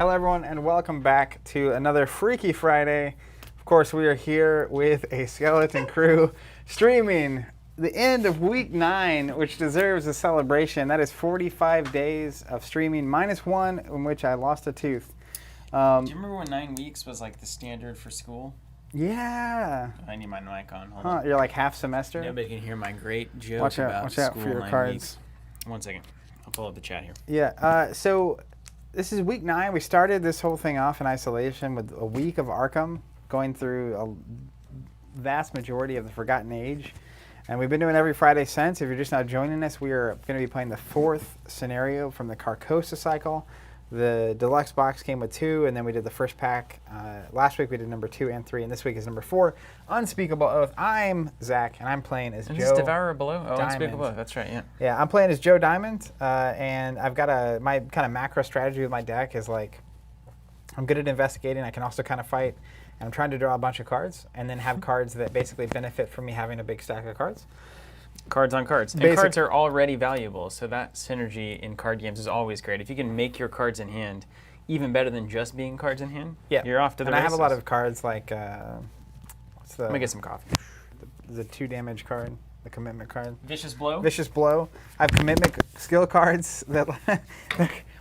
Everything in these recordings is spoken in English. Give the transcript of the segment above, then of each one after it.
Hello everyone and welcome back to another Freaky Friday. Of course, we are here with a skeleton crew streaming the end of week 9, which deserves a celebration. That is 45 days of streaming, minus 1 in which I lost a tooth. Do you remember when 9 weeks was like the standard for school? Yeah. I need my mic on. Hold on. You're like half semester? Nobody can hear my great joke Watch about out school for your 9 cards. weeks. 1 second. I'll pull up the chat here. Yeah, so this is week 9. We started this whole thing off in isolation with a week of Arkham, going through a vast majority of the Forgotten Age. And we've been doing every Friday since. If you're just now joining us, we are going to be playing the 4th scenario from the Carcosa Cycle. The deluxe box came with 2, and then we did the first pack. Last week we did number 2 and 3, and this week is number 4, Unspeakable Oath. I'm Zach, and I'm playing as Joe. Is this Devourer below? Oh, Diamond. Unspeakable Oath. That's right, yeah. Yeah, I'm playing as Joe Diamond, and I've got my kind of macro strategy with my deck is like, I'm good at investigating. I can also kind of fight, and I'm trying to draw a bunch of cards, and then have cards that basically benefit from me having a big stack of cards. Cards on cards. And cards are already valuable, so that synergy in card games is always great. If you can make your cards in hand even better than just being cards in hand, you're off to the races. And I have a lot of cards like, let me get some coffee. The 2 damage card, the commitment card. Vicious Blow? Vicious Blow. I have commitment skill cards that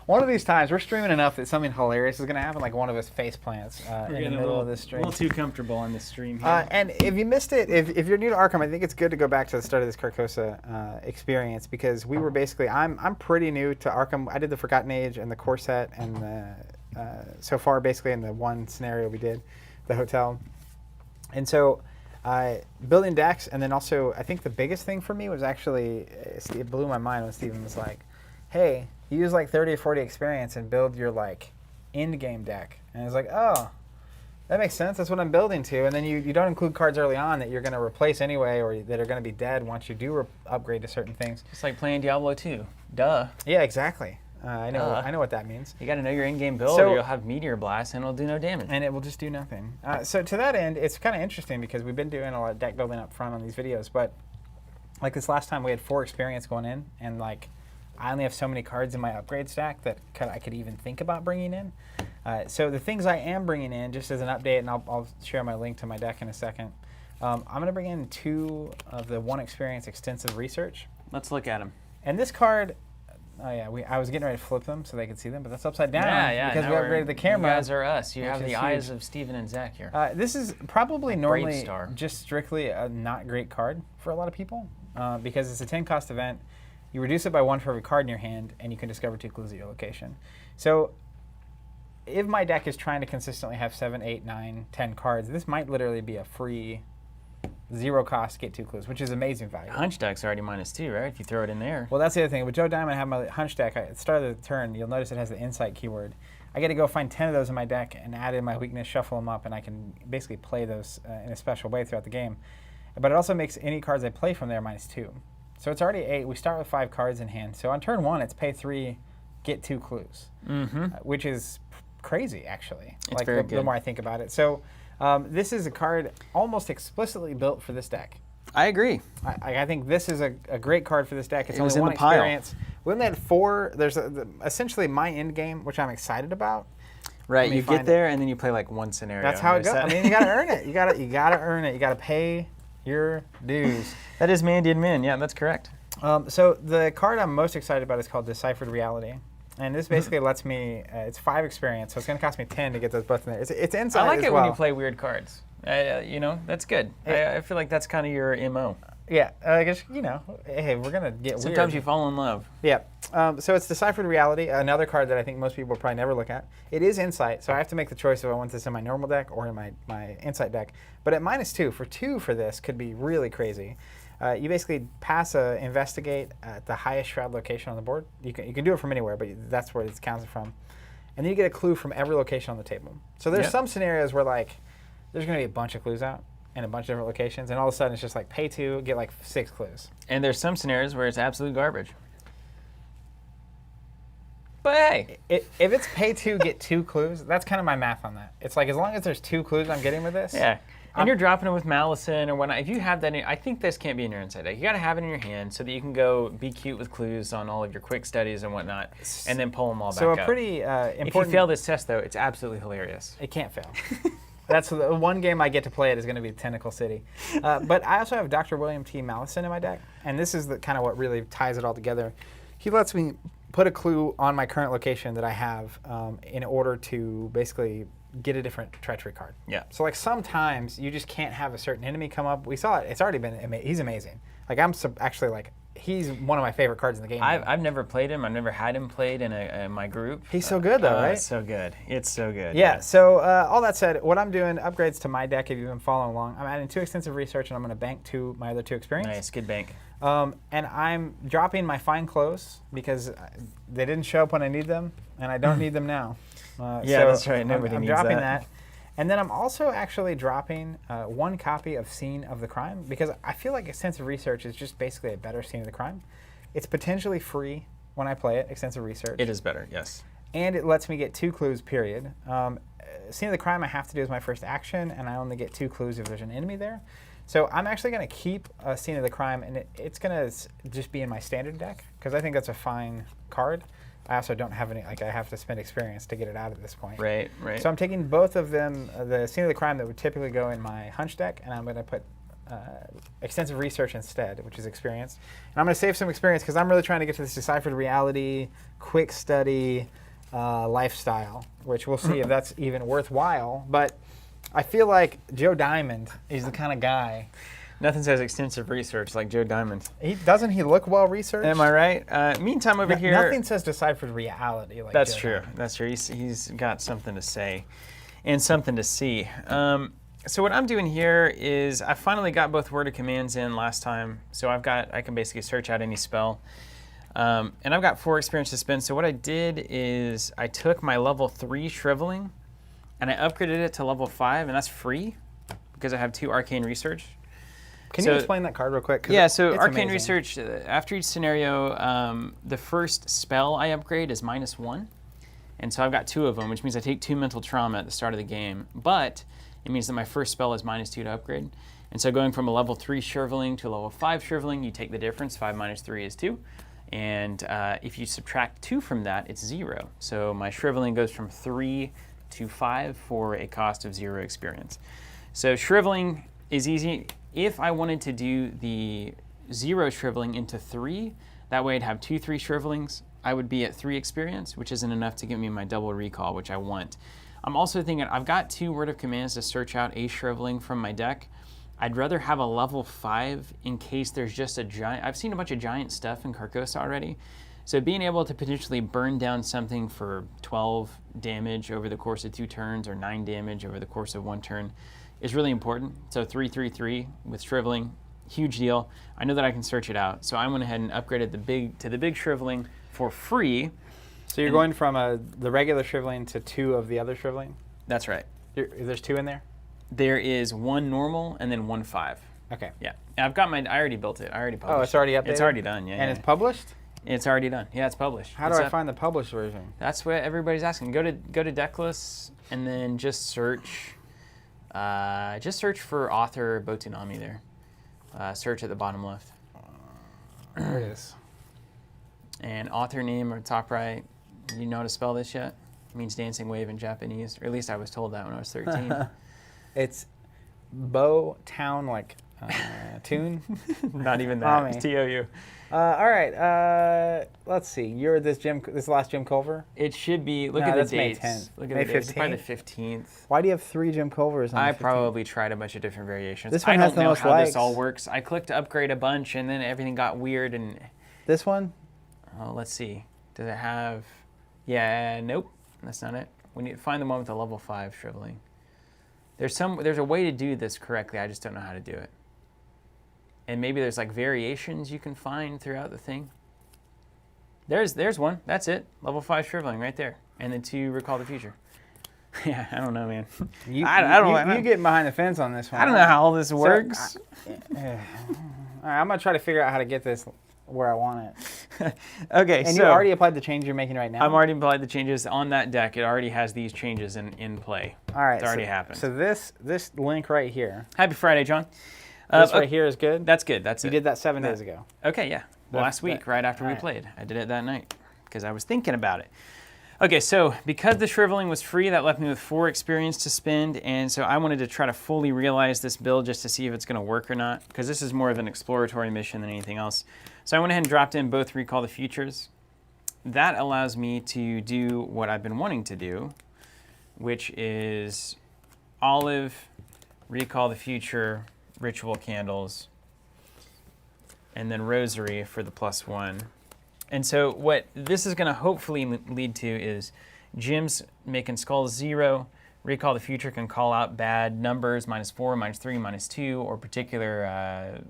one of these times we're streaming enough that something hilarious is going to happen, like one of us face plants in the middle of this stream. A little too comfortable on this stream here. And if you missed it, if you're new to Arkham, I think it's good to go back to the start of this Carcosa experience, because we were basically, I'm pretty new to Arkham. I did the Forgotten Age and the core set, and so far basically in the one scenario we did, the hotel. And so building decks, and then also I think the biggest thing for me was actually, it blew my mind when Steven was like, hey, use like 30 or 40 experience and build your like end game deck. And I was like, oh, that makes sense. That's what I'm building to. And then you don't include cards early on that you're going to replace anyway, or that are going to be dead once you do upgrade to certain things. It's like playing Diablo 2. Duh. Yeah, exactly. I know what that means. You got to know your in-game build, or you'll have Meteor Blast and it'll do no damage. And it will just do nothing. So to that end, it's kind of interesting because we've been doing a lot of deck building up front on these videos, but like this last time we had 4 experience going in, and like I only have so many cards in my upgrade stack that I could even think about bringing in. So the things I am bringing in, just as an update, and I'll share my link to my deck in a second, I'm going to bring in 2 of the 1 experience extensive research. Let's look at them. And this card, I was getting ready to flip them so they could see them, but that's upside down because we upgraded the camera. You guys are us. You have the eyes of Steven and Zach here. This is probably normally just strictly a not great card for a lot of people because it's a 10 cost event. You reduce it by 1 for every card in your hand, and you can discover 2 clues at your location. So if my deck is trying to consistently have 7, 8, 9, 10 cards, this might literally be a free 0 cost get 2 clues, which is amazing value. Hunch deck's already -2, right? If you throw it in there. Well, that's the other thing. With Joe Diamond, I have my Hunch deck. At the start of the turn, you'll notice it has the Insight keyword. I get to go find 10 of those in my deck and add in my weakness, shuffle them up, and I can basically play those in a special way throughout the game. But it also makes any cards I play from there -2. So it's already 8. We start with 5 cards in hand. So on turn 1, it's pay 3, get 2 clues, which is crazy, actually. It's like very good. The more I think about it. So this is a card almost explicitly built for this deck. I agree. I think this is a great card for this deck. It's only only 1 in the pile. experience. We only had 4. There's essentially my end game, which I'm excited about. Right, you get there and then you play like 1 scenario. That's how it goes. I mean, you got to earn it. You got to earn it. You got to pay your dues. That is Mandy and Min. Yeah, that's correct. So the card I'm most excited about is called Deciphered Reality. And this basically lets me, it's 5 experience, so it's going to cost me 10 to get those both in there. It's insight I like as it well. when you play weird cards. You know, that's good. I feel like that's kind of your MO. Yeah, I guess, you know, hey, we're going to get Sometimes weird. you fall in love. Yeah. So it's Deciphered Reality, another card that I think most people will probably never look at. It is Insight, so I have to make the choice if I want this in my normal deck or in my Insight deck. But at -2, for 2 for this could be really crazy. You basically pass a Investigate at the highest shroud location on the board. You can do it from anywhere, but that's where it's counted from. And then you get a clue from every location on the table. So there's some scenarios where like there's going to be a bunch of clues out in a bunch of different locations, and all of a sudden it's just like pay 2, get like 6 clues. And there's some scenarios where it's absolute garbage. But hey, if it's pay 2, get 2 clues, that's kind of my math on that. It's like as long as there's 2 clues I'm getting with this. Yeah. And you're dropping it with Malison or whatnot. If you have that, I think this can't be in your inside deck. You got to have it in your hand so that you can go be cute with clues on all of your quick studies and whatnot, and then pull them all back up. So a pretty important... If you fail this test, though, it's absolutely hilarious. It can't fail. That's the one game I get to play. It is going to be Tentacle City. But I also have Dr. William T. Malison in my deck, and this is the kind of what really ties it all together. He lets me put a clue on my current location that I have in order to basically get a different treachery card. Yeah. So like sometimes you just can't have a certain enemy come up. We saw it. It's already been. He's amazing. Like I'm actually like he's one of my favorite cards in the game. I've never played him. I've never had him played in my group. He's so good though, right? It's so good. It's so good. Yeah. So all that said, what I'm doing upgrades to my deck. If you've been following along, I'm adding 2 extensive research, and I'm going to bank my other 2 experience. Nice, good bank. And I'm dropping my fine clothes because they didn't show up when I need them, and I don't need them now. Yeah, so that's right. Nobody needs that. I'm dropping that. And then I'm also actually dropping 1 copy of Scene of the Crime because I feel like Extensive Research is just basically a better Scene of the Crime. It's potentially free when I play it, Extensive Research. It is better, yes. And it lets me get 2 clues, period. Scene of the Crime I have to do as my first action, and I only get 2 clues if there's an enemy there. So I'm actually going to keep a Scene of the Crime, and it's going to just be in my standard deck because I think that's a fine card. I also don't have any, like I have to spend experience to get it out at this point. Right, right. So I'm taking both of them, the Scene of the Crime that would typically go in my Hunch deck, and I'm going to put Extensive Research instead, which is experience. And I'm going to save some experience because I'm really trying to get to this Deciphered Reality, quick study lifestyle, which we'll see if that's even worthwhile. But I feel like Joe Diamond is the kind of guy. Nothing says extensive research like Joe Diamond. Doesn't he look well researched? Am I right? Meantime, over here, nothing says Deciphered Reality like that's Joe true. Diamond. That's true. He's got something to say, and something to see. So what I'm doing here is I finally got both word of commands in last time. So I can basically search out any spell, and I've got 4 experience to spend. So what I did is I took my level 3 Shriveling, and I upgraded it to level 5, and that's free because I have 2 Arcane Research. Can you explain that card real quick? Yeah, so Arcane amazing. Research, after each scenario, the first spell I upgrade is -1. And so I've got 2 of them, which means I take 2 mental trauma at the start of the game. But it means that my first spell is -2 to upgrade. And so going from a level 3 Shriveling to a level 5 Shriveling, you take the difference. 5 minus 3 is 2. And if you subtract 2 from that, it's 0. So my Shriveling goes from 3 to 5 for a cost of 0 experience. So Shriveling is easy. If I wanted to do the 0 Shriveling into 3, that way I'd have 2 3 Shrivelings. I would be at 3 experience, which isn't enough to give me my double recall, which I want. I'm also thinking I've got 2 word of commands to search out a Shriveling from my deck. I'd rather have a level 5 in case there's just a giant. I've seen a bunch of giant stuff in Carcosa already. So being able to potentially burn down something for 12 damage over the course of 2 turns or 9 damage over the course of 1 turn is really important. So 3/3/3 with Shriveling, huge deal. I know that I can search it out. So I went ahead and upgraded the big Shriveling for free. So you're going from the regular Shriveling to 2 of the other Shriveling? That's right. There's 2 in there? There is 1 normal and then 1 5. Okay. Yeah. I've got I already built it. I already published it. Oh, it's already updated? It's already done, yeah. And it's published? It's already done. Yeah, it's published. How do I find the published version? That's what everybody's asking. Go to Decklist and then just search for author Botunami there. Search at the bottom left. There it is. And author name or top right. You know how to spell this yet? It means dancing wave in Japanese, or at least I was told that when I was 13. It's Bo Town like tune. Not even that. It's TOU. All right. Let's see. You're this last Jim Culver? It should be. Look at the dates. May 10th. Look at May the dates. 15th? It's probably the 15th. Why do you have 3 Jim Culvers on the 15th? I probably tried a bunch of different variations. This one I has don't the know most how likes. this all works. I clicked to upgrade a bunch, and then everything got weird. And this one? Oh, let's see. Does it have? Yeah. Nope. That's not it. We need to find the one with the level 5 Shriveling. There's a way to do this correctly. I just don't know how to do it. And maybe there's like variations you can find throughout the thing. There's one. That's it. Level 5 Shriveling right there. And then 2 Recall the Future. Yeah, I don't know, man. You get behind the fence on this one. I don't know how all this works. All right, I'm going to try to figure out how to get this where I want it. Okay, And so you already applied the change you're making right now? I'm already applied the changes on that deck. It already has these changes in play. All right. It's already happened. So this link right here. Happy Friday, John. This right here is good? That's good. That's You did that 7 days ago. Okay, yeah. Last week, right after we played. I did it that night because I was thinking about it. Okay, so because the shriveling was free, that left me with 4 experience to spend, and so I wanted to try to fully realize this build just to see if it's going to work or not, because this is more of an exploratory mission than anything else. So I went ahead and dropped in both Recall the Futures. That allows me to do what I've been wanting to do, which is Olive, Recall the Future, Ritual Candles, and then Rosary for the +1. And so what this is going to hopefully lead to is Jim's making skulls 0. Recall the Future can call out bad numbers, -4, -3, -2, or particular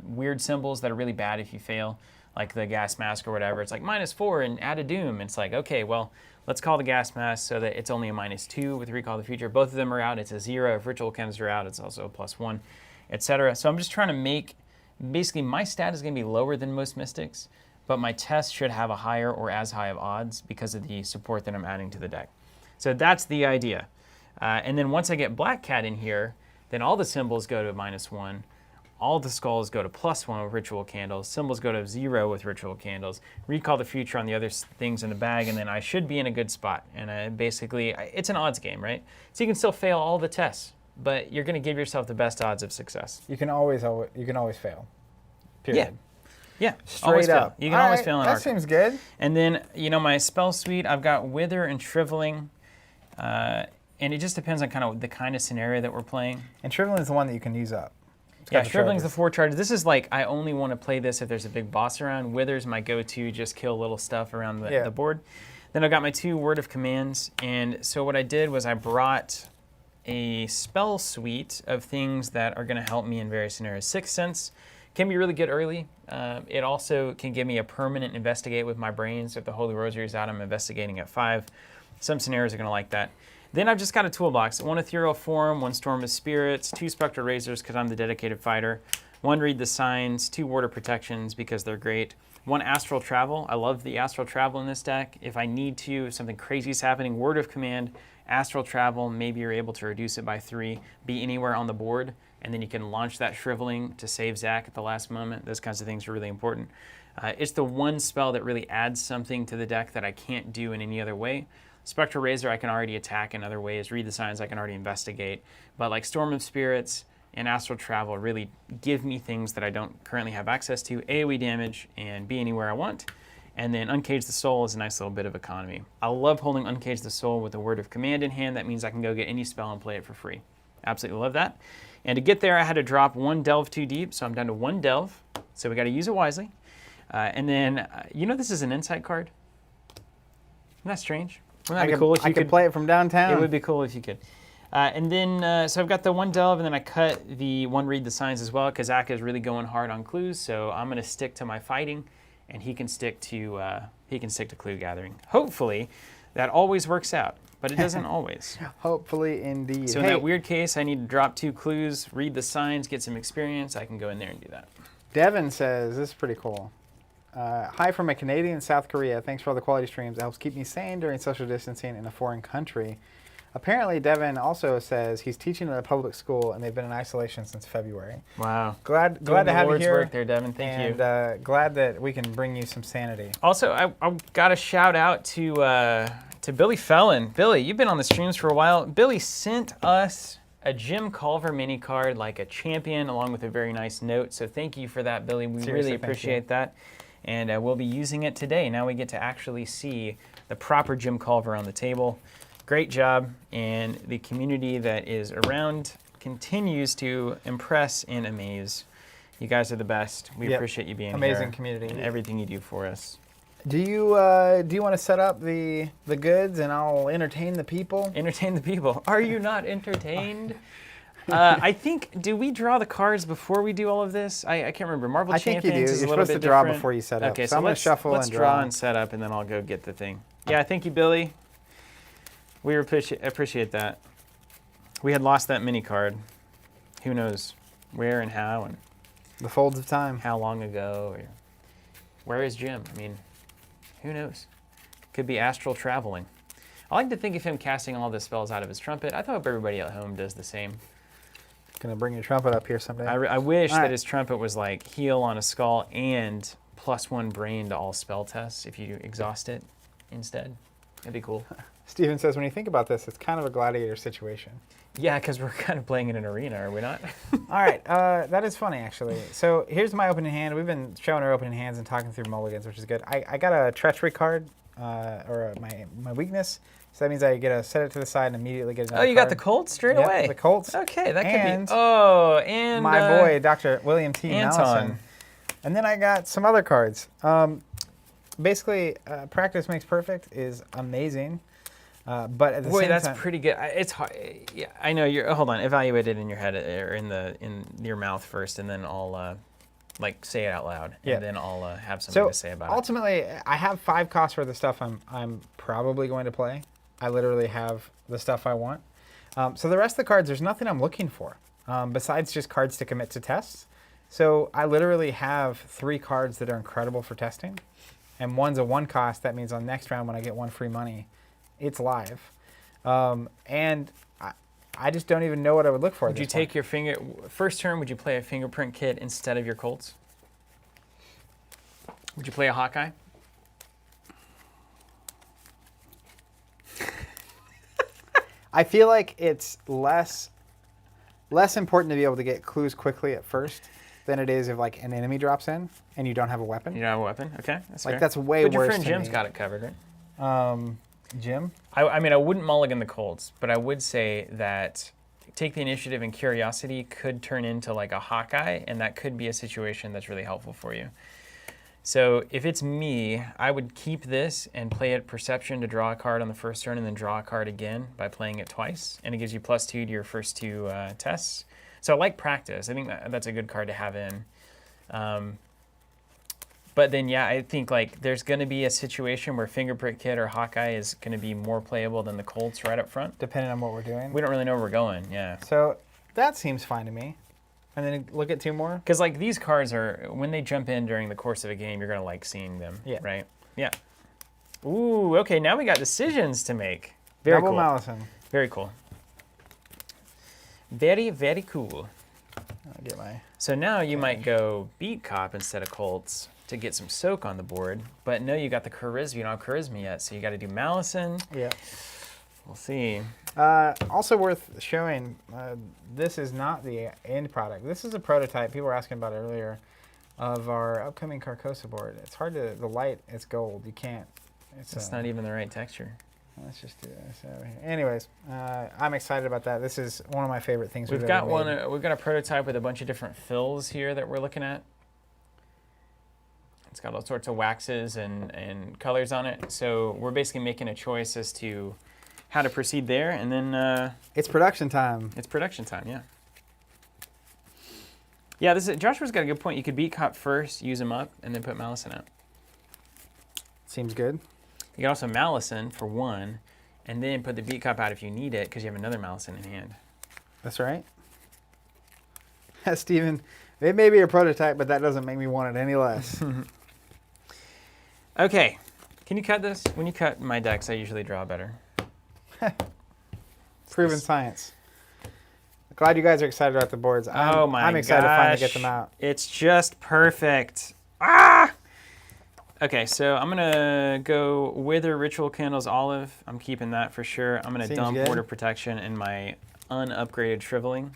weird symbols that are really bad if you fail, like the gas mask or whatever. It's like -4 and add a doom. It's like, okay, well, let's call the gas mask so that it's only a -2 with Recall the Future. Both of them are out. It's a 0. If Ritual Candles are out, it's also a +1, etc. So I'm just trying to make, basically my stat is going to be lower than most Mystics, but my test should have a higher or as high of odds because of the support that I'm adding to the deck. So that's the idea. And then once I get Black Cat in here, then all the symbols go to -1, all the skulls go to +1 with Ritual Candles, symbols go to 0 with Ritual Candles, Recall the Future on the other things in the bag, and then I should be in a good spot. And basically, it's an odds game, right? So you can still fail all the tests, but you're going to give yourself the best odds of success. You can always fail. Period. Yeah, straight up. You can always fail in Arkham. That seems good. And then, my spell suite, I've got Wither and Shriveling, and it just depends on the kind of scenario that we're playing. And Shriveling is the one that you can use up. Yeah, Shriveling's the 4 charges. This is like, I only want to play this if there's a big boss around. Wither's my go-to, just kill little stuff around the board. Then I've got my 2 Word of Commands, and so what I did was I brought a spell suite of things that are going to help me in various scenarios. Sixth Sense can be really good early. It also can give me a permanent investigate with my brains. If the Holy Rosary is out, I'm investigating at 5. Some scenarios are going to like that. Then I've just got a toolbox. 1 Ethereal Form, 1 Storm of Spirits, 2 Spectral Razors because I'm the dedicated fighter, 1 Read the Signs, 2 Ward of Protections because they're great, 1 Astral Travel. I love the Astral Travel in this deck. If I need to, if something crazy is happening, Word of Command, Astral Travel, maybe you're able to reduce it by 3, be anywhere on the board, and then you can launch that Shriveling to save Zach at the last moment. Those kinds of things are really important. It's the one spell that really adds something to the deck that I can't do in any other way. Spectral Razor I can already attack in other ways. Read the Signs I can already investigate. But like Storm of Spirits and Astral Travel really give me things that I don't currently have access to. AoE damage and be anywhere I want. And then Uncage the Soul is a nice little bit of economy. I love holding Uncage the Soul with a Word of Command in hand. That means I can go get any spell and play it for free. Absolutely love that. And to get there, I had to drop 1 Delve too deep, so I'm down to 1 Delve. So we got to use it wisely. And then, this is an Insight card. Isn't that strange? Wouldn't that be cool if you could play it from downtown? It would be cool if you could. And then, so I've got the 1 Delve, and then I cut the 1 Read the Signs as well, because Zach is really going hard on clues, so I'm going to stick to my fighting, and he can stick to clue gathering. Hopefully, that always works out. But it doesn't always. Hopefully, indeed. So in that weird case, I need to drop 2 clues, read the signs, get some experience. I can go in there and do that. Devin says, this is pretty cool. Hi from a Canadian in South Korea. Thanks for all the quality streams. It helps keep me sane during social distancing in a foreign country. Apparently, Devin also says he's teaching at a public school, and they've been in isolation since February. Wow. Glad to have you here. Work there, Devin. Thank you. And glad that we can bring you some sanity. Also, I got a shout out to Billy Fellon. Billy, you've been on the streams for a while. Billy sent us a Jim Culver mini card, like a champion, along with a very nice note. So thank you for that, Billy. We really appreciate that. And we'll be using it today. Now we get to actually see the proper Jim Culver on the table. Great job. And the community that is around continues to impress and amaze. You guys are the best. We appreciate you being here. Amazing community. And everything you do for us. Do you want to set up the goods and I'll entertain the people? Entertain the people. Are you not entertained? I think, do we draw the cards before we do all of this? I can't remember. Marvel Champions think you do. is a You're little supposed bit to draw different. before you set up. Okay, so I'm going to shuffle let's and draw. draw and set up, and then I'll go get the thing. Yeah, thank you, Billy. We appreciate that. We had lost that mini card. Who knows where and how and the folds of time. How long ago. Where is Jim? I mean, who knows? Could be astral traveling. I like to think of him casting all the spells out of his trumpet. I hope everybody at home does the same. Gonna bring your trumpet up here someday. I wish All that right. his trumpet was like heal on a skull and +1 brain to all spell tests if you exhaust it instead. That'd be cool. Steven says, when you think about this, it's kind of a gladiator situation. Yeah, because we're kind of playing in an arena, are we not? All right, that is funny, actually. So here's my opening hand. We've been showing our opening hands and talking through mulligans, which is good. I got a treachery card, or my weakness. So that means I get to set it to the side and immediately get another Oh, you got card. the Colts straight Yep, away. the Colts. Okay, that could And be. Oh, and my boy, Dr. William T. Anton. Mallison. And then I got some other cards. Basically, practice makes perfect is amazing. But at the Boy, same that's time, pretty good. It's hard. Yeah, I know. You're. Hold on. Evaluate it in your head or in your mouth first, and then I'll like say it out loud, Yeah. and then I'll have something So to say about it. ultimately, I have 5 costs worth of stuff I'm probably going to play. I literally have the stuff I want. So the rest of the cards, there's nothing I'm looking for besides just cards to commit to tests. So I literally have 3 cards that are incredible for testing, and one's a 1 cost. That means on next round when I get 1 free money, it's live. And I just don't even know what I would look for. Would you take your first turn? Would you play a fingerprint kit instead of your Colts? Would you play a Hawkeye? I feel like it's less important to be able to get clues quickly at first than it is if like an enemy drops in and you don't have a weapon. You don't have a weapon? Okay, that's Like fair. that's way But worse. your friend to Jim's me. got it covered, right? Jim? I mean, I wouldn't mulligan the Colts, but I would say that take the initiative and curiosity could turn into like a Hawkeye, and that could be a situation that's really helpful for you. So if it's me, I would keep this and play it Perception to draw a card on the first turn and then draw a card again by playing it twice. And it gives you +2 to your first 2 tests. So I like practice. I think that's a good card to have in. But then, yeah, I think like there's going to be a situation where Fingerprint Kid or Hawkeye is going to be more playable than the Colts right up front. Depending on what we're doing. We don't really know where we're going, yeah. So that seems fine to me. And then look at 2 more. Because like these cards are, when they jump in during the course of a game, you're going to like seeing them, Yeah. right? Yeah. Ooh, okay, now we got decisions to make. Very Double cool. Mallison. Very cool. Very, very cool. I'll get my. So now you might go beat Cop instead of Colts to get some soak on the board. But no, you got the Charisma. You don't have Charisma yet, so you got to do Mallison. Yeah. We'll see. Also worth showing, this is not the end product. This is a prototype. People were asking about it earlier of our upcoming Carcosa board. It's hard to, the light, it's gold. You can't. It's not even the right texture. Let's just do this over here. Anyways, I'm excited about that. This is one of my favorite things We've ever got made. one. We've got a prototype with a bunch of different fills here that we're looking at. It's got all sorts of waxes and colors on it. So we're basically making a choice as to how to proceed there, and then It's production time. it's production time. Yeah. Yeah. Joshua's got a good point. You could beat Cop first, use him up, and then put Mallison out. Seems good. You can also Mallison for 1, and then put the beat Cop out if you need it, because you have another Mallison in hand. That's right. Steven, it may be a prototype, but that doesn't make me want it any less. Okay. Can you cut this? When you cut my decks, I usually draw better. Proven science. Glad you guys are excited about the boards. I'm excited to finally get them out. It's just perfect. Ah! Okay, so I'm gonna go Wither Ritual Candles Olive. I'm keeping that for sure. I'm gonna Seems dump good. Order Protection in my unupgraded Shriveling.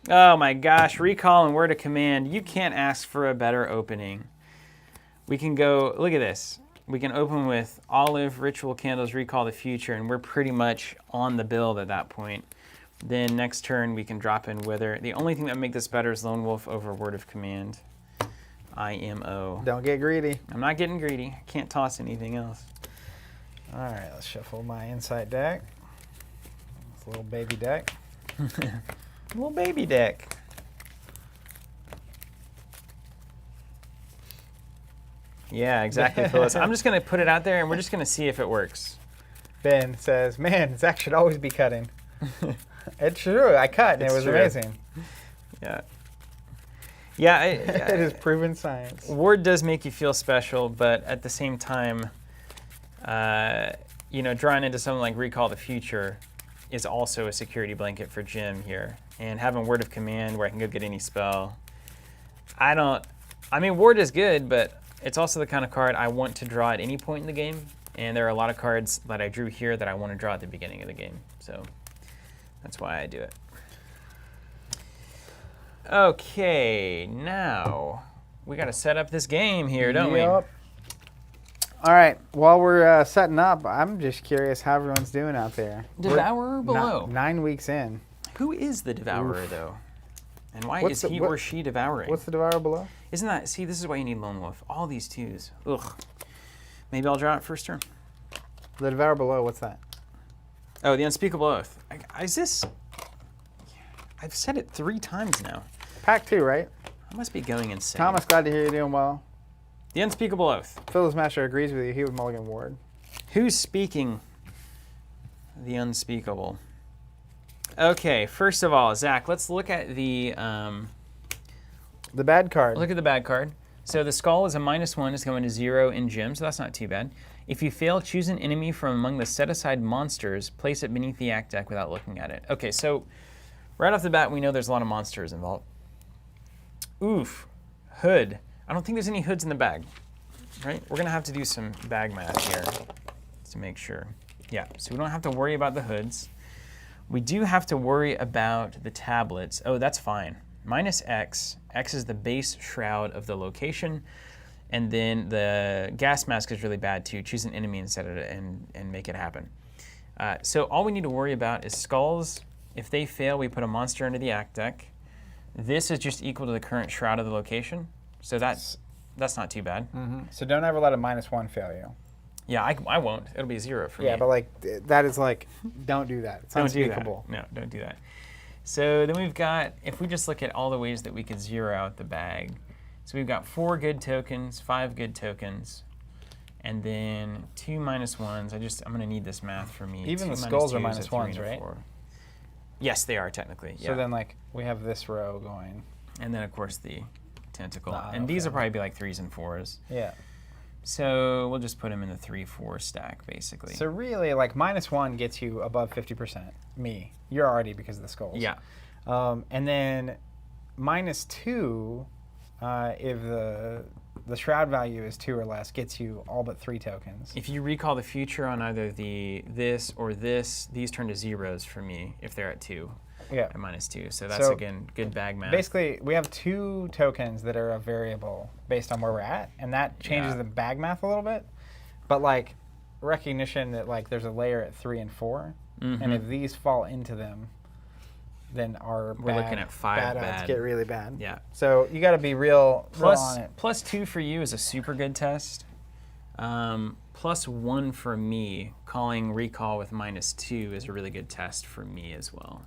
Oh my gosh, Recall and Word of Command. You can't ask for a better opening. We can go, look at this. We can open with Olive, Ritual Candles, Recall the Future, and we're pretty much on the build at that point. Then next turn we can drop in Wither. The only thing that would make this better is Lone Wolf over Word of Command. IMO. Don't get greedy. I'm not getting greedy. I can't toss anything else. All right, let's shuffle my Insight deck. It's a little baby deck. Little baby deck. Yeah, exactly, Phyllis. I'm just going to put it out there, and we're just going to see if it works. Ben says, man, Zach should always be cutting. It's true. I cut, and It's it was true. amazing. Yeah. Yeah, It is proven science. Ward does make you feel special, but at the same time, drawing into something like Recall the Future is also a security blanket for Jim here. And having Word of Command where I can go get any spell. Ward is good, but it's also the kind of card I want to draw at any point in the game. And there are a lot of cards that I drew here that I want to draw at the beginning of the game. So that's why I do it. Okay, now we got to set up this game here, don't we? All right, while we're setting up, I'm just curious how everyone's doing out there. Devourer below. 9 weeks in. Who is the Devourer, though? And why is he or she devouring? What's the Devourer below? Isn't that... See, this is why you need Lone Wolf. All these twos. Ugh. Maybe I'll draw it first turn. The Devourer below, what's that? Oh, the Unspeakable Oath. Is this... I've said it 3 times now. Pack 2, right? I must be going insane. Thomas, glad to hear you're doing well. The Unspeakable Oath. Phyllis Master agrees with you. He would mulligan Ward. Who's speaking the unspeakable? Okay, first of all, Zach, let's look at the bad card. Look at the bad card. So the skull is a -1, it's going to 0 in Jim, so that's not too bad. If you fail, choose an enemy from among the set-aside monsters, place it beneath the act deck without looking at it. Okay, so right off the bat, we know there's a lot of monsters involved. Oof, hood. I don't think there's any hoods in the bag, right? We're gonna have to do some bag math here to make sure. Yeah, so we don't have to worry about the hoods. We do have to worry about the tablets. Oh, that's fine. -X. X is the base shroud of the location. And then the gas mask is really bad too. Choose an enemy instead of it and make it happen. So all we need to worry about is skulls. If they fail, we put a monster into the act deck. This is just equal to the current shroud of the location. So that's not too bad. Mm-hmm. So don't ever let a -1 fail you. Yeah, I won't. It'll be 0 for me. Yeah, but like that is like, don't do that. It's don't unspeakable. do that. No, don't do that. So then we've got, if we just look at all the ways that we could 0 out the bag. So we've got 4 good tokens, 5 good tokens, and then 2 -1s. I'm gonna need this math for me. Even the 2 skulls are -2s, a 3 -1s, and a right? 4. Yes, they are technically. Yeah. So then like we have this row going. And then of course the tentacle. And okay. these will probably be like 3s and 4s. Yeah. So we'll just put them in the 3-4 stack basically. So really like -1 gets you above 50%. You're already because of the skulls. Yeah. And then -2, if the shroud value is 2 or less, gets you all but 3 tokens. If you recall the future on either this or this, these turn to 0s for me if they're at 2. Yeah. At -2. So that's, again, good bag math. Basically, we have 2 tokens that are a variable based on where we're at, and that changes the bag math a little bit. But, like, recognition that, like, there's a layer at 3 and 4, and if these fall into them, then we're looking at 5 odds bad. get really bad. Yeah. So you got to be real on it. +2 for you is a super good test. +1 for me, calling recall with -2 is a really good test for me as well.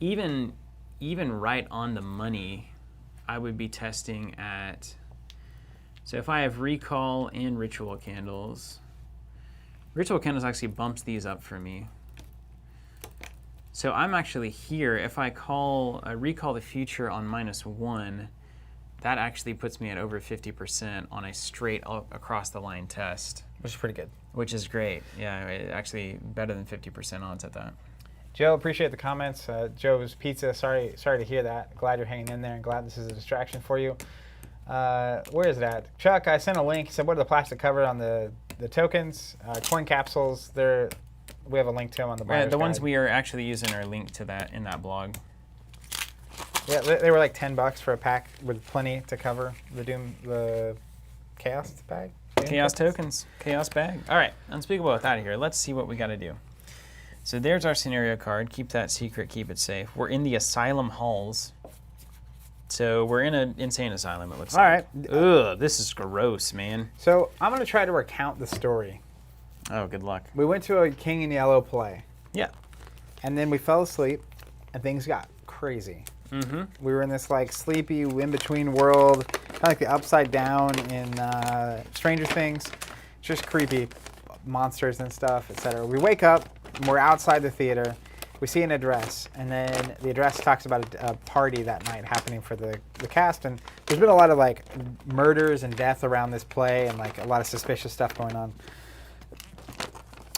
Even right on the money, I would be testing at. So if I have recall and ritual candles actually bumps these up for me. So I'm actually here. If I recall the future on -1, that actually puts me at over 50% on a straight across the line test. Which is pretty good. Which is great. Yeah, actually better than 50% odds at that. Joe, appreciate the comments. Joe's Pizza, sorry to hear that. Glad you're hanging in there and glad this is a distraction for you. Where is it at? Chuck, I sent a link. He said, what are the plastic cover on the tokens? Coin capsules, we have a link to them on the buyer's the ones guide. we are actually using are linked to that in that blog. Yeah, they were like $10 for a pack with plenty to cover the Chaos bag. Chaos tokens, Chaos bag. All right, Unspeakable Oath out of here. Let's see what we got to do. So there's our scenario card. Keep that secret, keep it safe. We're in the Asylum Halls. So we're in an insane asylum, it looks like. All right. Ugh, this is gross, man. So I'm going to try to recount the story. Oh, good luck. We went to a King in Yellow play. Yeah. And then we fell asleep, and things got crazy. We were in this like sleepy in-between world, kind of like the Upside Down in Stranger Things. Just creepy monsters and stuff, etc. We wake up, and we're outside the theater, we see an address, and then the address talks about a party that night happening for the cast, and there's been a lot of like murders and death around this play, and like a lot of suspicious stuff going on.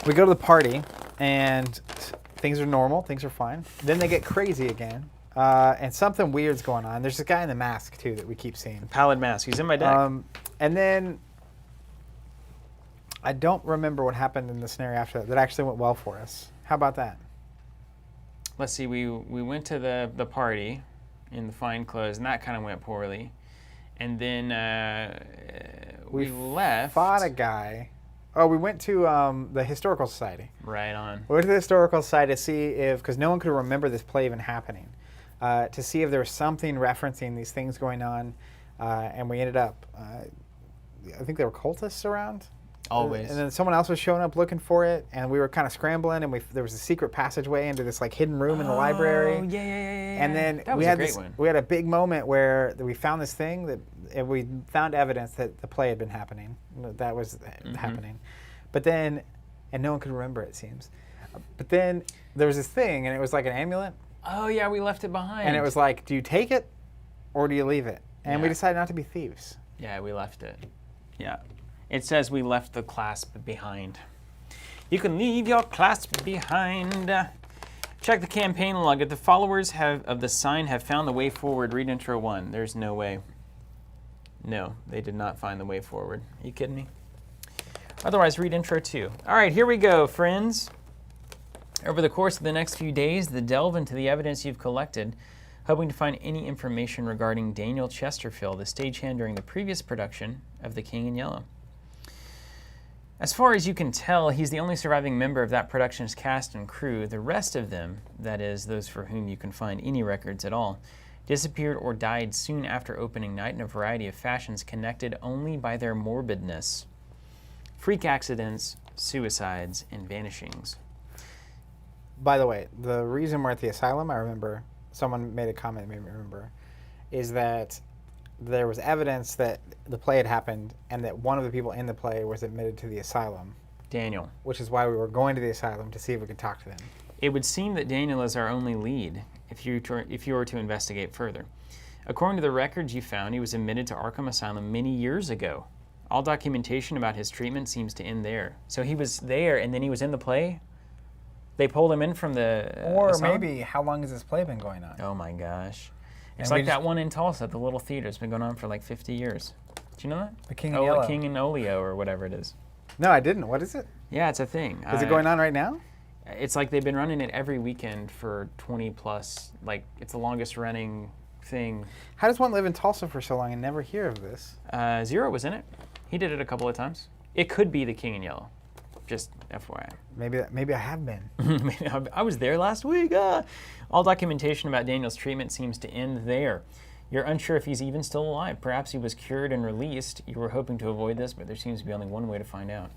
We go to the party, and things are normal, things are fine. Then they get crazy again, and something weird's going on. There's this guy in the mask too that we keep seeing. Pallid mask. He's in my deck. And then I don't remember what happened in the scenario after that actually went well for us. How about that? Let's see. We went to the party in the fine clothes, and that kind of went poorly. And then we left. Fought a guy. Oh, we went to the Historical Society. Right on. We went to the Historical Society to see if, because no one could remember this play even happening, to see if there was something referencing these things going on. And we ended up, I think there were cultists around. Always. And then someone else was showing up looking for it, and we were kind of scrambling, and there was a secret passageway into this like hidden room in the library. Oh, yeah. And then that was a great one. We had a big moment where we found this thing and we found evidence that the play had been happening. That was happening. But then, and no one could remember, it seems. But then there was this thing, and it was like an amulet. Oh, yeah, we left it behind. And it was like, do you take it or do you leave it? And we Yeah. decided not to be thieves. Yeah, we left it. Yeah. It says we left the clasp behind. You can leave your clasp behind. Check the campaign log. If the followers of the sign have found the way forward, read intro 1. There's no way. No, they did not find the way forward. Are you kidding me? Otherwise, read intro 2. All right, here we go, friends. Over the course of the next few days, delve into the evidence you've collected, hoping to find any information regarding Daniel Chesterfield, the stagehand during the previous production of The King in Yellow. As far as you can tell, he's the only surviving member of that production's cast and crew. The rest of them, that is, those for whom you can find any records at all, disappeared or died soon after opening night in a variety of fashions connected only by their morbidness. Freak accidents, suicides, and vanishings. By the way, the reason we're at the asylum, I remember, someone made a comment that made me remember, is that there was evidence that the play had happened and that one of the people in the play was admitted to the asylum. Daniel. Which is why we were going to the asylum, to see if we could talk to them. It would seem that Daniel is our only lead if you were to investigate further. According to the records you found, he was admitted to Arkham Asylum many years ago. All documentation about his treatment seems to end there. So he was there and then he was in the play? They pulled him in from the Or asylum? maybe, how long has this play been going on? Oh my gosh. It's And we like that one in Tulsa, the little theater. It's been going on for like 50 years. Do you know that? The King in Yellow. King in Oleo or whatever it is. No, I didn't. What is it? Yeah, it's a thing. Is it going on right now? It's like they've been running it every weekend for 20 plus, like it's the longest running thing. How does one live in Tulsa for so long and never hear of this? Zero was in it. He did it a couple of times. It could be the King in Yellow. Just FYI. Maybe I have been. I was there last week. All documentation about Daniel's treatment seems to end there. You're unsure if he's even still alive. Perhaps he was cured and released. You were hoping to avoid this, but there seems to be only one way to find out.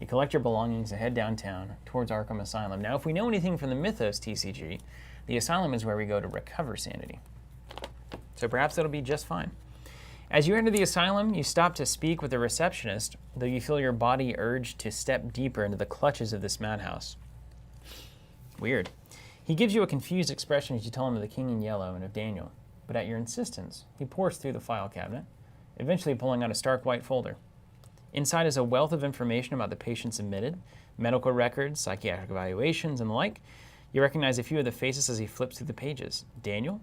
You collect your belongings and head downtown towards Arkham Asylum. Now, if we know anything from the Mythos TCG, the asylum is where we go to recover sanity. So perhaps that'll be just fine. As you enter the asylum, you stop to speak with the receptionist, though you feel your body urged to step deeper into the clutches of this madhouse. Weird. He gives you a confused expression as you tell him of the King in Yellow and of Daniel, but at your insistence, he pours through the file cabinet, eventually pulling out a stark white folder. Inside is a wealth of information about the patients admitted, medical records, psychiatric evaluations, and the like. You recognize a few of the faces as he flips through the pages. Daniel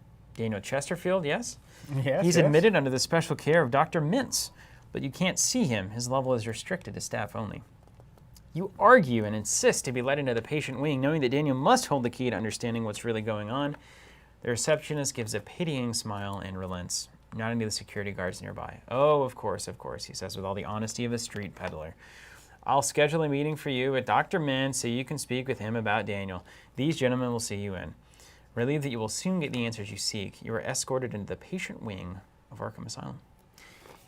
Chesterfield, yes? Yes. He's admitted under the special care of Dr. Mintz, but you can't see him. His level is restricted to staff only. You argue and insist to be let into the patient wing, knowing that Daniel must hold the key to understanding what's really going on. The receptionist gives a pitying smile and relents, nodding to the security guards nearby. Oh, of course, he says with all the honesty of a street peddler. I'll schedule a meeting for you at Dr. Mintz so you can speak with him about Daniel. These gentlemen will see you in. Relieved that you will soon get the answers you seek, you are escorted into the patient wing of Arkham Asylum.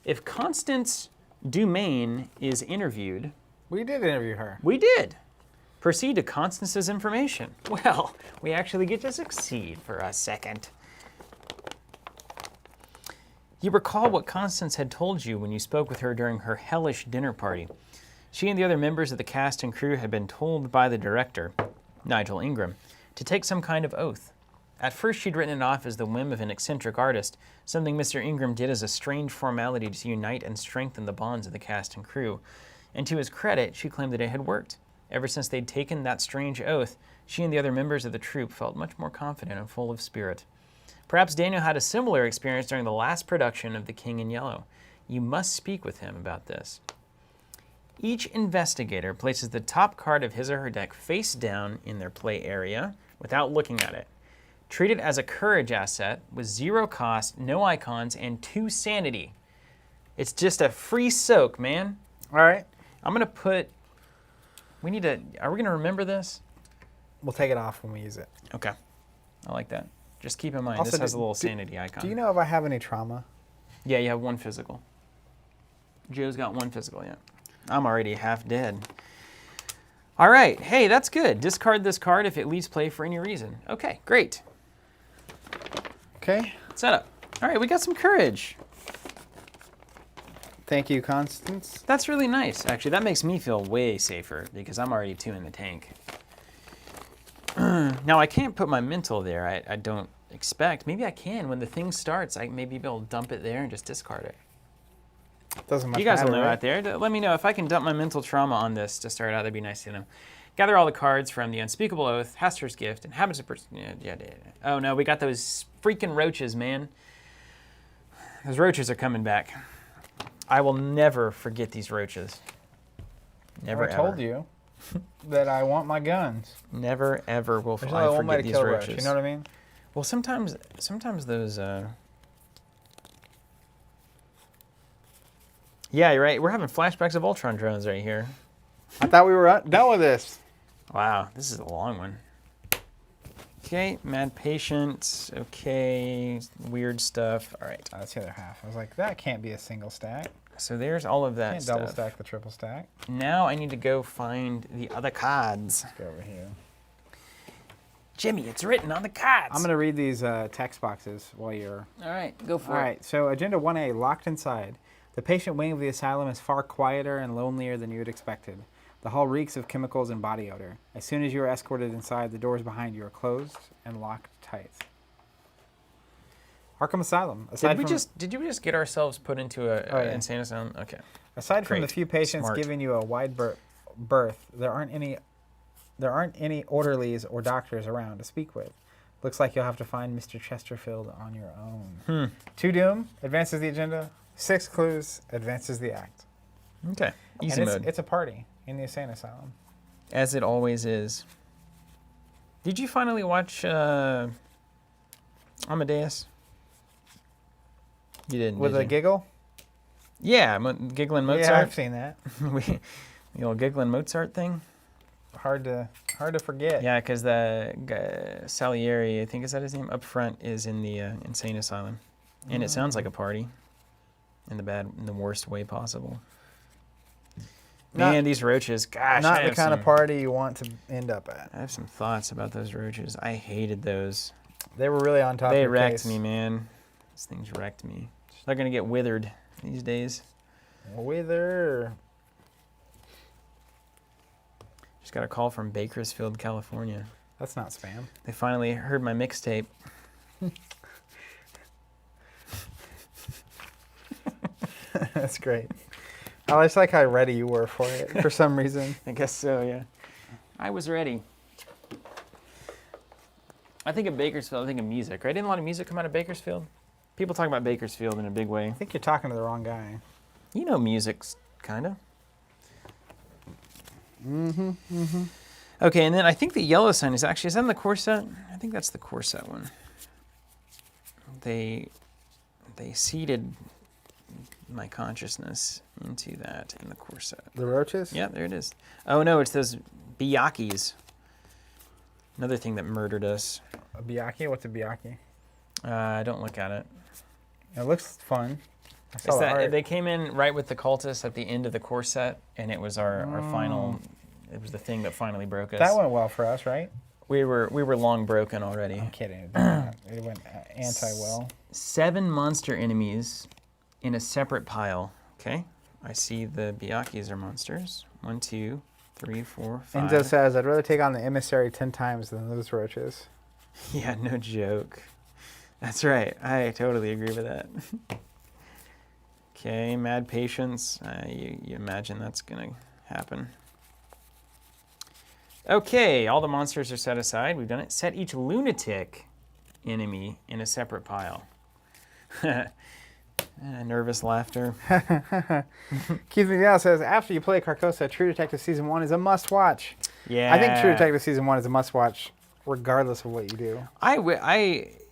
If Constance Dumaine is interviewed... We did interview her. We did. Proceed to Constance's information. Well, we actually get to succeed for a second. You recall what Constance had told you when you spoke with her during her hellish dinner party. She and the other members of the cast and crew had been told by the director, Nigel Ingram, to take some kind of oath. At first, she'd written it off as the whim of an eccentric artist, something Mr. Ingram did as a strange formality to unite and strengthen the bonds of the cast and crew. And to his credit, she claimed that it had worked. Ever since they'd taken that strange oath, she and the other members of the troupe felt much more confident and full of spirit. Perhaps Daniel had a similar experience during the last production of The King in Yellow. You must speak with him about this. Each investigator places the top card of his or her deck face down in their play area without looking at it. Treat it as a courage asset with 0 cost, no icons, and 2 sanity. It's just a free soak, man. All right. I'm going to put... are we going to remember this? We'll take it off when we use it. Okay. I like that. Just keep in mind, Also, this has a little sanity icon. Do you know if I have any trauma? Yeah, you have 1 physical. Joe's got 1 physical, yeah. I'm already half dead. All right. Hey, that's good. Discard this card if it leaves play for any reason. Okay, great. Okay. Setup. All right, we got some courage. Thank you, Constance. That's really nice, actually. That makes me feel way safer because I'm already 2 in the tank. Now, I can't put my mental there. I don't expect. Maybe I can. When the thing starts, I may be able to dump it there and just discard it. Doesn't much You guys matter, will know right? out there. Let me know if I can dump my mental trauma on this to start out. That'd be nice to know. Gather all the cards from the Unspeakable Oath, Haster's Gift, and Habits of yeah. Oh no, we got those freaking roaches, man. Those roaches are coming back. I will never forget these roaches. Never I told you that I want my guns. Never ever will There's I only one way forget to these kill a roaches. roach. You know what I mean? Well, sometimes those. Yeah, you're right. We're having flashbacks of Ultron drones right here. I thought we were done with this. Wow, this is a long one. Okay, Mad Patient. Okay, weird stuff. All right. That's the other half. I was like, that can't be a single stack. So there's all of that Can't stuff. double stack the triple stack. Now I need to go find the other cards. Let's go over here. Jimmy, it's written on the cards. I'm going to read these text boxes while you're... All right, go for All it. right, so Agenda 1A, locked inside. The patient wing of the asylum is far quieter and lonelier than you had expected. The hall reeks of chemicals and body odor. As soon as you are escorted inside, the doors behind you are closed and locked tight. Arkham Asylum. Did you just get ourselves put into a insane asylum? Okay. Aside from Great. the few patients Smart. giving you a wide berth, there aren't any orderlies or doctors around to speak with. Looks like you'll have to find Mr. Chesterfield on your own. 2 doom advances the agenda. 6 clues advances the act. Okay. Easy and mode. it's a party in the insane asylum. As it always is. Did you finally watch Amadeus? You didn't, With did a you? giggle? Yeah, Giggling Mozart. Yeah, I've seen that. The old Giggling Mozart thing. Hard to forget. Yeah, because the Salieri, I think is that his name, up front is in the insane asylum, and it sounds like a party, in the worst way possible. Man, these roaches, gosh, Not the kind of party you want to end up at. I have some thoughts about those roaches. I hated those. They were really on top of They your wrecked case. me, man. These things wrecked me. They're gonna get withered these days. Wither. Just got a call from Bakersfield, California. That's not spam. They finally heard my mixtape. That's great. I just like how ready you were for it for some reason. I guess so, yeah. I was ready. I think of Bakersfield, I think of music, right? Didn't a lot of music come out of Bakersfield? People talk about Bakersfield in a big way. I think you're talking to the wrong guy. You know music's kind of. Okay, and then I think the yellow sign is that in the core set? I think that's the core set one. They seeded my consciousness into that in the core set. The roaches? Yeah, there it is. Oh no, it's those Byakhis. Another thing that murdered us. A Byakhee? What's a Byakhee? Don't look at it. It looks fun. I saw It's the that art. they came in right with the cultists at the end of the core set, and it was our final. It was the thing that finally broke us. That went well for us, right? We were long broken already. I'm kidding. It did not. It went anti-well. 7 monster enemies in a separate pile. Okay, I see the Byakhis are monsters. 1, 2, 3, 4, 5. Enzo says, I'd rather take on the emissary 10 times than those roaches. Yeah, no joke. That's right. I totally agree with that. Okay, mad patience. You imagine that's going to happen. Okay, all the monsters are set aside. We've done it. Set each lunatic enemy in a separate pile. Nervous laughter. Keith McDowell says, after you play Carcosa, True Detective Season 1 is a must-watch. Yeah. I think True Detective Season 1 is a must-watch regardless of what you do.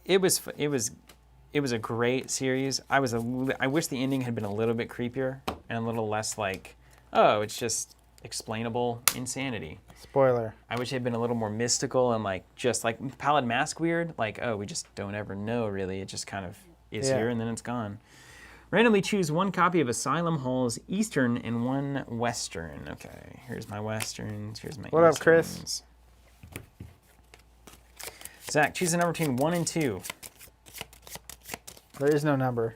It was a great series. I wish the ending had been a little bit creepier and a little less like, oh, it's just explainable insanity. Spoiler. I wish it had been a little more mystical and like just like Pallid Mask weird. Like, oh, we just don't ever know really. It just kind of is here and then it's gone. Randomly choose one copy of Asylum Hall's Eastern and one Western. Okay, here's my Westerns. Here's my What up, Easterns. Chris? Zach, choose a number between 1 and 2. There is no number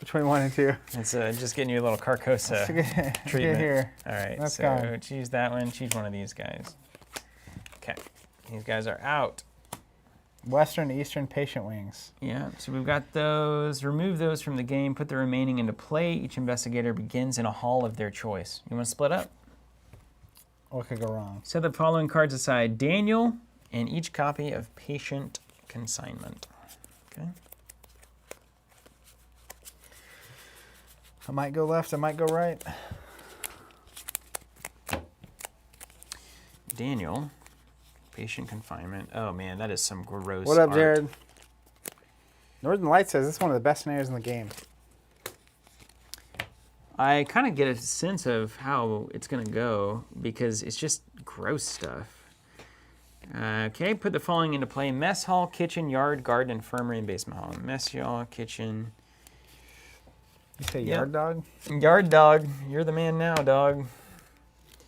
between 1 and 2. It's just getting you a little Carcosa treatment. Get here. All right, That's so gone. choose that one. Choose one of these guys. Okay, these guys are out. Western, Eastern, Patient Wings. Yeah, so we've got those. Remove those from the game. Put the remaining into play. Each investigator begins in a hall of their choice. You want to split up? What could go wrong? Set the following cards aside. Daniel and each copy of Patient Consignment. Okay. I might go left, I might go right. Daniel, Patient Confinement. Oh man, that is some gross What up, art. Jared? Northern Light says this is one of the best scenarios in the game. I kind of get a sense of how it's going to go because it's just gross stuff. Okay, put the following into play. Mess hall, kitchen, yard, garden, infirmary, and basement hall. Mess hall, kitchen. You say yard dog? Yard dog. You're the man now, dog.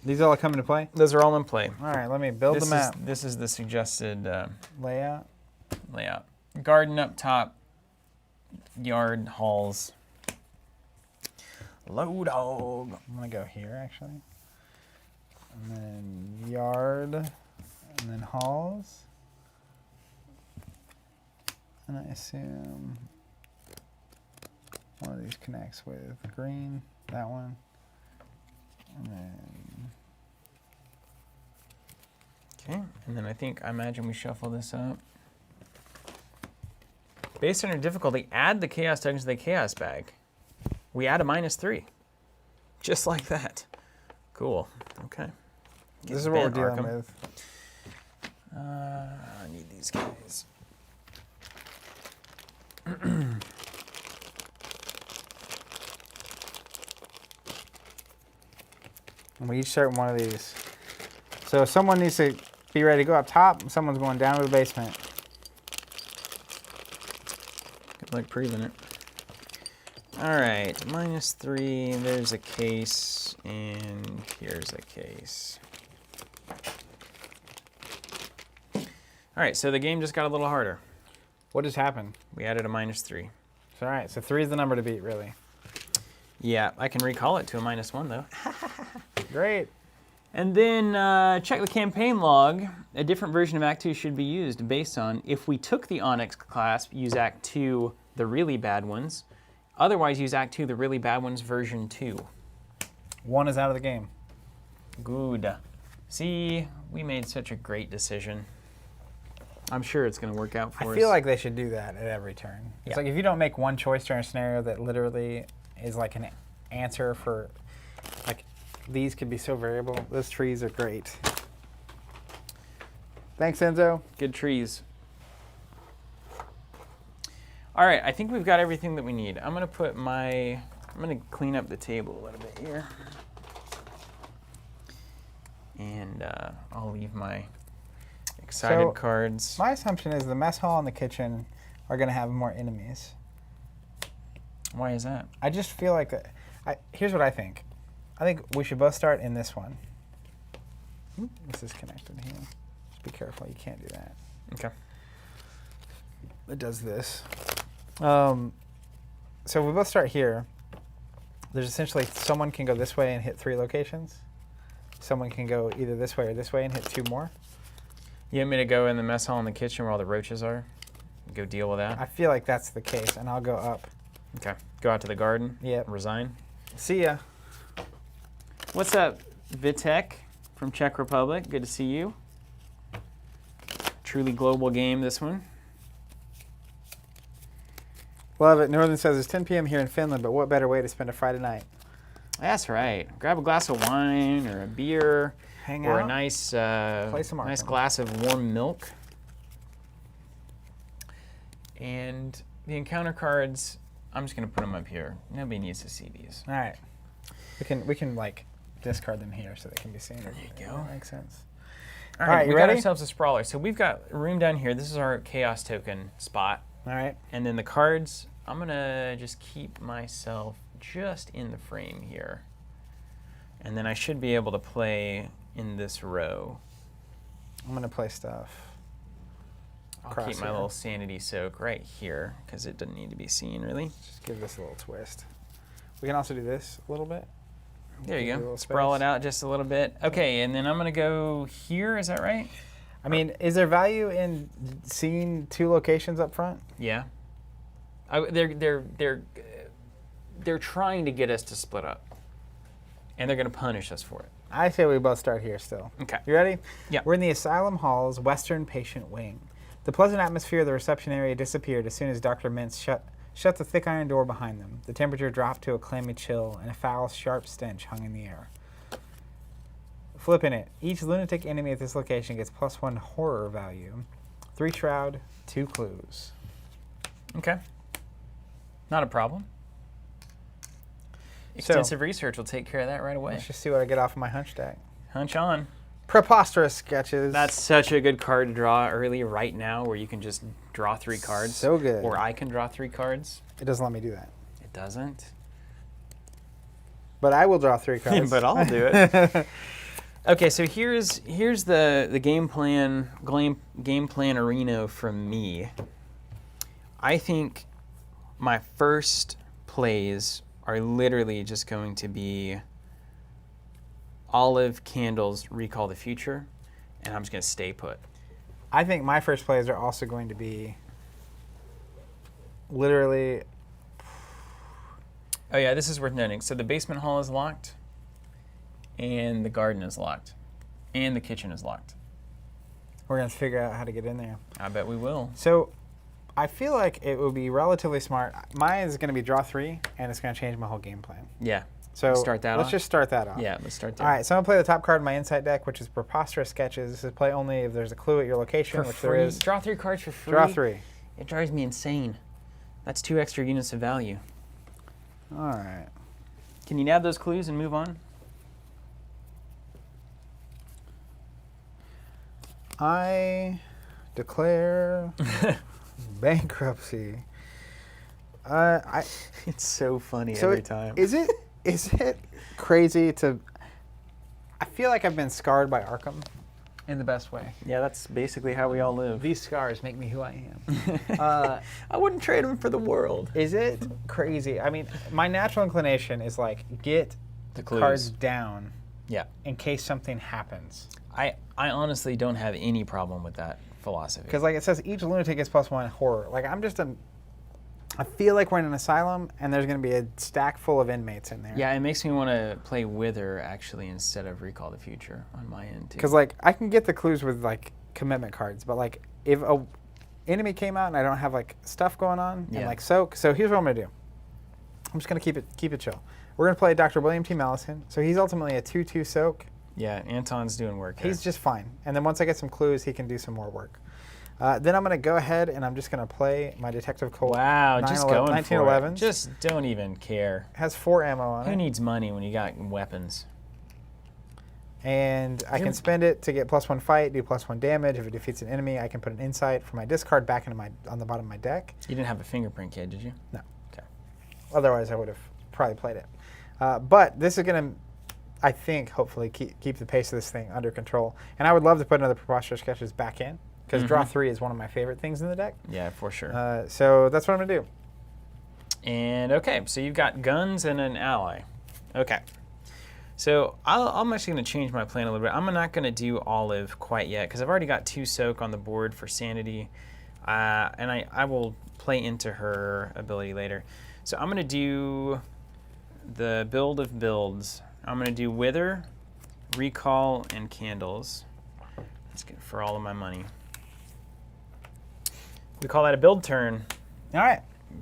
These all come into play? Those are all in play. All right, let me build the map. This is the suggested Layout. layout. Garden up top, yard, halls. Low dog. I'm going to go here, actually. And then yard, and then halls. And I assume one of these connects with green, that one. And then Okay, and then I imagine we shuffle this up. Based on your difficulty, add the chaos tokens to the chaos bag. We add a -3. Just like that. Cool. Okay. this is what we're dealing Arkham. with. I need these guys. And we each start in one of these. So someone needs to be ready to go up top, and someone's going down to the basement. Good luck proving it. All right, -3. There's a case, and here's a case. All right, so the game just got a little harder. What just happened? We added a -3. So, all right, so 3 is the number to beat, really. Yeah, I can recall it to a -1 though. Great. And then check the campaign log. A different version of Act 2 should be used based on if we took the Onyx class, use Act 2, the really bad ones. Otherwise, use Act 2, the really bad ones, version 2. 1 is out of the game. Good. See, we made such a great decision. I'm sure it's going to work out for us. I feel like they should do that at every turn. It's Yeah. like if you don't make one choice during a scenario that literally is like an answer for, like, these could be so variable. Those trees are great. Thanks, Enzo. Good trees. All right, I think we've got everything that we need. I'm going to clean up the table a little bit here. And I'll leave my excited cards. My assumption is the mess hall and the kitchen are going to have more enemies. Why is that? I just feel like here's what I think. I think we should both start in this one. This is connected here. Just be careful. You can't do that. Okay. It does this. So we both start here. There's essentially someone can go this way and hit 3 locations. someone can go either this way or this way and hit 2 more. You want me to go in the mess hall in the kitchen where all the roaches are? Go deal with that? I feel like that's the case, and I'll go up. Okay. Go out to the garden. Yep. Resign. See ya. What's up, Vitek from Czech Republic? Good to see you. Truly global game, this one. Love it. Northern says it's 10 p.m. here in Finland, but what better way to spend a Friday night? That's right. Grab a glass of wine or a beer. Hang or out. a nice, Play some nice Arkham. glass of warm milk. And the encounter cards, I'm just going to put them up here. Nobody needs to see these. All right. We can like discard them here so they can be seen. There you go. That makes sense. All right, you we ready? got ourselves a sprawler. So we've got room down here. This is our chaos token spot. All right. And then the cards, I'm going to just keep myself just in the frame here. And then I should be able to play in this row. I'm going to play stuff. I'll across keep my here. little sanity soak right here because it doesn't need to be seen, really. Just give this a little twist. We can also do this a little bit. There you Give it a go. little Sprawl space. it out just a little bit. Okay, and then I'm going to go here. Is that right? I mean, is there value in seeing 2 locations up front? Yeah. They're trying to get us to split up. And they're going to punish us for it. I say we both start here still. Okay. You ready? Yeah. We're in the Asylum Hall's Western Patient Wing. The pleasant atmosphere of the reception area disappeared as soon as Dr. Mintz shut the thick iron door behind them. The temperature dropped to a clammy chill, and a foul, sharp stench hung in the air. Flipping it. Each lunatic enemy at this location gets +1 horror value. 3 shroud, 2 clues. Okay. Not a problem. Extensive research will take care of that right away. Let's just see what I get off of my hunch deck. Hunch on. Preposterous sketches. That's such a good card to draw early right now where you can just draw 3 cards. So good. Or I can draw 3 cards. It doesn't let me do that. It doesn't. But I will draw 3 cards. But I'll do it. Okay, so here's the game plan arena from me. I think my first plays are literally just going to be Olive Candles Recall the Future, and I'm just going to stay put. I think my first plays are also going to be literally... Oh yeah, this is worth noting. So the basement hall is locked, and the garden is locked, and the kitchen is locked. We're going to figure out how to get in there. I bet we will. So I feel like it would be relatively smart. Mine is going to be draw 3, and it's going to change my whole game plan. Yeah. So Let's start that let's off? just start that off. Yeah, let's start there. All right, so I'm going to play the top card in my insight deck, which is Preposterous Sketches. This is play only if there's a clue at your location, For which free. there is. Draw 3 cards for free. Draw 3. It drives me insane. That's 2 extra units of value. All right. Can you nab those clues and move on? I declare bankruptcy. It's so funny So every time. Is it crazy to... I feel like I've been scarred by Arkham in the best way. Yeah, that's basically how we all live. These scars make me who I am. I wouldn't trade them for the world. Is it crazy? I mean, my natural inclination is like, get The the clues. cards down Yeah. in case something happens. I honestly don't have any problem with that philosophy. Because like it says, each lunatic gets +1 horror. Like I feel like we're in an asylum and there's going to be a stack full of inmates in there. Yeah, it makes me want to play Wither actually instead of Recall the Future on my end too. Because like I can get the clues with like commitment cards, but like if a enemy came out and I don't have like stuff going on and Yeah. like soak, so here's what I'm gonna do. I'm just gonna keep it chill. We're gonna play Dr. William T. Mallison. So he's ultimately a 2/2 soak. Yeah, Anton's doing work here. He's just fine. And then once I get some clues, he can do some more work. Then I'm gonna go ahead and I'm just gonna play my Detective Colt. Wow, just going 1911. for it. Just don't even care. Has 4 ammo on Who it. needs money when you got weapons? And I can spend it to get +1 fight, do +1 damage. If it defeats an enemy, I can put an insight from my discard back into on the bottom of my deck. You didn't have a fingerprint kid, did you? No. Okay. Otherwise, I would have probably played it. But this is going to, I think, hopefully keep the pace of this thing under control. And I would love to put another Preposterous Sketches back in, because draw 3 is one of my favorite things in the deck. Yeah, for sure. So that's what I'm going to do. And okay, so you've got guns and an ally. Okay. So I'm actually going to change my plan a little bit. I'm not going to do Olive quite yet because I've already got 2 Soak on the board for Sanity. And I will play into her ability later. So I'm going to do the build of builds. I'm going to do Wither, Recall, and Candles. That's good for all of my money. We call that a build turn. All right.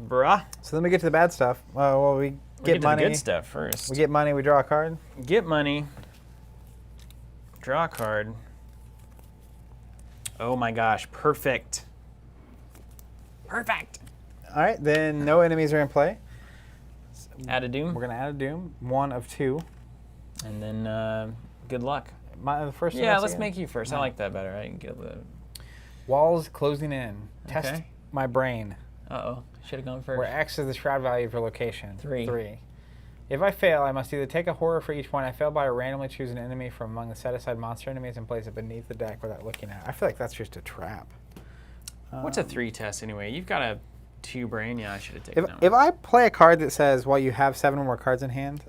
Bruh. So then we get to the bad stuff. Well, we get to money. the good stuff first. We get money. We draw a card. Get money. Draw a card. Oh my gosh, perfect. Perfect. All right. Then no enemies are in play. Add a Doom. We're gonna add a Doom. 1 of 2. And then good luck. The first. Yeah, let's make you first. I like that better. I can get the. Walls closing in. Test Okay. my brain. Uh-oh. Should have gone first. Where X is the shroud value of your location. 3. 3. If I fail, I must either take a horror for each point I fail by or randomly choose an enemy from among the set-aside monster enemies and place it beneath the deck without looking at it. I feel like that's just a trap. What's a 3 test anyway? You've got a 2 brain. Yeah, I should have taken that one. If I play a card that says, well, you have 7 or more cards in hand,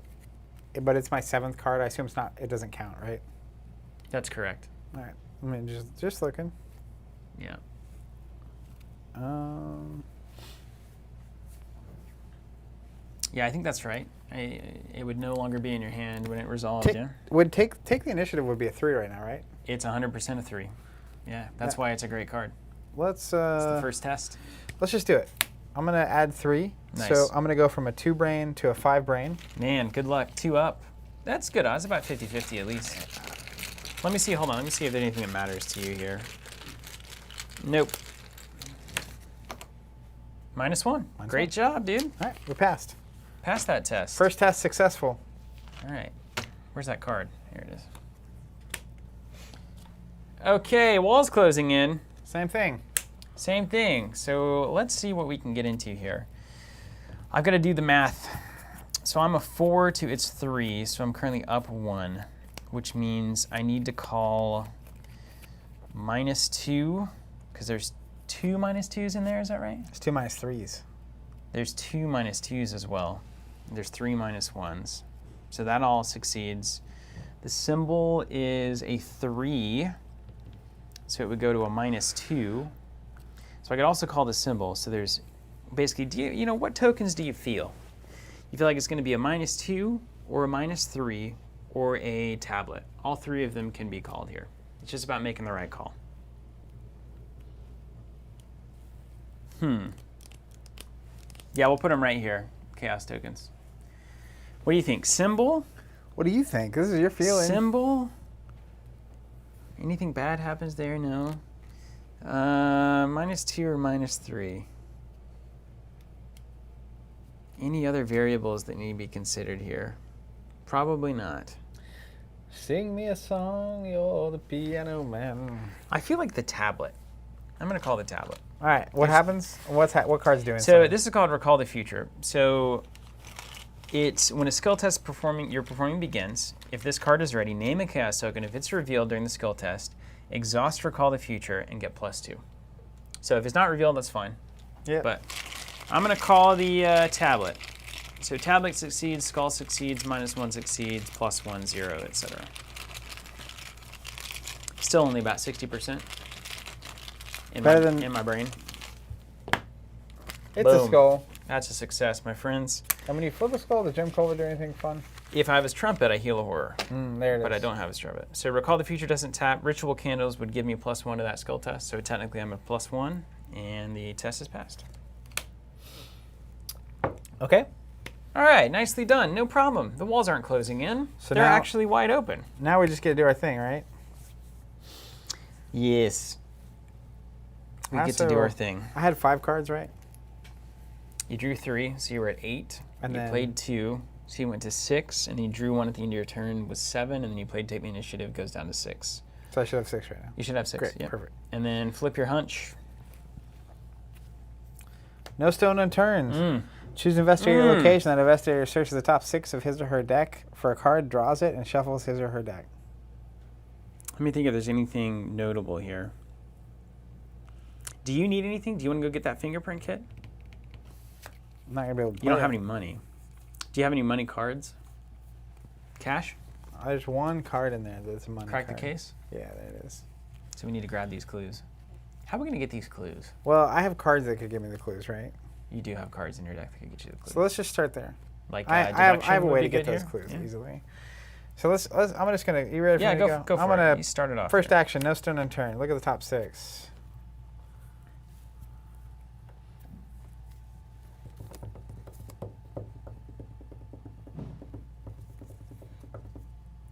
but it's my 7th card, I assume it doesn't count, right? That's correct. All right. I mean, just looking. Yeah. Yeah, I think that's right. It would no longer be in your hand when it resolved, yeah? Take the initiative would be a 3 right now, right? It's 100% a 3. Yeah, that's why it's a great card. Let's It's the first test. let's just do it. I'm gonna add 3. Nice. So I'm gonna go from a 2 brain to a 5 brain. Man, good luck. 2 up. That's good odds, about 50-50 at least. Let me see, hold on. Let me see if there's anything that matters to you here. Nope. -1. Great job, dude. All right, we passed. Pass that test. First test successful. All right. Where's that card? Here it is. Okay, walls closing in. Same thing. Same thing. So let's see what we can get into here. I've got to do the math. So I'm a 4 to its 3, so I'm currently up 1, which means I need to call -2, because there's 2 -2s in there, is that right? It's 2 -3s. There's 2 -2s as well. There's 3 -1s. So that all succeeds. The symbol is a 3, so it would go to a -2. So I could also call the symbol. So there's basically, what tokens do you feel? You feel like it's going to be a -2 or a -3 or a tablet. All 3 of them can be called here. It's just about making the right call. Yeah, we'll put them right here. Chaos tokens. What do you think? Symbol? What do you think? This is your feeling. Symbol? Anything bad happens there? No. -2 or -3. Any other variables that need to be considered here? Probably not. Sing me a song, you're the piano man. I feel like the tablet. I'm going to call the tablet. All right, what happens? What card's doing? So something? this is called Recall the Future. So it's when a skill test you're performing begins. If this card is ready, name a chaos token. If it's revealed during the skill test, exhaust Recall the Future and get +2. So if it's not revealed, that's fine. Yeah. But I'm going to call the tablet. So tablet succeeds, skull succeeds, -1 succeeds, +1, 0, etc. Still only about 60% in my brain. It's a Boom. skull. That's a success, my friends. And when you flip a skull, does Jim Colvin do anything fun? If I have his trumpet, I heal a horror. There it is. But I don't have his trumpet. So Recall the Future doesn't tap. Ritual Candles would give me +1 to that skill test. So technically I'm a +1, and the test is passed. Okay. All right, nicely done. No problem. The walls aren't closing in. So They're now- actually wide open. Now we just get to do our thing, right? Yes. We get to do our thing. I had 5 cards, right? You drew 3, so you were at 8. And you then- played 2, so you went to 6, and then you drew 1 at the end of your turn was 7, and then you played Take the Initiative, goes down to 6. So I should have 6 right now. You should have 6. Great, yeah. perfect. And then flip your hunch. No stone unturned. Choose investigate your location. That investigator searches the top 6 of his or her deck for a card, draws it, and shuffles his or her deck. Let me think if there's anything notable here. Do you need anything? Do you want to go get that fingerprint kit? I'm not going to be able to You don't play have it. any money. Do you have any money cards? Cash? There's one card in there that's a money Crack card. the case? Yeah, there it is. So we need to grab these clues. How are we going to get these clues? Well, I have cards that could give me the clues, right? You do have cards in your deck that could get you the clues. So let's just start there. Like I have a way to get here. those clues Yeah. easily. So let's. I'm just gonna. You ready for Yeah, me to go go? for I'm it. gonna. You started off. First here. action, no stone unturned. Look at the top 6.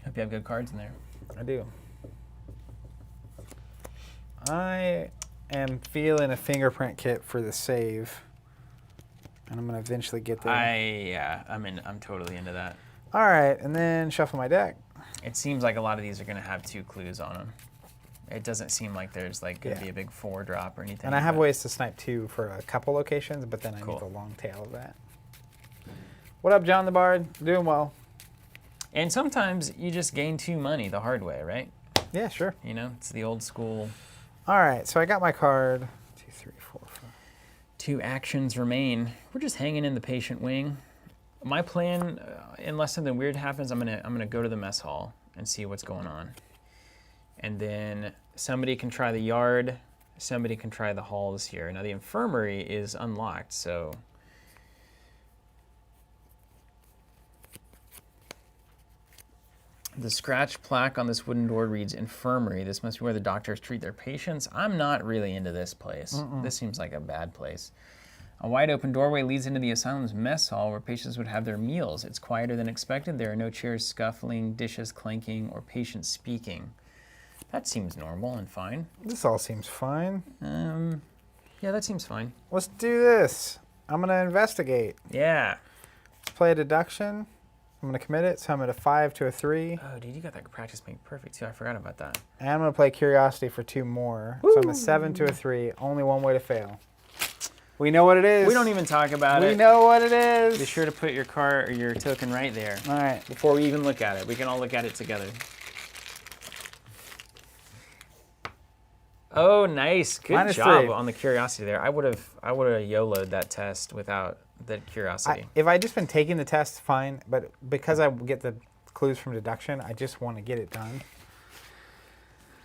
Hope you have good cards in there. I do. I am feeling a fingerprint kit for the save, and I'm gonna eventually get there. I'm totally into that. All right, and then shuffle my deck. It seems like a lot of these are going to have 2 clues on them. It doesn't seem like there's like going to Yeah. be a big 4 drop or anything. And I have but- ways to snipe 2 for a couple locations, but then I Cool. need the long tail of that. What up, John the Bard? Doing well. And sometimes you just gain 2 money the hard way, right? Yeah, sure. You know, it's the old school. All right, so I got my card. 2, 3, 4, 5. 2 actions remain. We're just hanging in the patient wing. My plan, unless something weird happens, I'm gonna go to the mess hall and see what's going on. And then somebody can try the yard, somebody can try the halls here. Now the infirmary is unlocked, so the scratch plaque on this wooden door reads infirmary. This must be where the doctors treat their patients. I'm not really into this place. This seems like a bad place. A wide open doorway leads into the asylum's mess hall where patients would have their meals. It's quieter than expected. There are no chairs scuffling, dishes clanking, or patients speaking. That seems normal and fine. This all seems fine. Yeah, that seems fine. Let's do this. I'm going to investigate. Yeah. Let's play a deduction. I'm going to commit it, so I'm at a 5 to a 3. Oh, dude, you got that practice make perfect too. I forgot about that. And I'm going to play curiosity for 2 more. So I'm a 7 to a 3. Only one way to fail. We know what it is. We don't even talk about it. We know what it is. Be sure to put your card or your token right there All right. before we even look at it. We can all look at it together. Oh, nice. Good Minus job 3. on the curiosity there. I would have YOLO'd that test without the curiosity. If I just been taking the test, fine. But because I get the clues from deduction, I just want to get it done.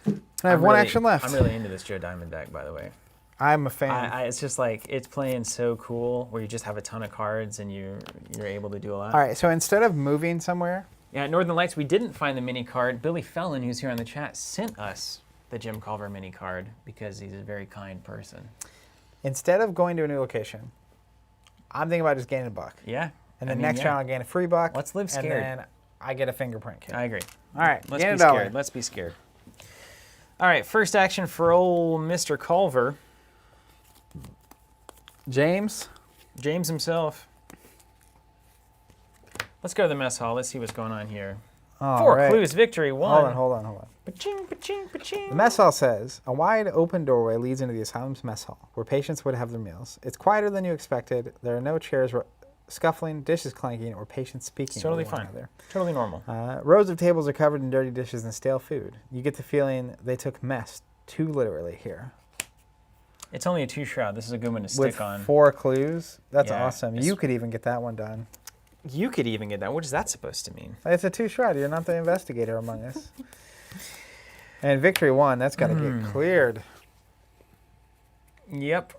And I have one action left. I'm really into this Joe Diamond deck, by the way. I'm a fan. It's just like, it's playing so cool where you just have a ton of cards and you're able to do a lot. All right, so instead of moving somewhere, Yeah, at Northern Lights, we didn't find the mini card. Billy Fellon, who's here on the chat, sent us the Jim Culver mini card because he's a very kind person. instead of going to a new location, I'm thinking about just gaining $1. Yeah. And then next round I gain a free $1. Let's live scared. And then I get a fingerprint kit. I agree. All right, Let's gain be $1. scared. Let's be scared. All right, first action for old Mr. Culver. James himself. Let's go to the mess hall. Let's see what's going on here. All 4 right. clues, victory 1. Hold on. Ba-ching, ba-ching, ba-ching. The mess hall says, a wide open doorway leads into the asylum's mess hall, where patients would have their meals. It's quieter than you expected. There are no chairs scuffling, dishes clanking, or patients speaking. It's totally with one fine. another. Totally normal. Rows of tables are covered in dirty dishes and stale food. You get the feeling they took mess too literally here. It's only a 2 shroud. This is a good one to With stick on. 4 clues, that's Yeah, awesome. it's- You could even get that one done. You could even get that. What is that supposed to mean? It's a 2 shroud. You're not the investigator among us. And victory 1, that's got to get cleared. Yep.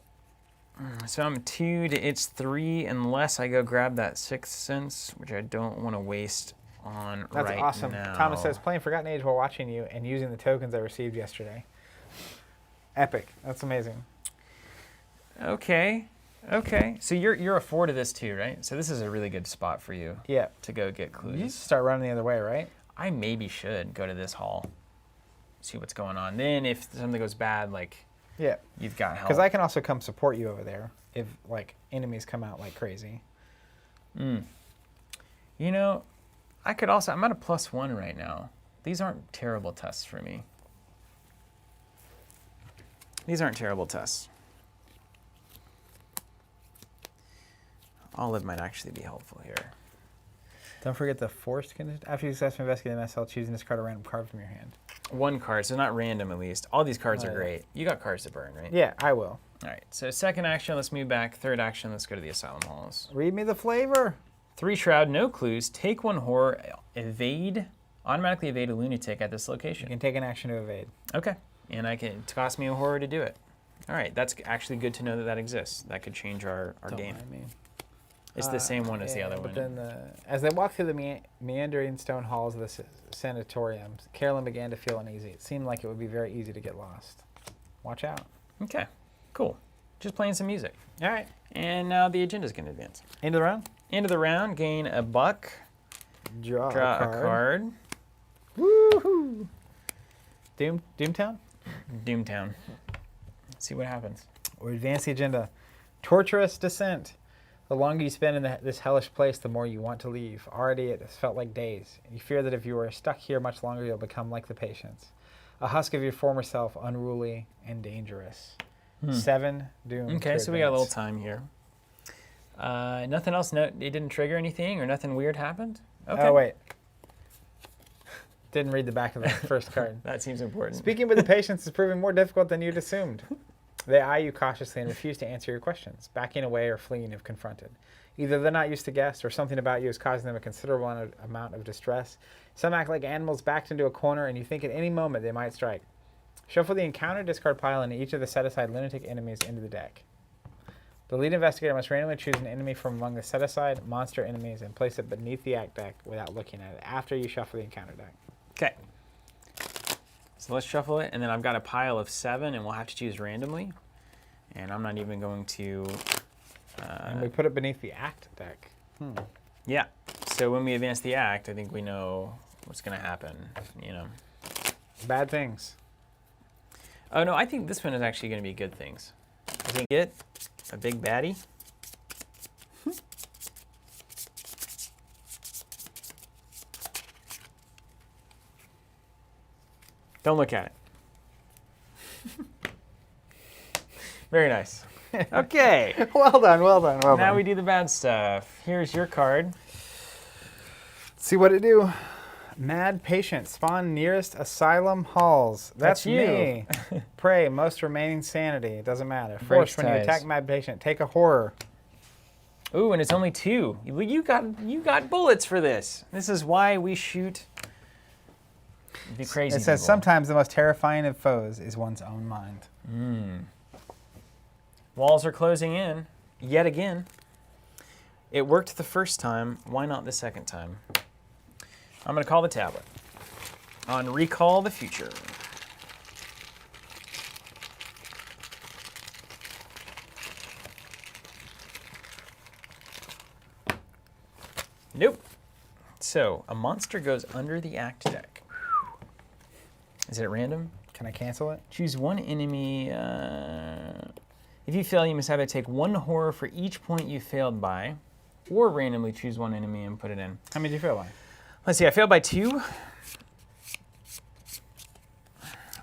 So I'm 2 to it's 3 unless I go grab that 6th sense, which I don't want to waste on That's right awesome. now. Thomas says, playing Forgotten Age while watching you and using the tokens I received yesterday. Epic. That's amazing. Okay. So you're a 4 to this too, right? So this is a really good spot for you Yeah. to go get You clues. start running the other way, right? I maybe should go to this hall, see what's going on. Then if something goes bad, like Yeah. you've got help. Because I can also come support you over there if, like, enemies come out like crazy. You know, I could also, I'm at a +1 right now. These aren't terrible tests for me. These aren't terrible tests. Olive might actually be helpful here. Don't forget the forced condition. After you successfully investigate the MSL, choosing this card a random card from your hand. 1 card, so not random at least. All these cards are yeah. great. You got cards to burn, right? Yeah, I will. All right, so second action, let's move back. Third action, let's go to the asylum halls. Read me the flavor. 3 shroud, no clues. Take 1 horror, evade Automatically evade a lunatic at this You location. can take an action to evade. Okay. And it cost me a horror to do it. All right, that's actually good to know that that exists. That could change our Don't game. mind me. It's the same one as the other but one. Then as they walked through the meandering stone halls of the sanatorium, Carolyn began to feel uneasy. It seemed like it would be very easy to get lost. Watch out. Okay, cool. Just playing some music. All right. And now the agenda's going to advance. End of the round. End of the round, gain a buck, Draw draw a card. Woohoo! Doomtown? Doomtown. See what happens. Or advance the agenda. Torturous descent. The longer you spend in this hellish place, the more you want to leave. Already it has felt like days. You fear that if you are stuck here much longer, you'll become like the patients. A husk of your former self, unruly and dangerous. 7 doom. Okay, so we got a little time here. Nothing else? No, it didn't trigger anything or nothing weird happened? Okay. Oh, wait. Didn't read the back of the first card. That seems important. Speaking with the patients is proving more difficult than you'd assumed. They eye you cautiously and refuse to answer your questions, backing away or fleeing if confronted. Either they're not used to guests or something about you is causing them a considerable amount of distress. Some act like animals backed into a corner and you think at any moment they might strike. Shuffle the encounter discard pile and each of the set-aside lunatic enemies into the deck. The lead investigator must randomly choose an enemy from among the set-aside monster enemies and place it beneath the act deck without looking at it after you shuffle the encounter deck. Okay. So let's shuffle it, and then I've got a pile of 7, and we'll have to choose randomly. And I'm not even going to... and we put it beneath the act deck. Yeah. So when we advance the act, I think we know what's going to happen, you know. Bad things. Oh, no, I think this one is actually going to be good things. I think get a big baddie. Don't look at it. Very nice. Okay. Well done, well done, well Now done. we do the bad stuff. Here's your card. See what it do. Mad patient, spawn nearest asylum halls. That's you. me. Pray, most remaining sanity. It doesn't matter. Breaks Force, when you ties. attack mad patient, take a horror. Ooh, and it's only 2. You got bullets for this. This is why we shoot the crazy It says people. sometimes the most terrifying of foes is one's own mind. Walls are closing in, yet again. It worked the first time, why not the second time? I'm gonna call the tablet on Recall the Future. Nope. So, a monster goes under the act deck. Is it at random? Can I cancel it? Choose one enemy. If you fail, you must either take 1 horror for each point you failed by, or randomly choose 1 enemy and put it in. How many do you feel like? Let's see, I failed by 2.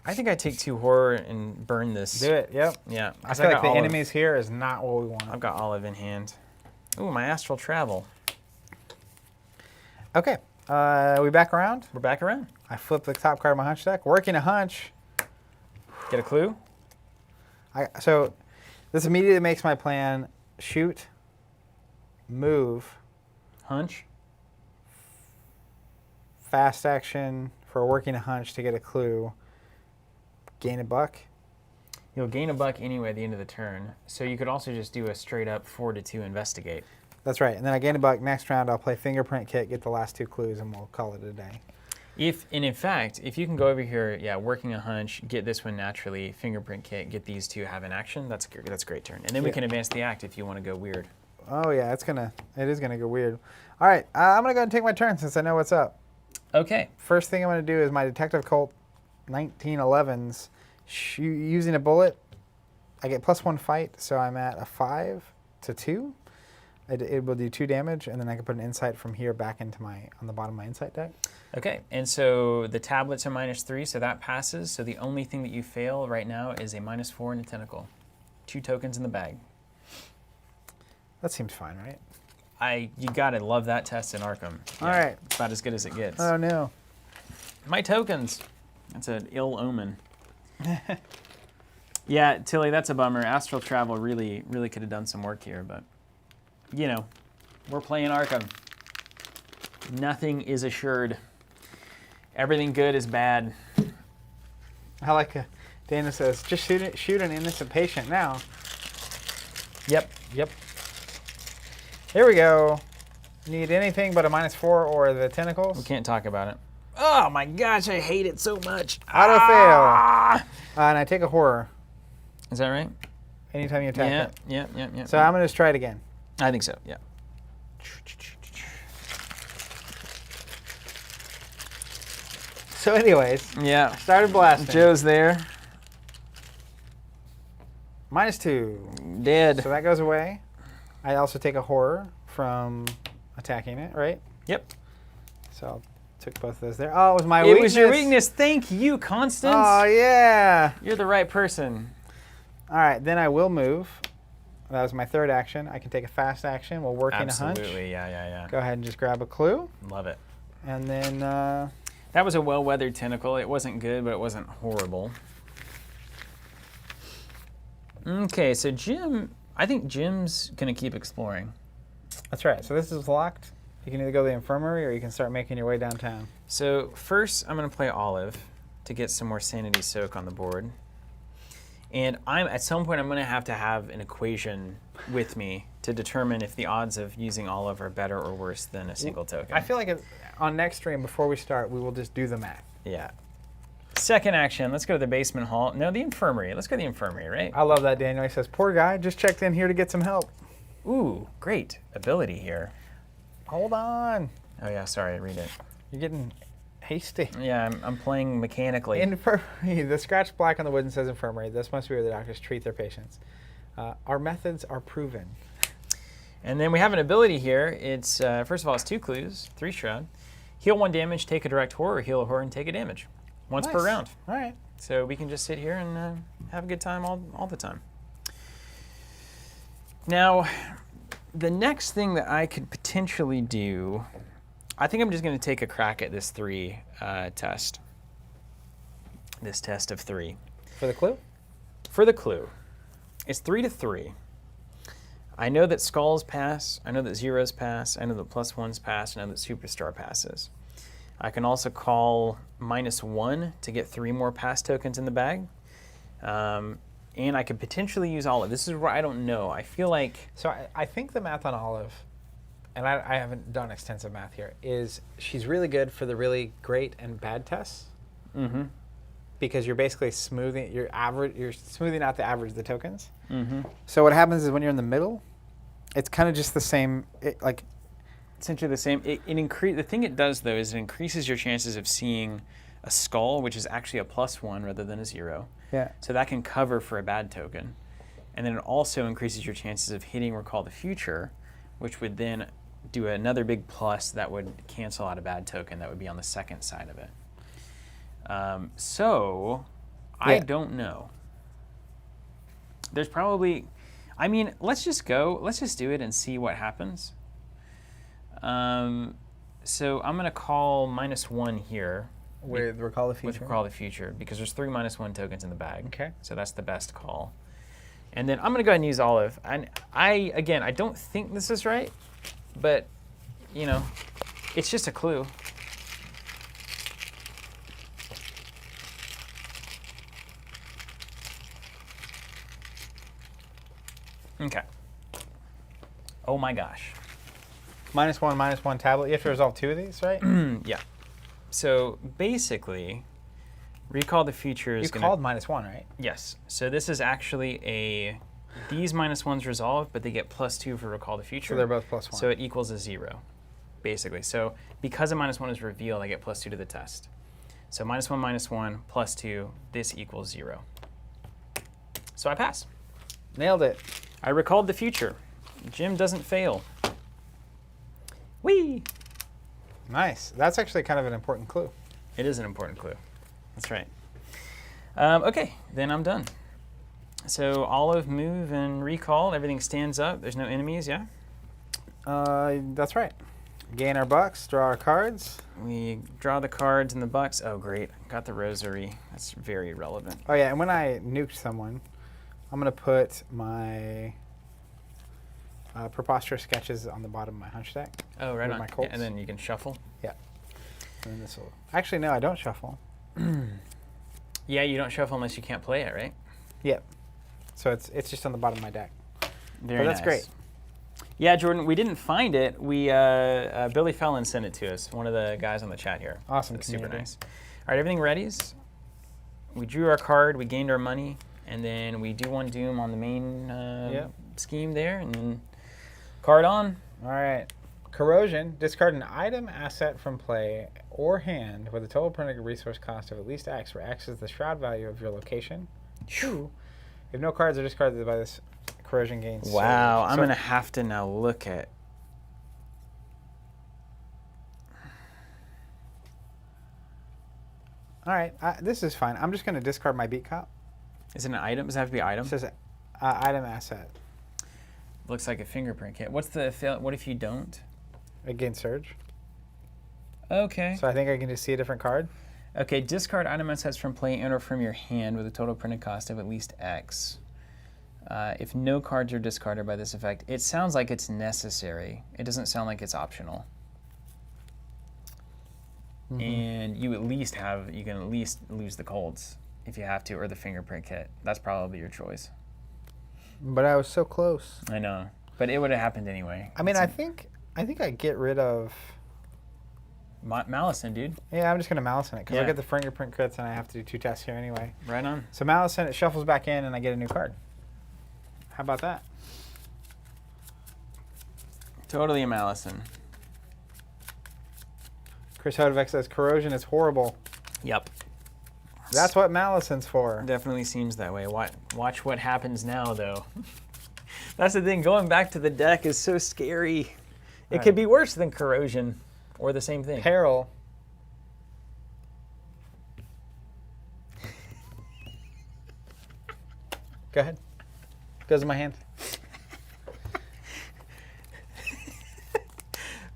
I think I take 2 horror and burn this. Do it, yep. Yeah. I 'cause feel like got the olive. enemies here is not what we want. I've got olive in hand. Ooh, my astral travel. Okay, we back around. We're back around. I flip the top card of my hunch deck. Working a hunch. Get a clue? So this immediately makes my plan shoot, move, Hunch. fast action for working a hunch to get a clue, gain a buck. You'll gain a buck anyway at the end of the turn. So you could also just do a straight up 4-2 investigate. That's right. And then I gain a buck. Next round, I'll play fingerprint kit, get the last 2 clues, and we'll call it a day. And in fact, if you can go over here, yeah, working a hunch, get this one naturally, fingerprint kit, get these 2 have an action, that's a great turn. And then we can advance the act if you want to go weird. Oh yeah, it is gonna go weird. All right, I'm gonna go ahead and take my turn since I know what's up. Okay. First thing I'm gonna do is my Detective Cult 1911s. Using a bullet, I get +1 fight, so I'm at a 5-2. It will do 2 damage, and then I can put an insight from here back into on the bottom of my insight deck. Okay, and so the tablets are -3, so that passes. So the only thing that you fail right now is a -4 and a tentacle. 2 tokens in the bag. That seems fine, right? You gotta love that test in Arkham. All right. It's about as good as it gets. Oh no. My tokens. That's an ill omen. Yeah, Tilly, that's a bummer. Astral Travel really could have done some work here, but you know, we're playing Arkham. Nothing is assured. Everything good is bad. I like Dana says, just shoot an innocent patient now. Yep. Here we go. Need anything but a -4 or the tentacles? We can't talk about it. Oh my gosh, I hate it so much. Auto fail. And I take a horror Is that right? anytime you attack it. Yeah. So I'm going to just try it again. I think so, yeah. So anyways, Yeah. started blasting. Joe's there. -2. Dead. So that goes away. I also take a horror from attacking it, right? Yep. So took both of those there. Oh, it was my It weakness. was your weakness. Thank you, Constance. Oh, yeah. You're the right person. All right, then I will move. That was my third action. I can take a fast action while working a hunch. Absolutely, yeah. Go ahead and just grab a clue. Love it. And then, That was a well-weathered tentacle. It wasn't good, but it wasn't horrible. Okay, so I think Jim's going to keep exploring. that's right. So this is locked. You can either go to the infirmary or you can start making your way downtown. So first, I'm going to play Olive to get some more sanity soak on the board. And at some point, I'm going to have an equation with me to determine if the odds of using Olive are better or worse than a single token. I feel like on next stream, before we start, we will just do the math. Yeah. Second action, let's go to the basement hall. No, the infirmary. Let's go to the infirmary, right? I love that, Daniel. He says, poor guy, just checked in here to get some help. Ooh, great ability here. Hold on. Oh yeah, sorry, read it. You're getting hasty. Yeah, I'm playing mechanically. Infirmary. The scratch black on the wooden says infirmary. This must be where the doctors treat their patients. Our methods are proven. And then we have an ability here. It's first of all, it's 2 clues, 3 shroud. Heal 1 damage, take a direct horror, heal a horror, and take a damage. Once per Nice. round. All right. So we can just sit here and have a good time all the time. Now, the next thing that I could potentially do, I think I'm just going to take a crack at this 3 test. This test of 3. For the clue? For the clue, it's 3 to 3. I know that skulls pass, I know that zeros pass, I know that +1s pass, I know that superstar passes. I can also call -1 to get 3 more pass tokens in the bag. And I could potentially use Olive. This is where I don't know. I feel like... So I think the math on Olive, and I haven't done extensive math here, is she's really good for the really great and bad tests. Mm-hmm. Because you're basically smoothing you're smoothing out the average of the tokens. Mm-hmm. So what happens is when you're in the middle, it's kind of just the same. Essentially the same. The thing it does, though, is it increases your chances of seeing a skull, which is actually a +1 rather than a 0. Yeah. So that can cover for a bad token. And then it also increases your chances of hitting Recall the Future, which would then do another big plus that would cancel out a bad token that would be on the second side of it. I don't know. There's probably, let's just go. Let's just do it and see what happens. So I'm going to call -1 here. With Recall the Future. With Recall the Future, because there's 3 -1 tokens in the bag. Okay. So that's the best call. And then I'm going to go ahead and use Olive. And I don't think this is right, but, it's just a clue. Okay. Oh my gosh. -1 tablet. You have to resolve 2 of these, right? Yeah. So basically, Recall the Future is You called -1, right? Yes. So this is actually these -1s resolve, but they get +2 for Recall the Future. So they're both +1. So it equals a 0, basically. So because a -1 is revealed, I get +2 to the test. So -1, +2, this equals 0. So I pass. Nailed it. I recalled the future. Jim doesn't fail. Whee! Nice. That's actually kind of an important clue. It is an important clue. That's right. Okay, then I'm done. So Olive, move, and recall. Everything stands up. There's no enemies, yeah? That's right. Gain our bucks, draw our cards. We draw the cards and the bucks. Oh, great. Got the Rosary. That's very relevant. Oh, yeah, and when I nuked someone, I'm going to put my preposterous sketches on the bottom of my hunch deck. Oh, right with on. my Colts. Yeah, and then you can shuffle. Yeah. And then this will... Actually, no, I don't shuffle. Yeah, you don't shuffle unless you can't play it, right? Yep. So it's just on the bottom of my deck. Very But that's great. Yeah, Jordan, we didn't find it. We Billy Fallon sent it to us, one of the guys on the chat here. Awesome. It's super community. nice. All right, everything readies. We drew our card, we gained our money, and then we do one doom on the main scheme there, and then card on. All right. Corrosion. Discard an item, asset from play, or hand with a total printed resource cost of at least X, where X is the shroud value of your location. 2. If no cards are discarded by this, corrosion gains. Wow, surge. I'm going to have to now look at... All right. This is fine. I'm just going to discard my beat cop. Is it an item? Does it have to be item? It says item asset. Looks like a fingerprint kit. What's the what if you don't? It gains surge. Okay. So I think I can just see a different card. Okay, discard item assets from play and or from your hand with a total printed cost of at least X. If no cards are discarded by this effect, it sounds like it's necessary. It doesn't sound like it's optional. Mm-hmm. And you can at least lose the colds if you have to, or the fingerprint kit. That's probably your choice. But I was so close. I know, but it would have happened anyway. I mean, I think I get rid of... Malison, dude. Yeah, I'm just going to Malison it, because I Yeah. get the fingerprint crits, and I have to do 2 tests here anyway. Right on. So Malison, it shuffles back in, and I get a new card. How about that? Totally a Malison. Chris Hodovec says, corrosion is horrible. Yep. That's what Malison's for. Definitely seems that way. Watch what happens now, though. That's the thing. Going back to the deck is so scary. It could be worse than corrosion, or the same thing. Peril. Go ahead. Goes in my hand.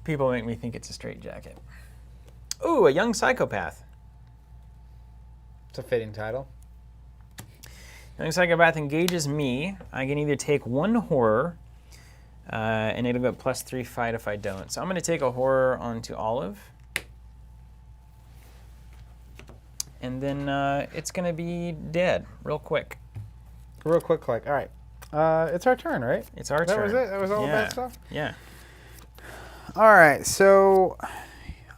People make me think it's a straight jacket. Ooh, a young psychopath. It's a fitting title. Young psychopath engages me. I can either take 1 horror, and it'll go +3 fight if I don't. So I'm going to take a horror onto Olive. And then it's going to be dead real quick. Real quick click. All right. It's our turn, right? It's our That turn. was it? That was all Yeah. that stuff? Yeah. All right. So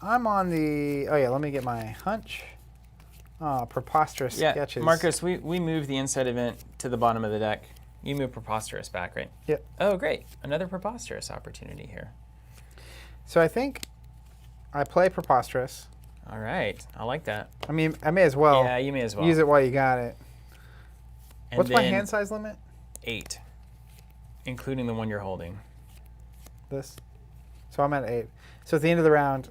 I'm on the... Oh, yeah. Let me get my hunch. Preposterous Yeah, sketches. Marcus, we moved the inset event to the bottom of the deck. You moved Preposterous back, right? Yep. Oh, great. Another Preposterous opportunity here. So I think I play Preposterous. All right. I like that. I mean, I may as well, Yeah, you may as well. use it while you got it. And What's my then hand size limit? 8, including the one you're holding. This. So I'm at 8. So at the end of the round,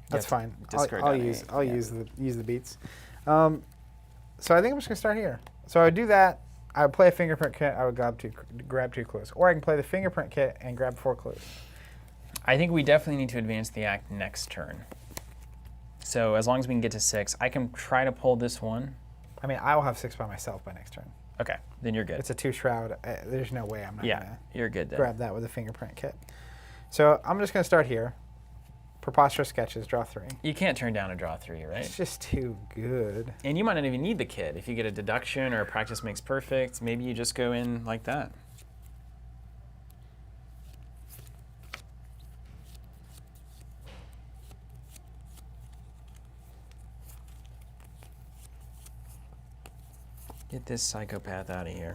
that's Yep. fine. Discard I'll that use 8, I'll yeah. use the beats. So I think I'm just gonna start here. So I would do that. I would play a fingerprint kit. I would grab 2 clues, or I can play the fingerprint kit and grab 4 clues. I think we definitely need to advance the act next turn. So as long as we can get to 6, I can try to pull this one. I mean, I will have 6 by myself by next turn. Okay, then you're good. It's a 2 shroud. There's no way I'm not gonna You're good then. grab that with a fingerprint kit. So I'm just gonna start here. Preposterous sketches, draw 3. You can't turn down a draw 3, right? It's just too good. And you might not even need the kit. If you get a deduction or a practice makes perfect, maybe you just go in like that. Get this psychopath out of here.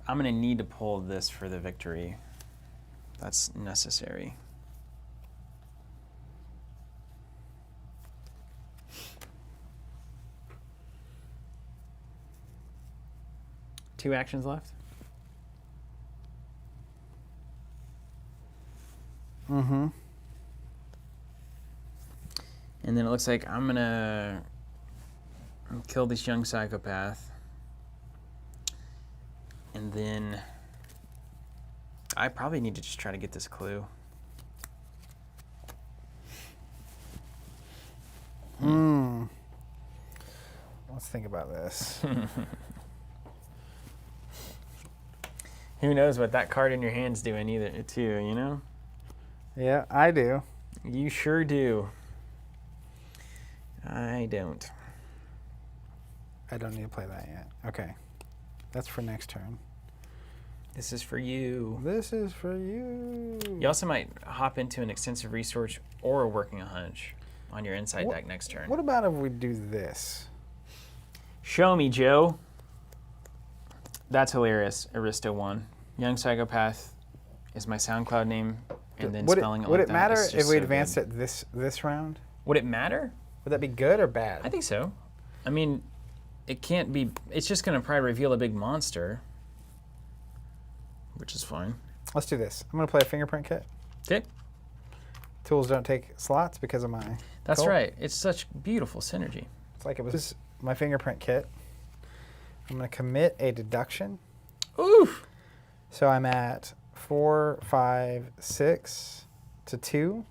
I'm going to need to pull this for the victory. That's necessary. Two actions left. Mm-hmm. And then it looks like I'm going to kill this young psychopath. And then I probably need to just try to get this clue. Let's think about this. Who knows what that card in your hand's doing either, too, you know? Yeah, I do. You sure do. I don't. I don't need to play that yet. Okay. That's for next turn. This is for you. This is for you. You also might hop into an extensive research or working a hunch on your inside deck next turn. What about if we do this? Show me, Joe. That's hilarious. Aristo1. Young Psychopath is my SoundCloud name, and then spelling it would like it matter that is if just we so advanced good. it this round? Would it matter? Would that be good or bad? I think so. I mean, it can't be. It's just going to probably reveal a big monster, which is fine. Let's do this. I'm going to play a fingerprint kit. Okay. Tools don't take slots because of my... That's Cool. right. It's such beautiful synergy. It's like it was my fingerprint kit. I'm going to commit a deduction. Oof. So I'm at 4, 5, 6 to 2,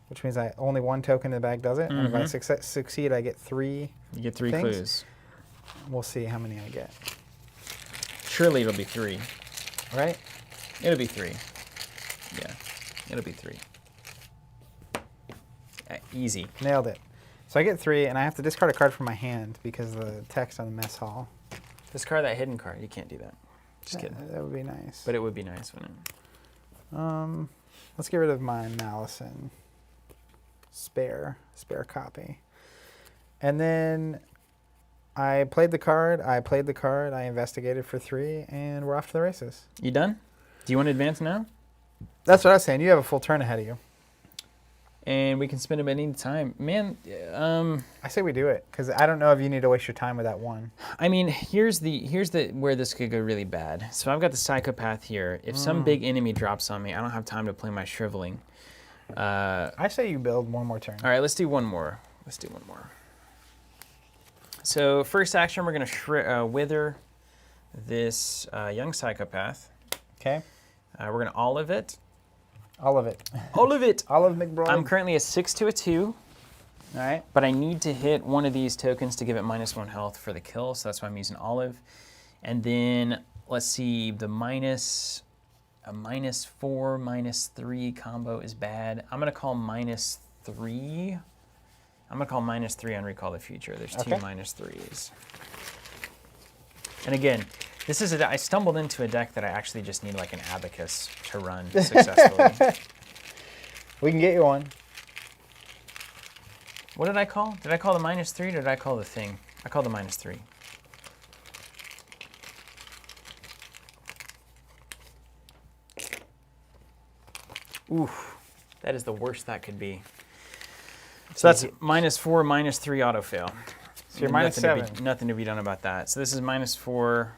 which means I only one token in the bag does it. And if I succeed, I get 3. You get 3 things. clues. We'll see how many I get. Surely it'll be 3. Right? It'll be 3. Yeah. It'll be 3. Easy. Nailed it. So I get 3, and I have to discard a card from my hand because of the text on the mess hall. Discard that hidden card. You can't do that. Just kidding. That would be nice. But it would be nice, wouldn't it? Let's get rid of my Malison. Spare copy. And then I played the card, I investigated for 3, and we're off to the races. You done? Do you want to advance now? That's what I was saying. You have a full turn ahead of you. And we can spend them at any time. Man, I say we do it, because I don't know if you need to waste your time with that one. I mean, here's the where this could go really bad. So I've got the Psychopath here. If some big enemy drops on me, I don't have time to play my Shriveling. I say you build one more turn. All right, let's do one more. So first action, we're going to wither this Young Psychopath. Okay. We're going to olive it. All of it. Olive McBroad. I'm currently a 6 to a 2. All right. But I need to hit one of these tokens to give it -1 health for the kill, so that's why I'm using olive. And then, let's see, the -4, -3 combo is bad. I'm going to call -3. I'm going to call -3 on Recall the Future. There's 2 -3s. And again, this is I stumbled into a deck that I actually just need like an abacus to run successfully. We can get you one. What did I call? Did I call the -3 or did I call the thing? I called the -3. Oof. That is the worst that could be. So that's -4, -3 auto fail. So you're -7. Nothing to be done about that. So this is -4,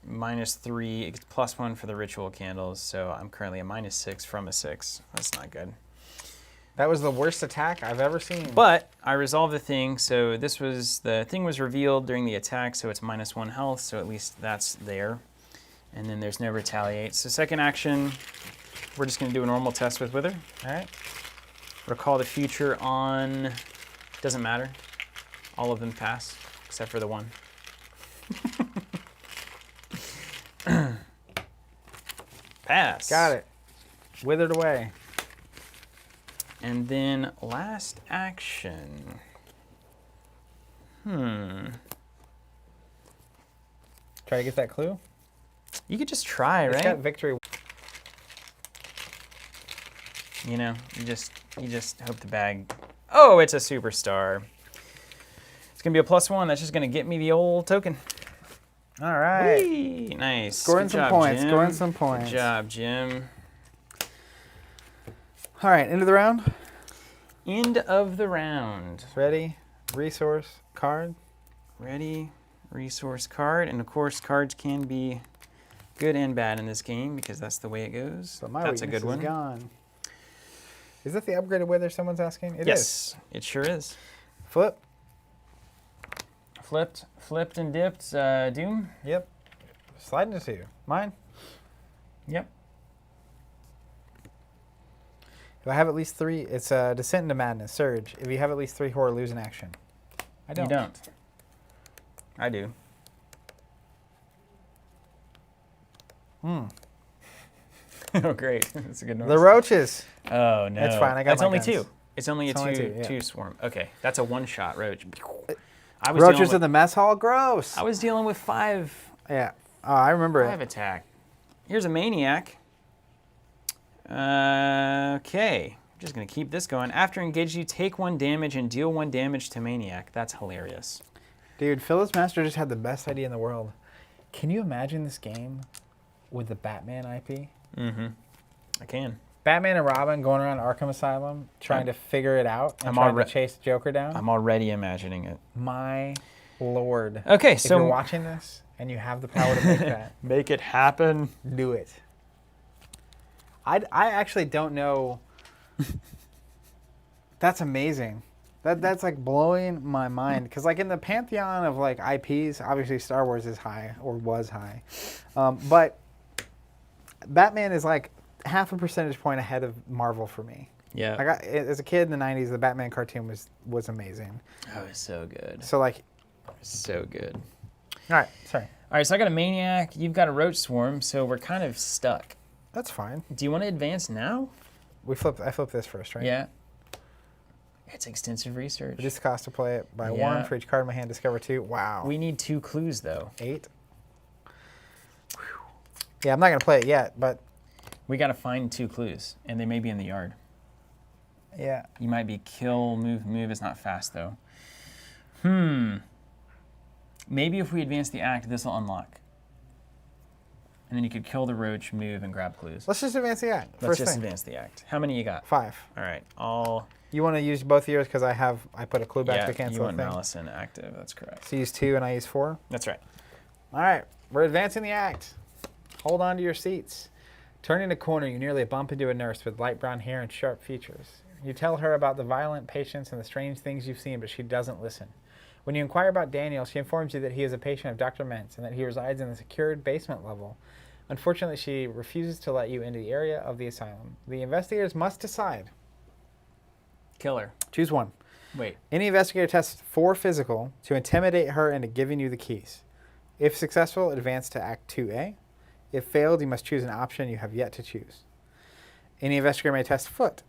-3, it's +1 for the ritual candles. So I'm currently a -6 from a 6. That's not good. That was the worst attack I've ever seen. But I resolved the thing, so the thing was revealed during the attack, so it's -1 health, so at least that's there. And then there's no retaliate. So second action, we're just going to do a normal test with Wither. All right. Recall the Future on, doesn't matter. All of them pass, except for the one. Pass. Got it. Withered away. And then last action. Try to get that clue? You could just try, It's right? got victory. You know, you just hope the bag. Oh, it's a superstar. It's gonna be a +1. That's just gonna get me the old token. All right. Whee! Nice. Scoring Good some job, points. Jim. Scoring some points. Good job, Jim. All right, end of the round. End of the round. Ready? Resource card. Ready? Resource card, and of course, cards can be good and bad in this game because that's the way it goes. But my That's a weakness good one. is gone. Is that the upgraded wither someone's asking? It is. Yes, it sure is. Flip. Flipped and dipped. Doom. Yep. Sliding to 2. Mine. Yep. If I have at least 3, it's Descent into Madness, Surge. If you have at least 3 horror, lose an action. I don't. You don't. I do. Oh, great. That's a good noise. The roaches. Oh, no. It's fine. I got That's my only guns. two. It's only It's a only two, two, yeah. two swarm. Okay, that's a one-shot roach. I was Roaches dealing in with, the mess hall. Gross. I was dealing with five Yeah. Oh, I remember it. attack. Here's a maniac. Okay. I'm just going to keep this going. After engaging, you take 1 damage and deal 1 damage to maniac. That's hilarious. Dude, Phyllis Master just had the best idea in the world. Can you imagine this game with the Batman IP? Mm-hmm. I can. Batman and Robin going around Arkham Asylum trying to figure it out and trying to chase Joker down? I'm already imagining it. My lord. Okay, If so you're watching this and you have the power to make that, make it happen. do it. I actually don't know. That's amazing. That's like blowing my mind because like in the pantheon of like IPs, obviously Star Wars is high or was high, but Batman is like half a percentage point ahead of Marvel for me. Yeah. Like as a kid in the '90s, the Batman cartoon was amazing. Oh, it's so good. So like, So good. all right, sorry, All right, so I got a maniac. You've got a roach swarm, so we're kind of stuck. that's fine. Do you want to advance now? I flipped this first, right? Yeah. It's extensive research. It just costs to play it by Yeah. 1 for each card in my hand. Discover 2. Wow. We need 2 clues, though. 8. Whew. Yeah, I'm not gonna play it yet, but We got to find 2 clues, and they may be in the yard. yeah. You might be kill, move, move. It's not fast, though. Maybe if we advance the act, this will unlock. And then you could kill the roach, move, and grab clues. Let's just advance the act. Let's First just thing. advance the act. How many you got? 5. All right. All. You want to use both of yours because I put a clue back to Yeah, cancel you the want thing. Malison active. That's correct. So use 2 and I use 4. That's right. All right, we're advancing the act. Hold on to your seats. Turning a corner, you nearly bump into a nurse with light brown hair and sharp features. You tell her about the violent patients and the strange things you've seen, but she doesn't listen. When you inquire about Daniel, she informs you that he is a patient of Dr. Mentz and that he resides in the secured basement level. Unfortunately, she refuses to let you into the area of the asylum. The investigators must decide. Killer. Choose one. Wait. Any investigator tests 4 physical to intimidate her into giving you the keys. If successful, advance to Act 2A. If failed, you must choose an option you have yet to choose. Any investigator may test foot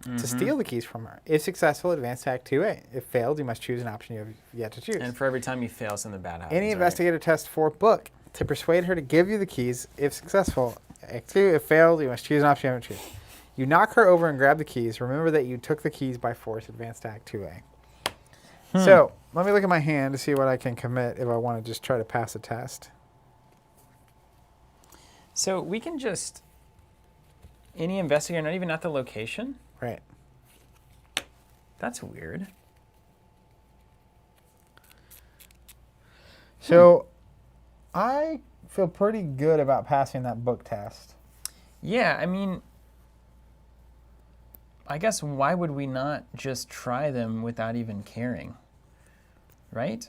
to steal the keys from her. If successful, advance to Act 2A. If failed, you must choose an option you have yet to choose. And for every time you fail, something bad happens. Any right? investigator tests for book to persuade her to give you the keys. If successful, Act 2. If failed, you must choose an option you haven't choose. You knock her over and grab the keys. Remember that you took the keys by force. Advance to Act 2A. So let me look at my hand to see what I can commit if I want to just try to pass a test. So we can just. Any investigator, not even at the location? Right. That's weird. So I feel pretty good about passing that book test. Yeah, I mean, I guess why would we not just try them without even caring? Right?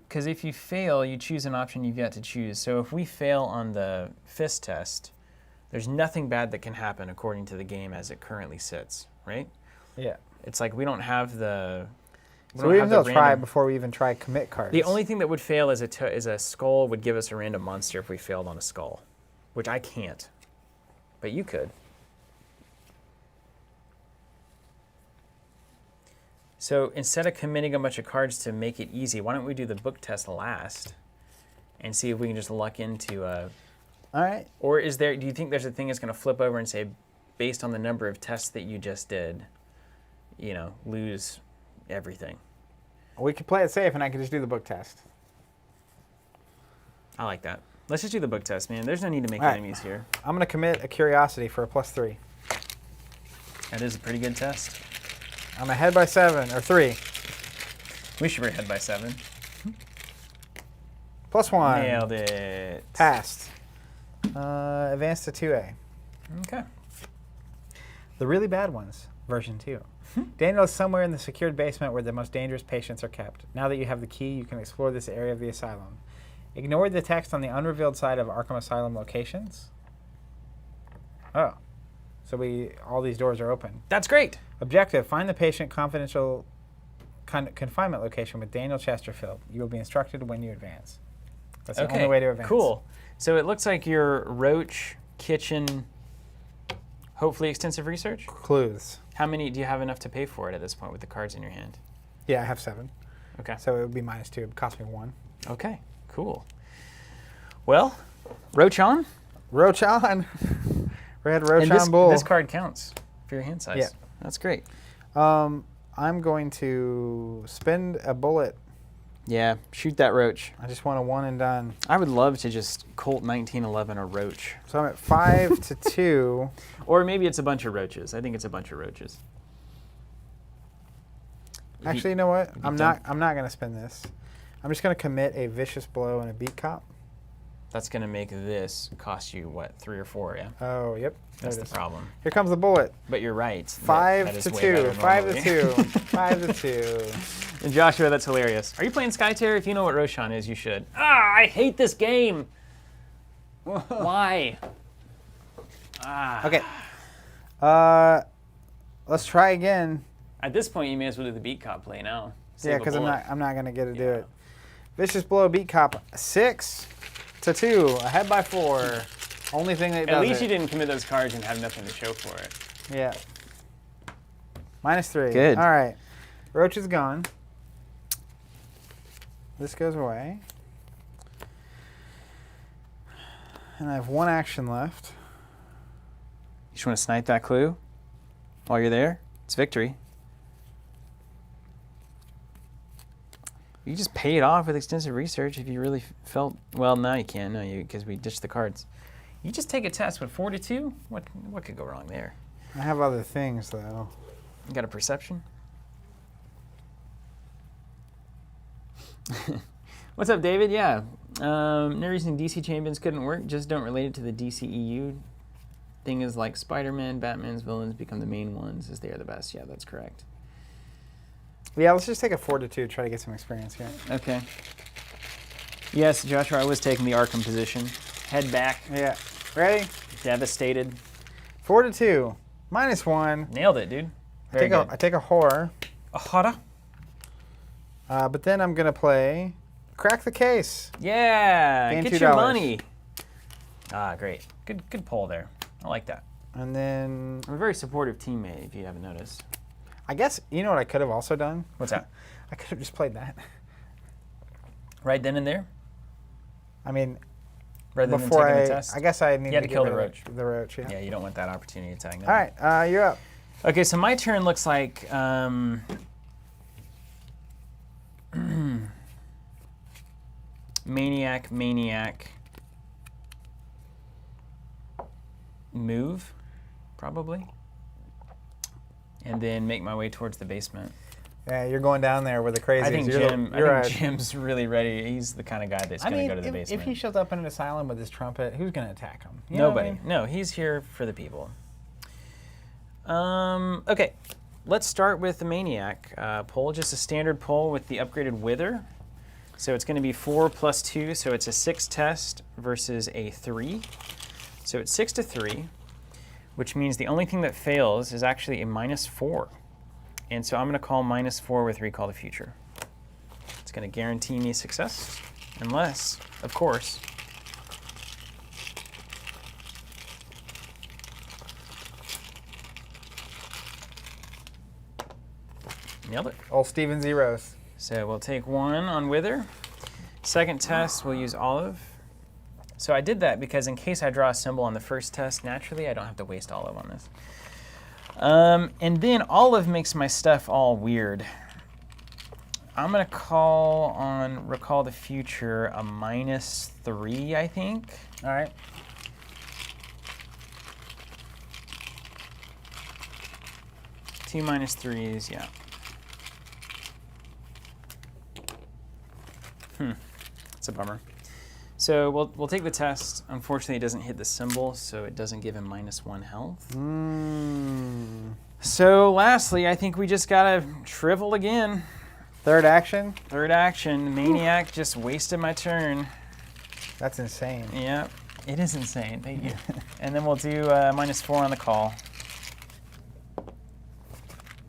Because if you fail, you choose an option you've yet to choose. So if we fail on the fist test, there's nothing bad that can happen according to the game as it currently sits, right? Yeah. It's like we don't have the. So we even still try it before we even try commit cards. The only thing that would fail is a skull would give us a random monster if we failed on a skull, which I can't, but you could. So instead of committing a bunch of cards to make it easy, why don't we do the book test last and see if we can just luck into a... All right. Or is there? Do you think there's a thing that's going to flip over and say, based on the number of tests that you just did, you know, lose everything? We could play it safe and I could just do the book test. I like that. Let's just do the book test, man. There's no need to make All right. enemies here. I'm going to commit a curiosity for a +3. That is a pretty good test. I'm ahead by 7 or 3. We should be ahead by 7. +1. Nailed it. Passed. Advance to 2A. Okay. The Really Bad Ones, version 2. Daniel is somewhere in the secured basement where the most dangerous patients are kept. Now that you have the key, you can explore this area of the asylum. Ignore the text on the unrevealed side of Arkham Asylum locations. Oh. So all these doors are open. That's great. Objective, find the patient confidential confinement location with Daniel Chesterfield. You will be instructed when you advance. That's the only way to advance. Cool. So it looks like your roach kitchen, hopefully extensive research? Clues. How many, do you have enough to pay for it at this point with the cards in your hand? Yeah, I have 7. Okay. So it would be -2. It would cost me 1. Okay, cool. Well, Roach on? Roach on. Red Roach And this, on bull. this card counts for your hand size. Yeah. That's great. I'm going to spend a bullet. Yeah, shoot that Roach. I just want a 1 and done. I would love to just Colt 1911 a Roach. So I'm at 5 to 2. Or maybe it's a bunch of Roaches. I think it's a bunch of Roaches. Actually, you know what? I'm done. not going to spend this. I'm just going to commit a vicious blow and a beat cop. That's going to make this cost you, what, 3 or 4, yeah? Oh, yep. That's the problem. Here comes the bullet. But you're right. 5 to 2. 5 to 2. 5 to 2. And Joshua, that's hilarious. Are you playing Skytear? If you know what Roshan is, you should. I hate this game. Why? Okay. Let's try again. At this point, you may as well do the beat cop play now. Yeah, because I'm not going to get to do it. Vicious blow, beat cop. 6 to 2. Ahead by 4. Only thing that does At least it. you didn't commit those cards and have nothing to show for it. Yeah. -3. Good. All right. Roach is gone. This goes away. And I have 1 action left. You just want to snipe that clue while you're there? It's victory. You just pay it off with extensive research if you really felt... Well, now you can't, no, because we ditched the cards. You just take a test with 4 to 2? What could go wrong there? I have other things, though. You got a perception? What's up, David? Yeah. No reason DC champions couldn't work. Just don't relate it to the DCEU. Thing is like Spider-Man, Batman's villains become the main ones as they are the best. Yeah, that's correct. Yeah, let's just take a 4 to 2, try to get some experience here. Okay. Yes, Joshua, I was taking the Arkham position. Head back. Yeah. Ready? Devastated. 4 to 2. -1. Nailed it, dude. Very good. I take a horror. A horror? But then I'm going to play Crack the Case. Yeah. Gain Get $2. your money. Great. Good poll there. I like that. And then I'm a very supportive teammate, if you haven't noticed. I guess, you know what I could have also done? What's that? I could have just played that. Right then and there? I mean, Rather than before taking the test? I guess I need You had to get kill the rid of roach. The roach, yeah. Yeah, you don't want that opportunity attack. No. All right, you're up. Okay, so my turn looks like... Maniac. Move, probably. And then make my way towards the basement. Yeah, you're going down there with the crazies. I think You're Jim's really ready. He's the kind of guy that's going to go to the basement. if he shows up in an asylum with his trumpet, who's going to attack him? You know what I Nobody. mean? No, he's here for the people. Okay, let's start with the Maniac poll. Just a standard poll with the upgraded Wither. So it's going to be 4 plus 2, so it's a 6 test versus a 3. So it's 6 to 3, which means the only thing that fails is actually a -4. And so I'm going to call -4 with Recall the Future. It's going to guarantee me success, unless, of course, nailed it. Old Steven Zeros. So we'll take 1 on Wither. Second test, we'll use Olive. So I did that because in case I draw a symbol on the first test, naturally I don't have to waste Olive on this. And then Olive makes my stuff all weird. I'm going to call on Recall the Future a -3, I think. All right. Two -3s, yeah. It's a bummer. So we'll take the test. Unfortunately, it doesn't hit the symbol, so it doesn't give him -1 health. So lastly, I think we just gotta shrivel again. Third action? Third action. Maniac just wasted my turn. That's insane. Yep, it is insane. Thank you. And then we'll do -4 on the call.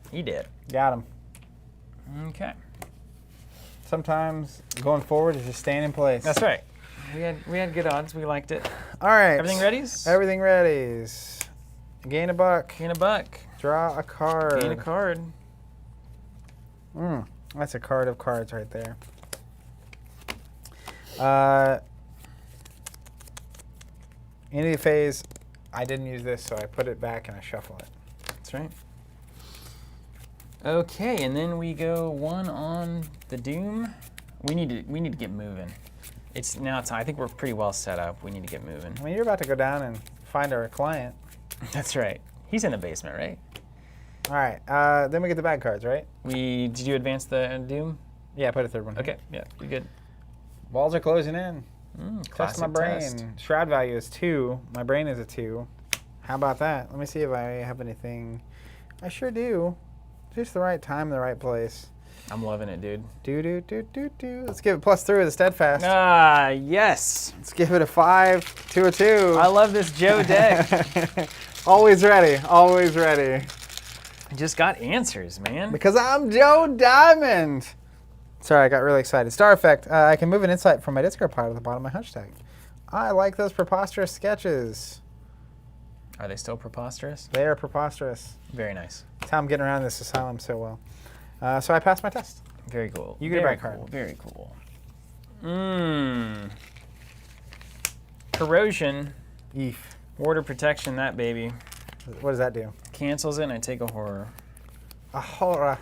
He did. Got him. Okay. Sometimes going forward is just staying in place. That's right. We had good odds. We liked it. All right. Everything ready? Everything ready. Gain a buck. Gain a buck. Draw a card. Gain a card. That's a card of cards right there. End of the phase. I didn't use this, so I put it back and I shuffle it. That's right. Okay, and then we go one on the Doom. We need to get moving. It's now time. I think we're pretty well set up. We need to get moving. I mean, you're about to go down and find our client. That's right. He's in the basement, right? All right. Then we get the bad cards, right? Did you advance the Doom? Yeah, I put a third one. Okay. Yeah, you're good. Walls are closing in. Test my brain. Test. Shroud value is 2. My brain is a 2. How about that? Let me see if I have anything. I sure do. Just the right time, the right place. I'm loving it, dude. Do. Let's give it +3 with a steadfast. Ah, yes. Let's give it a 5 to a 2. I love this Joe deck. Always ready. Always ready. I just got answers, man. Because I'm Joe Diamond. Sorry, I got really excited. Star effect. I can move an insight from my discard pile to the bottom of my hunch tag. I like those preposterous sketches. Are they still preposterous? They are preposterous. Very nice. That's how I'm getting around this asylum so well. So I passed my test. Very cool. You get a back card. Very cool. Corrosion. Eef. Ward of protection, that baby. What does that do? Cancels it and I take a horror. A horror.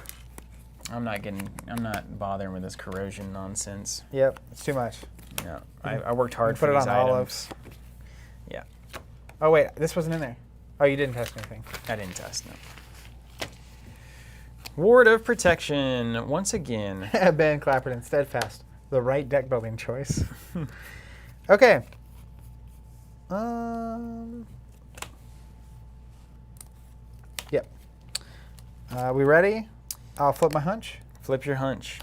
I'm not bothering with this corrosion nonsense. Yep, it's too much. Yeah. I worked hard for put it these on items. olives. Yeah. Oh wait, this wasn't in there. Oh, you didn't test anything. I didn't test, no. Ward of protection, once again. Ben Clapperton, steadfast. The right deck building choice. Okay. Yep. We ready? I'll flip my hunch. Flip your hunch.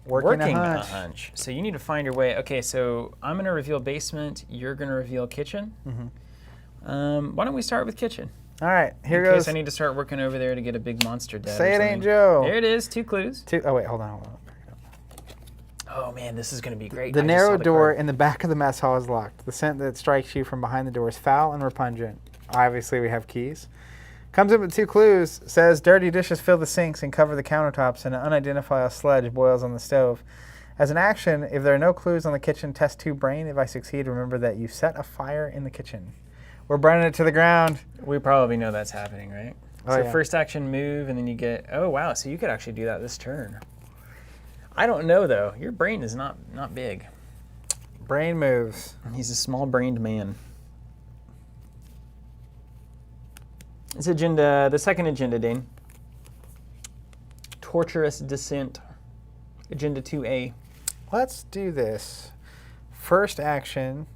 Working a hunch. So you need to find your way. Okay, so I'm going to reveal basement. You're going to reveal kitchen. Why don't we start with kitchen? All right, here In goes. case I need to start working over there to get a big monster dead. Say or it something. ain't Joe. There it is. 2 clues. Oh wait, hold on. Oh man, this is going to be great. The I just narrow saw the door card. in the back of the mess hall is locked. The scent that strikes you from behind the door is foul and repugnant. Obviously, we have keys. Comes in with 2 clues. Says dirty dishes fill the sinks and cover the countertops, and an unidentifiable sludge boils on the stove. As an action, if there are no clues on the kitchen, test 2 brain. If I succeed, remember that you set a fire in the kitchen. We're burning it to the ground. We probably know that's happening, right? Oh, So yeah. first action move, and then you get. Oh wow! So you could actually do that this turn. I don't know though. Your brain is not big. Brain moves. He's a small-brained man. This agenda, the second agenda, Dane. Torturous Descent. Agenda 2A Let's do this. First action,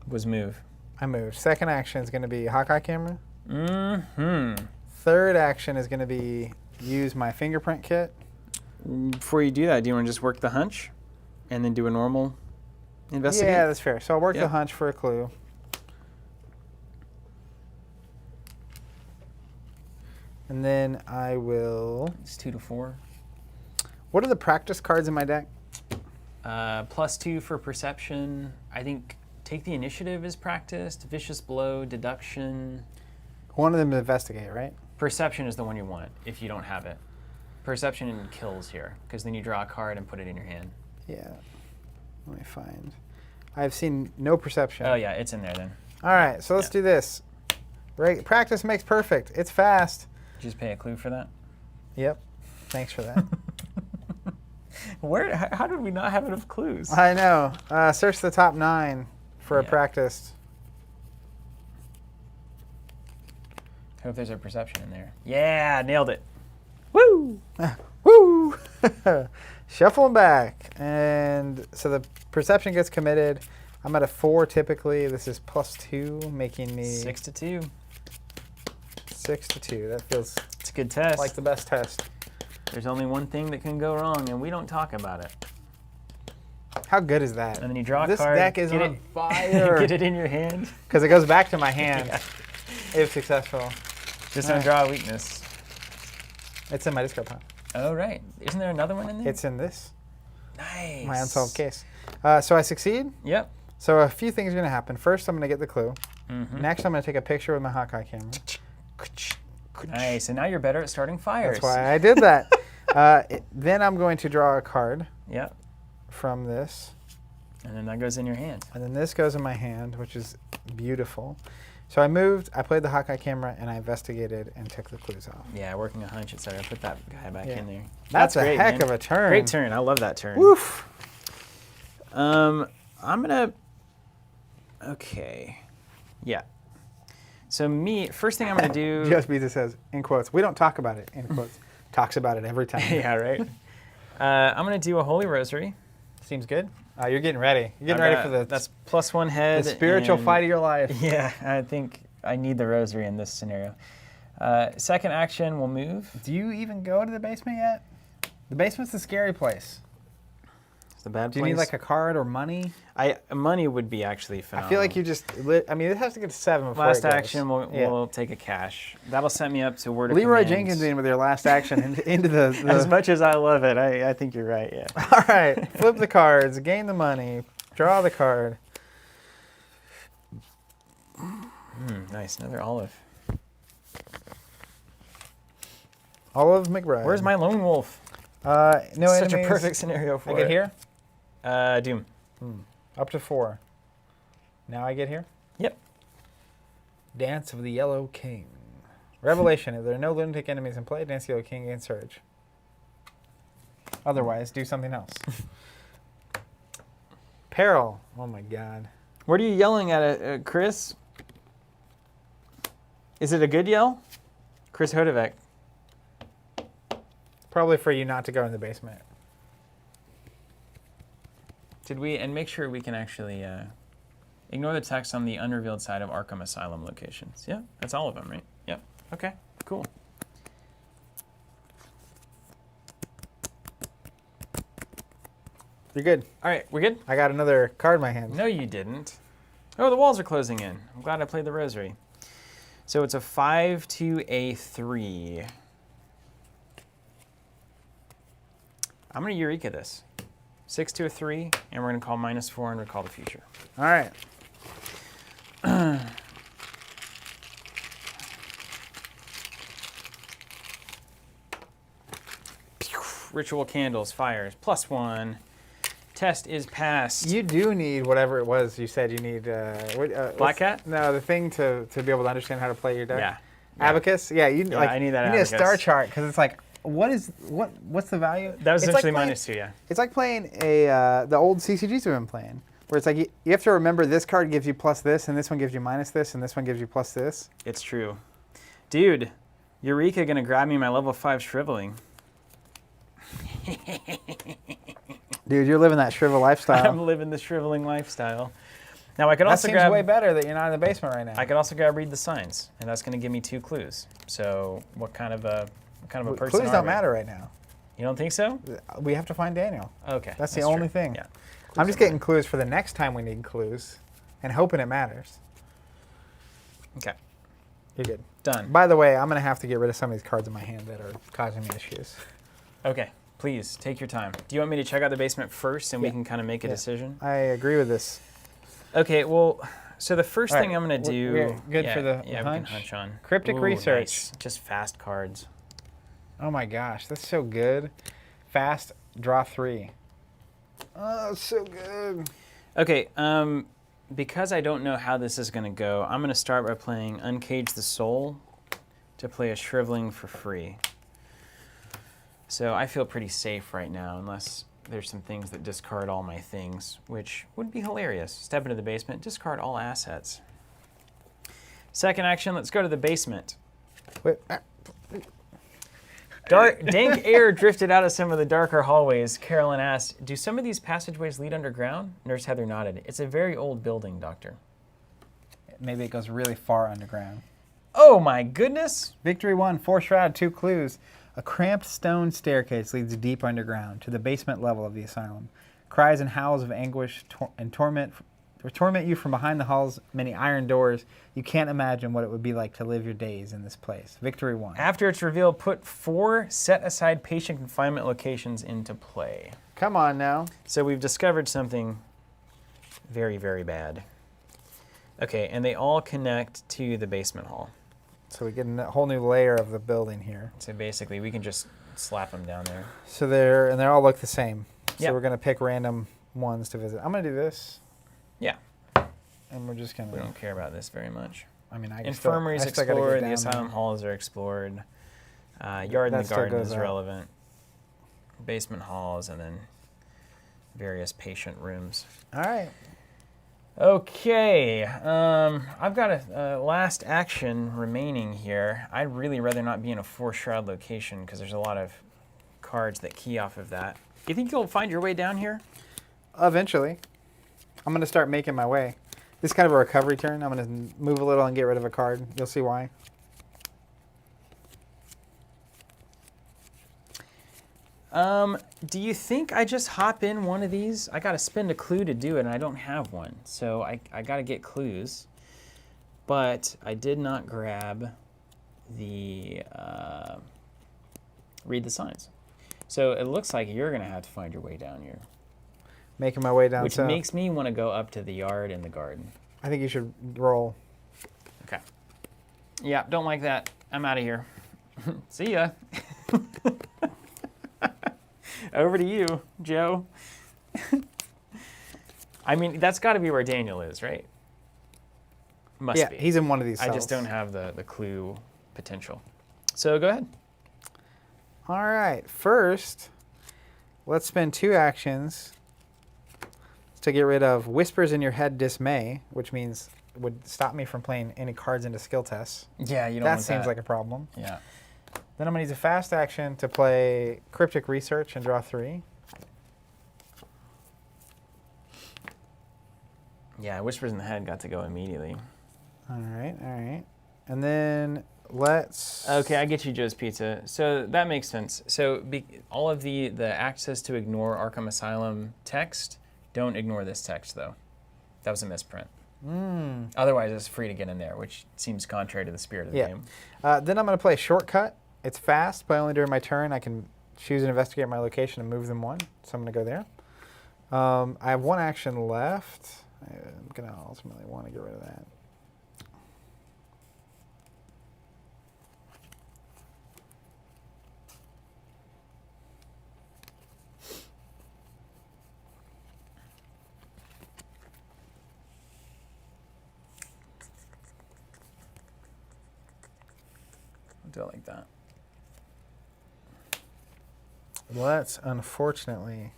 was move. I moved. Second action is going to be Hawkeye camera. Mm-hmm. Third action is going to be use my fingerprint kit. Before you do that, do you want to just work the hunch and then do a normal investigate? Yeah, that's fair. So I'll work Yeah. the hunch for a clue. And then I will... It's 2 to 4. What are the practice cards in my deck? +2 for perception. I think take the initiative is practiced. Vicious blow, deduction. One of them is investigate, right? Perception is the one you want if you don't have it. Perception kills here because then you draw a card and put it in your hand. Yeah. Let me find. I've seen no perception. Oh yeah, it's in there then. All right, so let's do this. Right, practice makes perfect. It's fast. Did you just pay a clue for that? Yep. Thanks for that. How did we not have enough clues? I know. Search the top 9 for a Yeah. practice. Hope there's a perception in there. Yeah, nailed it. Woo! Woo! Shuffling back. And so the perception gets committed. I'm at a 4 typically. This is +2, making me 6 to 2. 6 to 2. That feels It's a good test. like the best test. There's only one thing that can go wrong, and we don't talk about it. How good is that? And then you draw a this card. deck is get on it, fire. Get it in your hand. Because it goes back to my hand Yeah. if successful. Just All don't right. draw a weakness. It's in my discard pile. Oh, right. Isn't there another one in there? It's in this, nice. my unsolved case. So I succeed. Yep. So a few things are going to happen. First, I'm going to get the clue. Mm-hmm. Next, I'm going to take a picture with my Hawkeye camera. Nice, and now you're better at starting fires. That's why I did that. Then I'm going to draw a card Yep. from this. And then that goes in your hand. And then this goes in my hand, which is beautiful. So I moved, I played the Hawkeye camera, and I investigated and took the clues off. Yeah, working a hunch, etc. Put that guy back in there. That's a great, heck man. of a turn. Great turn. I love that turn. Woof. I'm gonna. Okay. Yeah. So first thing I'm gonna do. Just Beats says, in quotes, we don't talk about it, in quotes. Talks about it every time. Yeah, right. I'm gonna do a Holy Rosary. Seems good. You're getting ready. You're getting ready for that's +1 head. the spiritual and- fight of your life. Yeah, I think I need the Rosary in this scenario. Second action, we'll move. Do you even go to the basement yet? The basement's the scary place. It's the bad Do you place. need like a card or money? Money would be actually phenomenal. I feel like you just, I mean, it has to get to 7 before Last it goes. action, we'll take a cash. That'll set me up to word of Leroy commands. Jenkins in with your last action into the As much as I love it, I think you're right, yeah. All right, flip the cards, gain the money, draw the card. Nice, another olive. Olive McBride. Where's my lone wolf? no Such enemies. a perfect scenario for I get here? Doom. Up to 4. Now I get here? Yep. Dance of the Yellow King. Revelation. If there are no lunatic enemies in play, dance the Yellow King and Surge. Otherwise, do something else. Peril. Oh my god. What are you yelling at, Chris? Is it a good yell? Chris Hodevek. Probably for you not to go in the basement. And make sure we can actually ignore the text on the unrevealed side of Arkham Asylum locations. Yeah, that's all of them, right? Yep. Okay, cool. You're good. All right, we're good? I got another card in my hand. No, you didn't. Oh, the walls are closing in. I'm glad I played the Rosary. So it's a 5 to a 3. I'm going to Eureka this. 6 to a 3, and we're going to call -4 and recall the future. All right. Ritual candles, fires, +1. Test is passed. You do need whatever it was you said you need. Black Cat? No, the thing to be able to understand how to play your deck. Yeah. Abacus? Yeah, you like. I need that You need a star abacus. chart because it's like, what's the value? That was It's like essentially playing- -2, yeah. It's like playing the old CCGs we've been playing, where it's like you have to remember this card gives you plus this, and this one gives you minus this, and this one gives you plus this. It's true. Dude, Eureka going to grab me my level 5 shriveling. Dude, you're living that shrivel lifestyle. I'm living the shriveling lifestyle. Now I could That also seems grab. way better that you're not in the basement right now. I could also grab read the signs, and that's going to give me 2 clues. So what kind of a person Clues are don't we? matter right now. You don't think so? We have to find Daniel. Okay. That's the only true. thing. Yeah. I'm just getting clues for the next time we need clues, and hoping it matters. Okay. You're good. Done. By the way, I'm gonna have to get rid of some of these cards in my hand that are causing me issues. Okay. Please take your time. Do you want me to check out the basement first, and we Yeah. can kind of make a Yeah. decision? I agree with this. Okay. Well, so the first All thing right, I'm going to do. we're good for the yeah, hunch? we can hunch on. Cryptic Ooh, Research. nice. Just fast cards. Oh my gosh, that's so good. Fast, draw 3. Oh, so good. Okay, because I don't know how this is going to go, I'm going to start by playing Uncage the Soul to play a Shriveling for free. So I feel pretty safe right now, unless there's some things that discard all my things, which would be hilarious. Step into the basement, discard all assets. Second action, let's go to the basement. Wait, Dank air drifted out of some of the darker hallways. Carolyn asked, do some of these passageways lead underground? Nurse Heather nodded. It's a very old building, Doctor. maybe it goes really far underground. Oh my goodness! Victory 1, 4 shroud, 2 clues. A cramped stone staircase leads deep underground to the basement level of the asylum. Cries and howls of anguish and torment you from behind the hall's many iron doors. You can't imagine what it would be like to live your days in this place. Victory 1. After it's revealed, put 4 set-aside patient confinement locations into play. Come on now. So we've discovered something Very, very bad. Okay, and they all connect to the basement hall. So we get a whole new layer of the building here. So basically, we can just slap them down there. So they all look the same. So Yep. we're going to pick random ones to visit. I'm going to do this. Yeah. And we're just going to... We don't care about this very much. I mean, Infirmaries I still gotta go explored, down the asylum there. halls are explored. Yard in That the still garden goes is up. relevant. Basement halls, and then various patient rooms. All right. Okay, I've got a last action remaining here. I'd really rather not be in a 4-shroud location because there's a lot of cards that key off of that. You think you'll find your way down here? Eventually. I'm going to start making my way. This is kind of a recovery turn. I'm going to move a little and get rid of a card. You'll see why. Do you think I just hop in one of these? I got to spend a clue to do it, and I don't have one. So I got to get clues. But I did not grab the read the signs. So it looks like you're going to have to find your way down here. Making my way down Which south. makes me want to go up to the yard and the garden. I think you should roll. Okay. Yeah, don't like that. I'm out of here. See ya. Over to you, Joe. I mean, that's got to be where Daniel is, right? Must Yeah, be. he's in one of these I cells. just don't have the clue potential. So go ahead. All right. First, let's spend 2 actions to get rid of Whispers in Your Head Dismay, which means would stop me from playing any cards into skill tests. Yeah, you don't That want seems like a problem. Yeah. Then I'm going to use a fast action to play Cryptic Research and draw 3. Yeah, Whispers in the Head got to go immediately. All right. And then let's... Okay, I get you, Joe's Pizza. So that makes sense. So all of the access to ignore Arkham Asylum text, don't ignore this text, though. That was a misprint. Otherwise, it's free to get in there, which seems contrary to the spirit of the game. Then I'm going to play Shortcut. It's fast, but only during my turn. I can choose and investigate my location and move them 1. So I'm going to go there. I have 1 action left. I'm going to ultimately want to get rid of that. I'll do it like that. Let's unfortunately...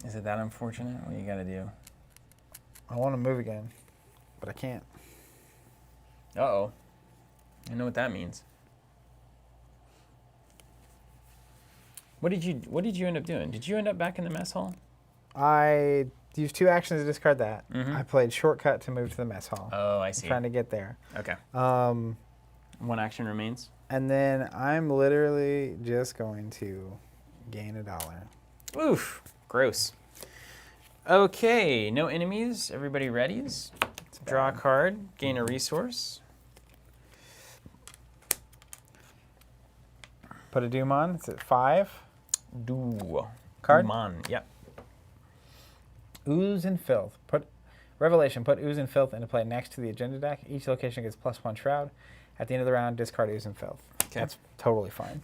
Is it that unfortunate? What you got to do? I want to move again, but I can't. Uh-oh. I know what that means. What did you end up doing? Did you end up back in the mess hall? I used 2 actions to discard that. Mhm. I played Shortcut to move to the mess hall. Oh, I see. I'm trying to get there. Okay. 1 action remains. And then I'm literally just going to gain $1. Oof. Gross. Okay, no enemies. Everybody readies? Draw a card, gain a resource. Put a Doom on. It's at 5. Do. Card? Mon. Yep. Ooze and Filth. Revelation. Put Ooze and Filth into play next to the agenda deck. Each location gets +1 Shroud. At the end of the round, discard Ooze and Filth. Okay. That's totally fine.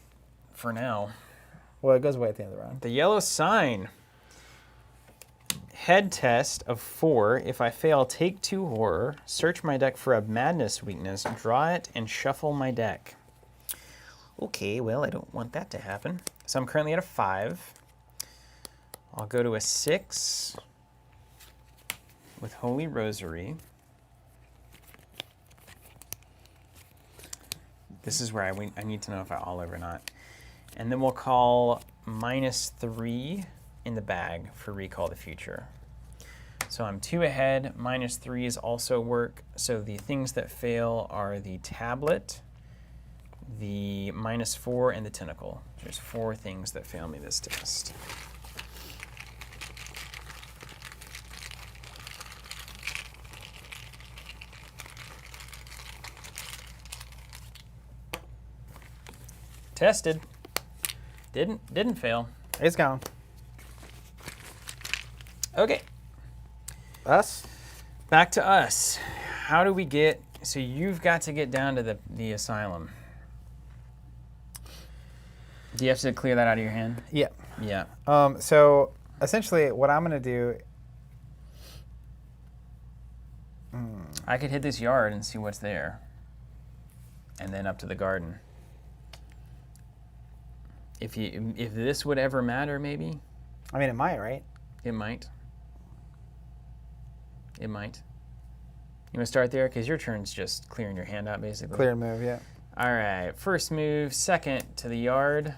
For now. Well, it goes away at the end of the round. The yellow sign. Head test of 4. If I fail, take 2 horror. Search my deck for a madness weakness. Draw it and shuffle my deck. Okay, well, I don't want that to happen. So I'm currently at a 5. I'll go to a 6 with Holy Rosary. This is where I need to know if I olive or not. And then we'll call -3 in the bag for Recall the Future. So I'm 2 ahead. -3s also work. So the things that fail are the tablet, the -4, and the tentacle. There's 4 things that fail me this test. Tested. Didn't fail. It's gone. Okay. Us? Back to us. How do we get... So you've got to get down to the asylum. Do you have to clear that out of your hand? Yeah. Yeah. So essentially what I'm going to do... I could hit this yard and see what's there. And then up to the garden. If this would ever matter, maybe? I mean, it might, right? It might. It might. You want to start there? Because your turn's just clearing your hand out, basically. Clear and move, yeah. All right. First move, second to the yard.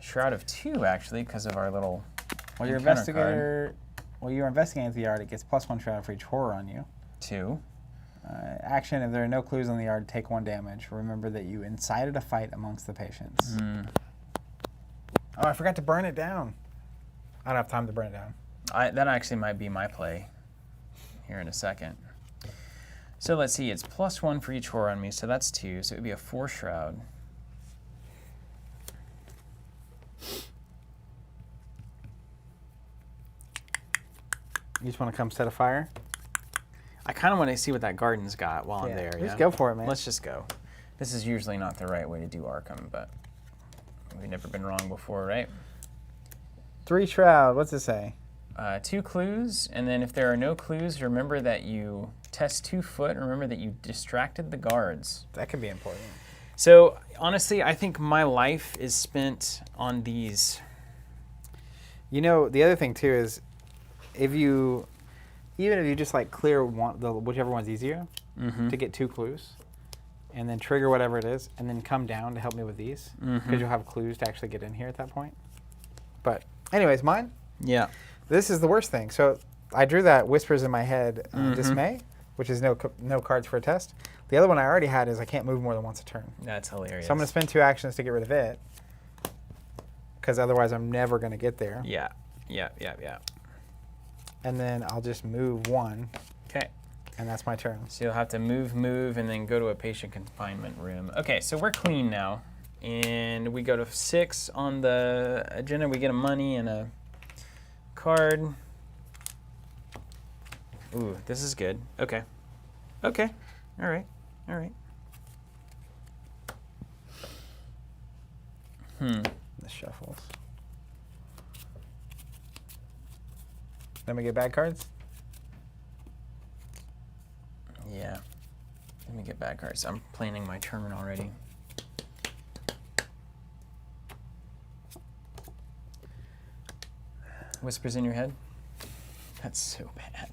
Shroud of 2, actually, because of our little Well, your encounter investigator... Well, you're investigating the yard. It gets +1 shroud for each horror on you. 2. Action, if there are no clues on the yard, take 1 damage. Remember that you incited a fight amongst the patients. Oh, I forgot to burn it down. I don't have time to burn it down. That actually might be my play here in a second. So let's see, it's +1 for each horror on me, so that's 2, so it would be a 4 shroud. You just want to come set a fire? I kind of want to see what that garden's got while I'm there. Just go for it, man. Let's just go. This is usually not the right way to do Arkham, but we've never been wrong before, right? 3 shroud. What's it say? 2 clues, and then if there are no clues, remember that you test 2 foot. Remember that you distracted the guards. That could be important. So honestly, I think my life is spent on these. You know, the other thing too is, even if you just like clear whichever one's easier to get 2 clues, and then trigger whatever it is, and then come down to help me with these, because you'll have clues to actually get in here at that point. But anyways, mine. Yeah. This is the worst thing. So I drew that Whispers in my head Dismay, which is no cards for a test. The other one I already had is I can't move more than once a turn. That's hilarious. So I'm going to spend 2 actions to get rid of it, because otherwise I'm never going to get there. Yeah. And then I'll just move 1. Okay. And that's my turn. So you'll have to move, and then go to a patient confinement room. Okay, so we're clean now. And we go to 6 on the agenda. We get a money and a card. Ooh, this is good. Okay. Okay. All right. The shuffles. Then we get bad cards? Yeah. Let me get bad cards. I'm planning my turn already. Whispers in your head? That's so bad.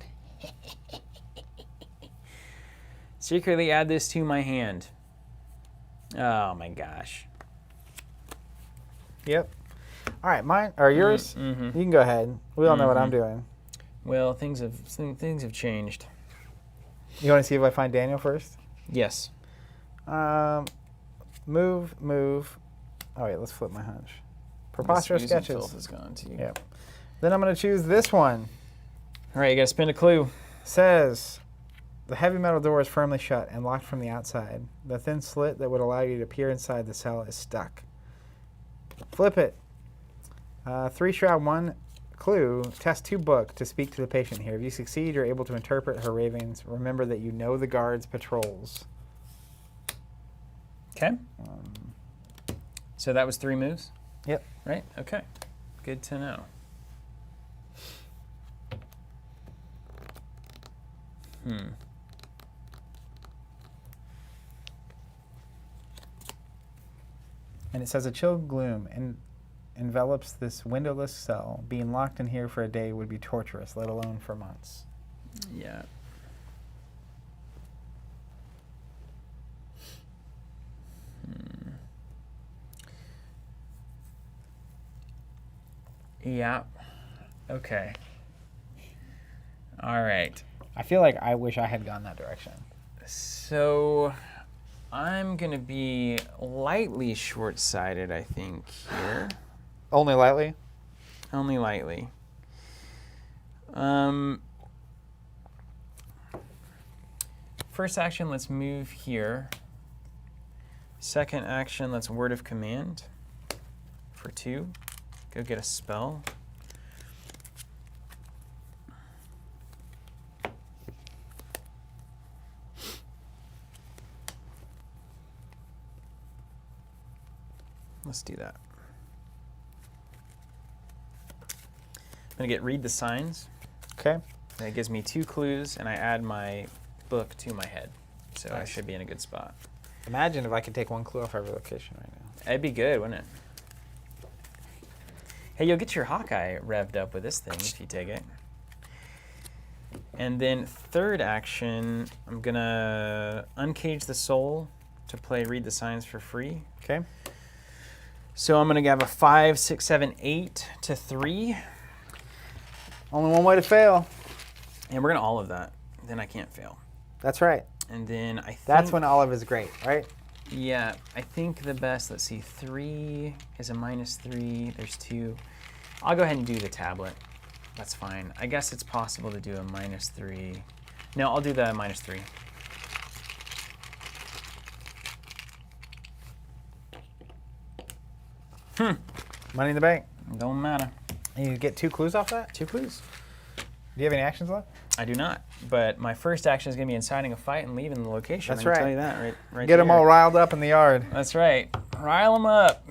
Secretly add this to my hand. Oh my gosh. Yep. All right, mine or yours? You can go ahead. We all know what I'm doing. Well, things have changed. You want to see if I find Daniel first? Yes. Move. Oh wait, let's flip my hunch. Preposterous Using sketches. filth is gone too. Yep. Then I'm going to choose this one. All right, you got to spin a clue. Says, the heavy metal door is firmly shut and locked from the outside. The thin slit that would allow you to peer inside the cell is stuck. Flip it. 3 shroud, 1 clue. Test 2 book to speak to the patient here. If you succeed, you're able to interpret her ravings. Remember that you know the guard's patrols. Okay. So that was 3 moves? Yep. Right? Okay. Good to know. And it says a chill gloom envelops this windowless cell. Being locked in here for a day would be torturous, let alone for months. Yeah. Yeah. Okay. All right. I feel like I wish I had gone that direction. So I'm going to be lightly short-sighted, I think, here. Only lightly? Only lightly. First action, let's move here. Second action, let's word of command for 2. Go get a spell. Let's do that. I'm going to get read the signs. Okay. That gives me 2 clues, and I add my book to my head. So I Nice. should be in a good spot. Imagine if I could take 1 clue off every location right now. That'd be good, wouldn't it? Hey, you'll get your Hawkeye revved up with this thing if you take it. And then third action, I'm going to uncage the soul to play read the signs for free. Okay. So I'm going to have a 5, 6, 7, 8 to 3. Only one way to fail. And we're going to olive that. Then I can't fail. That's right. And then I think... That's when olive is great, right? Yeah, I think the best, let's see, 3 is a -3. There's 2. I'll go ahead and do the tablet. That's fine. I guess it's possible to do a -3. No, I'll do the -3. Money in the bank. Don't matter. And you get 2 clues off that? 2 clues. Do you have any actions left? I do not, but my first action is going to be inciting a fight and leaving the location. That's I can right. tell you that right Get them there. all riled up in the yard. That's right. Rile them up.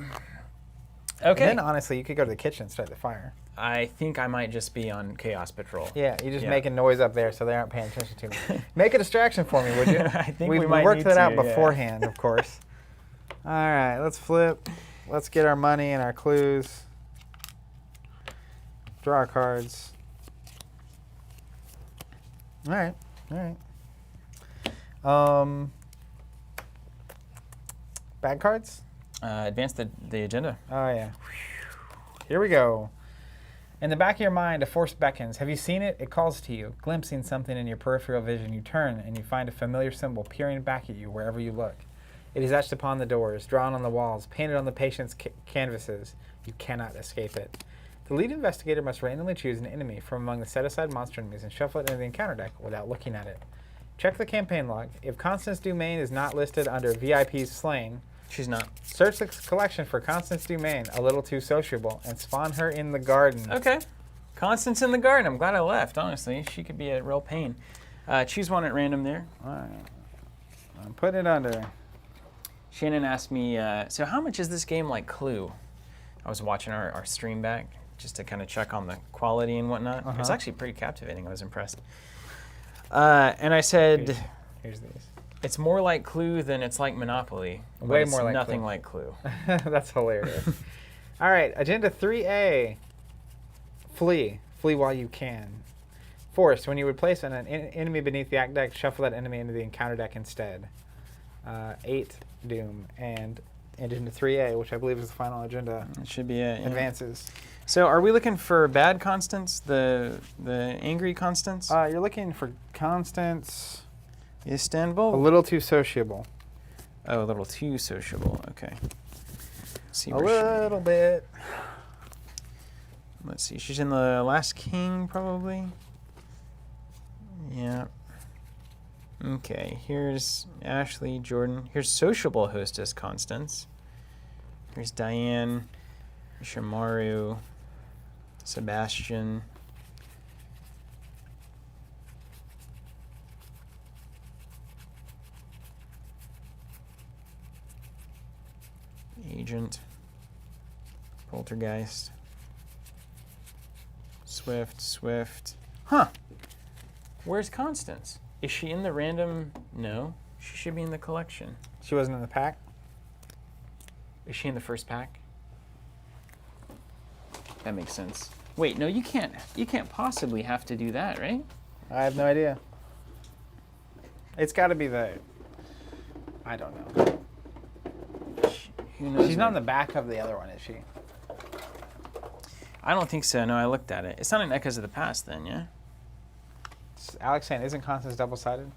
Okay. And then honestly, you could go to the kitchen and start the fire. I think I might just be on Chaos Patrol. Yeah, you're just Yeah. making noise up there so they aren't paying attention to me. Make a distraction for me, would you? I think we we might worked need that out to, yeah. beforehand, of course. All right, let's flip. Let's get our money and our clues. Draw our cards. All right, all right. Bad cards? Advance the agenda. Oh, yeah. Here we go. In the back of your mind, a force beckons. Have you seen it? It calls to you. Glimpsing something in your peripheral vision, you turn and you find a familiar symbol peering back at you wherever you look. It is etched upon the doors, drawn on the walls, painted on the patient's canvases. You cannot escape it. The lead investigator must randomly choose an enemy from among the set-aside monster enemies and shuffle it into the encounter deck without looking at it. Check the campaign log. If Constance Dumaine is not listed under VIP's slain, She's not. search the collection for Constance Dumaine, a little too sociable, and spawn her in the garden. Okay. Constance in the garden. I'm glad I left, honestly. She could be a real pain. Choose one at random there. All right. I'm putting it under. Shannon asked me, so how much is this game like Clue? I was watching our stream back just to kind of check on the quality and whatnot. It was actually pretty captivating. I was impressed. And I said, Here's these. it's more like Clue than it's like Monopoly. but Way it's more like nothing Clue. like Clue. That's hilarious. All right, Agenda 3A. Flee. Flee while you can. Forced. When you would place an enemy beneath the act deck, shuffle that enemy into the encounter deck instead. 8 Doom. And Agenda 3A, which I believe is the final agenda, It should be a advances. So are we looking for bad Constance, the angry Constance? You're looking for Constance. Istanbul? A little too sociable. Oh, a little too sociable. Okay. Let's see A where she- little bit. Let's see. She's in the Last King, probably. Yeah. Okay. Here's Ashley, Jordan. Here's sociable hostess Constance. Here's Diane, Shamaru, Sebastian. Agent. Poltergeist. Swift. Huh. Where's Constance? Is she in the random? No. She should be in the collection. She wasn't in the pack. Is she in the first pack? That makes sense. Wait, no, you can't possibly have to do that, right? I have no idea. It's got to be the... I don't know. Who knows? She's not on the back of the other one, is she? I don't think so. No, I looked at it. It's not an Echoes of the Past then, yeah? Alex saying, isn't Constance double-sided?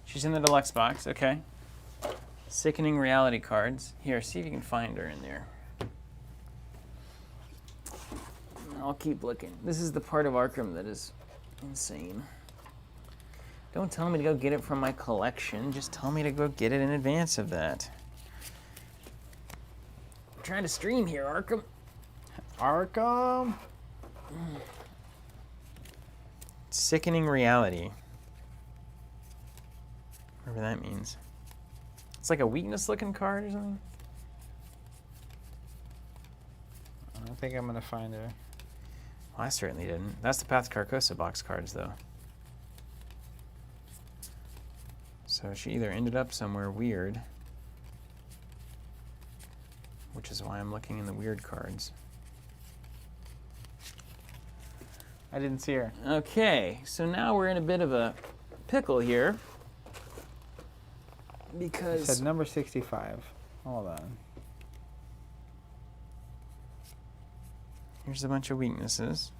She's in the deluxe box. Okay. Sickening Reality cards. Here, see if you can find her in there. I'll keep looking. This is the part of Arkham that is insane. Don't tell me to go get it from my collection. Just tell me to go get it in advance of that. I'm trying to stream here, Arkham. Arkham? Sickening Reality. Whatever that means. It's like a weakness looking card or something. think I'm gonna find her. Well, I certainly didn't. That's the Path to Carcosa box cards, though. So she either ended up somewhere weird, which is why I'm looking in the weird cards. I didn't see her. Okay, so now we're in a bit of a pickle here. It Because said number 65. Hold on. here's a bunch of weaknesses.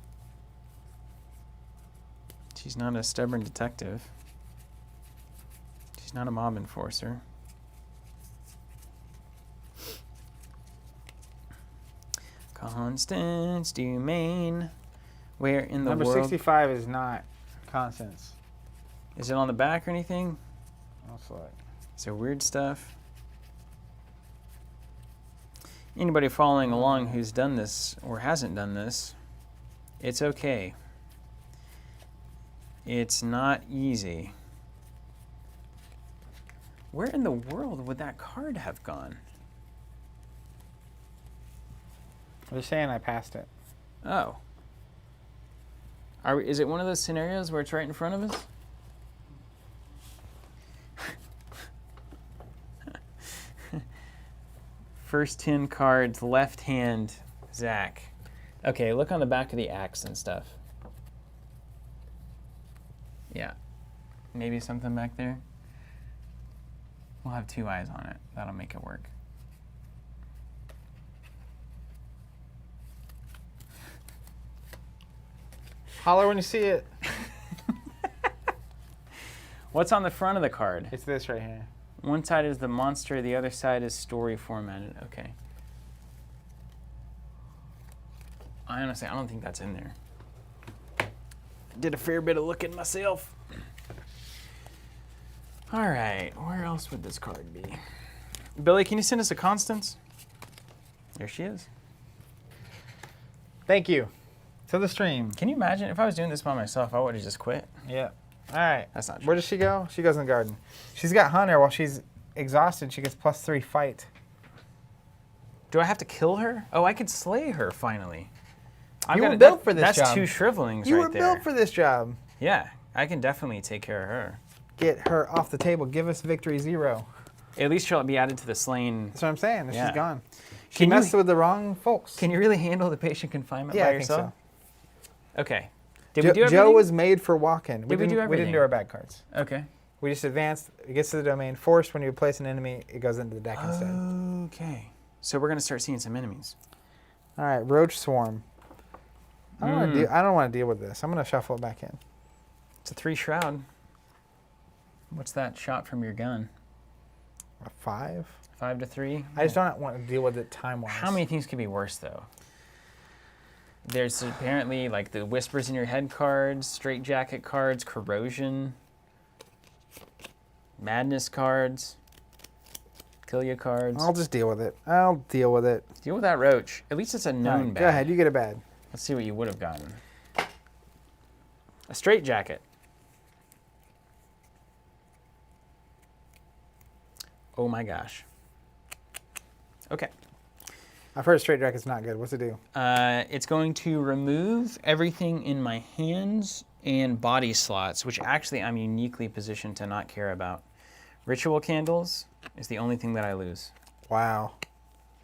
She's not a stubborn detective. She's not a mob enforcer. Constance Dumaine. Where in the Number world? 65 is not Constance. Is it on the back or anything? Looks like. Is there weird stuff? Anybody following along who's done this or hasn't done this, it's okay. It's not easy. Where in the world would that card have gone? They're saying I passed it. Oh. Is it one of those scenarios where it's right in front of us? First 10 cards, left hand, Zach. Okay, look on the back of the axe and stuff. Yeah. Maybe something back there. We'll have 2 eyes on it. That'll make it work. Holler when you see it. What's on the front of the card? It's this right here. One side is the monster, the other side is story formatted. Okay. I honestly, I don't think that's in there. Did a fair bit of looking myself. All right, where else would this card be? Billy, can you send us a Constance? There she is. Thank you. To the stream. Can you imagine if I was doing this by myself, I would have just quit? Yeah. All right. That's not true. Where does she go? She goes in the garden. She's got Hunter. While she's exhausted, she gets +3 fight. Do I have to kill her? Oh, I could slay her finally. You were built for this that's job. That's 2 shrivelings You right were there. built for this job. Yeah, I can definitely take care of her. Get her off the table. Give us victory 0. At least she'll be added to the slain. That's what I'm saying. Yeah. She's gone. She Can you- messed with the wrong folks. Can you really handle the patient confinement Yeah, by I think yourself? so. Okay. Did we do everything? Joe was made for walking. Did we do We didn't everything? do our bad cards. Okay. We just advanced. It gets to the domain. Forced when you place an enemy, it goes into the deck instead. Okay. So we're going to start seeing some enemies. All right, Roach Swarm. I don't want to deal with this. I'm going to shuffle it back in. It's a 3 shroud. What's that shot from your gun? A 5? 5 to 3? I just don't want to deal with it time-wise. How many things could be worse, though? There's apparently like the Whispers in Your Head cards, Straight Jacket cards, Corrosion, Madness cards, Kill Ya cards. I'll just deal with it. I'll deal with it. Deal with that roach. At least it's a known All right, bad. go ahead. You get a bad. Let's see what you would have gotten. A Straight Jacket. Oh my gosh. Okay. I've heard Straight Jacket's not good. What's it do? It's going to remove everything in my hands and body slots, which actually I'm uniquely positioned to not care about. Ritual Candles is the only thing that I lose Wow.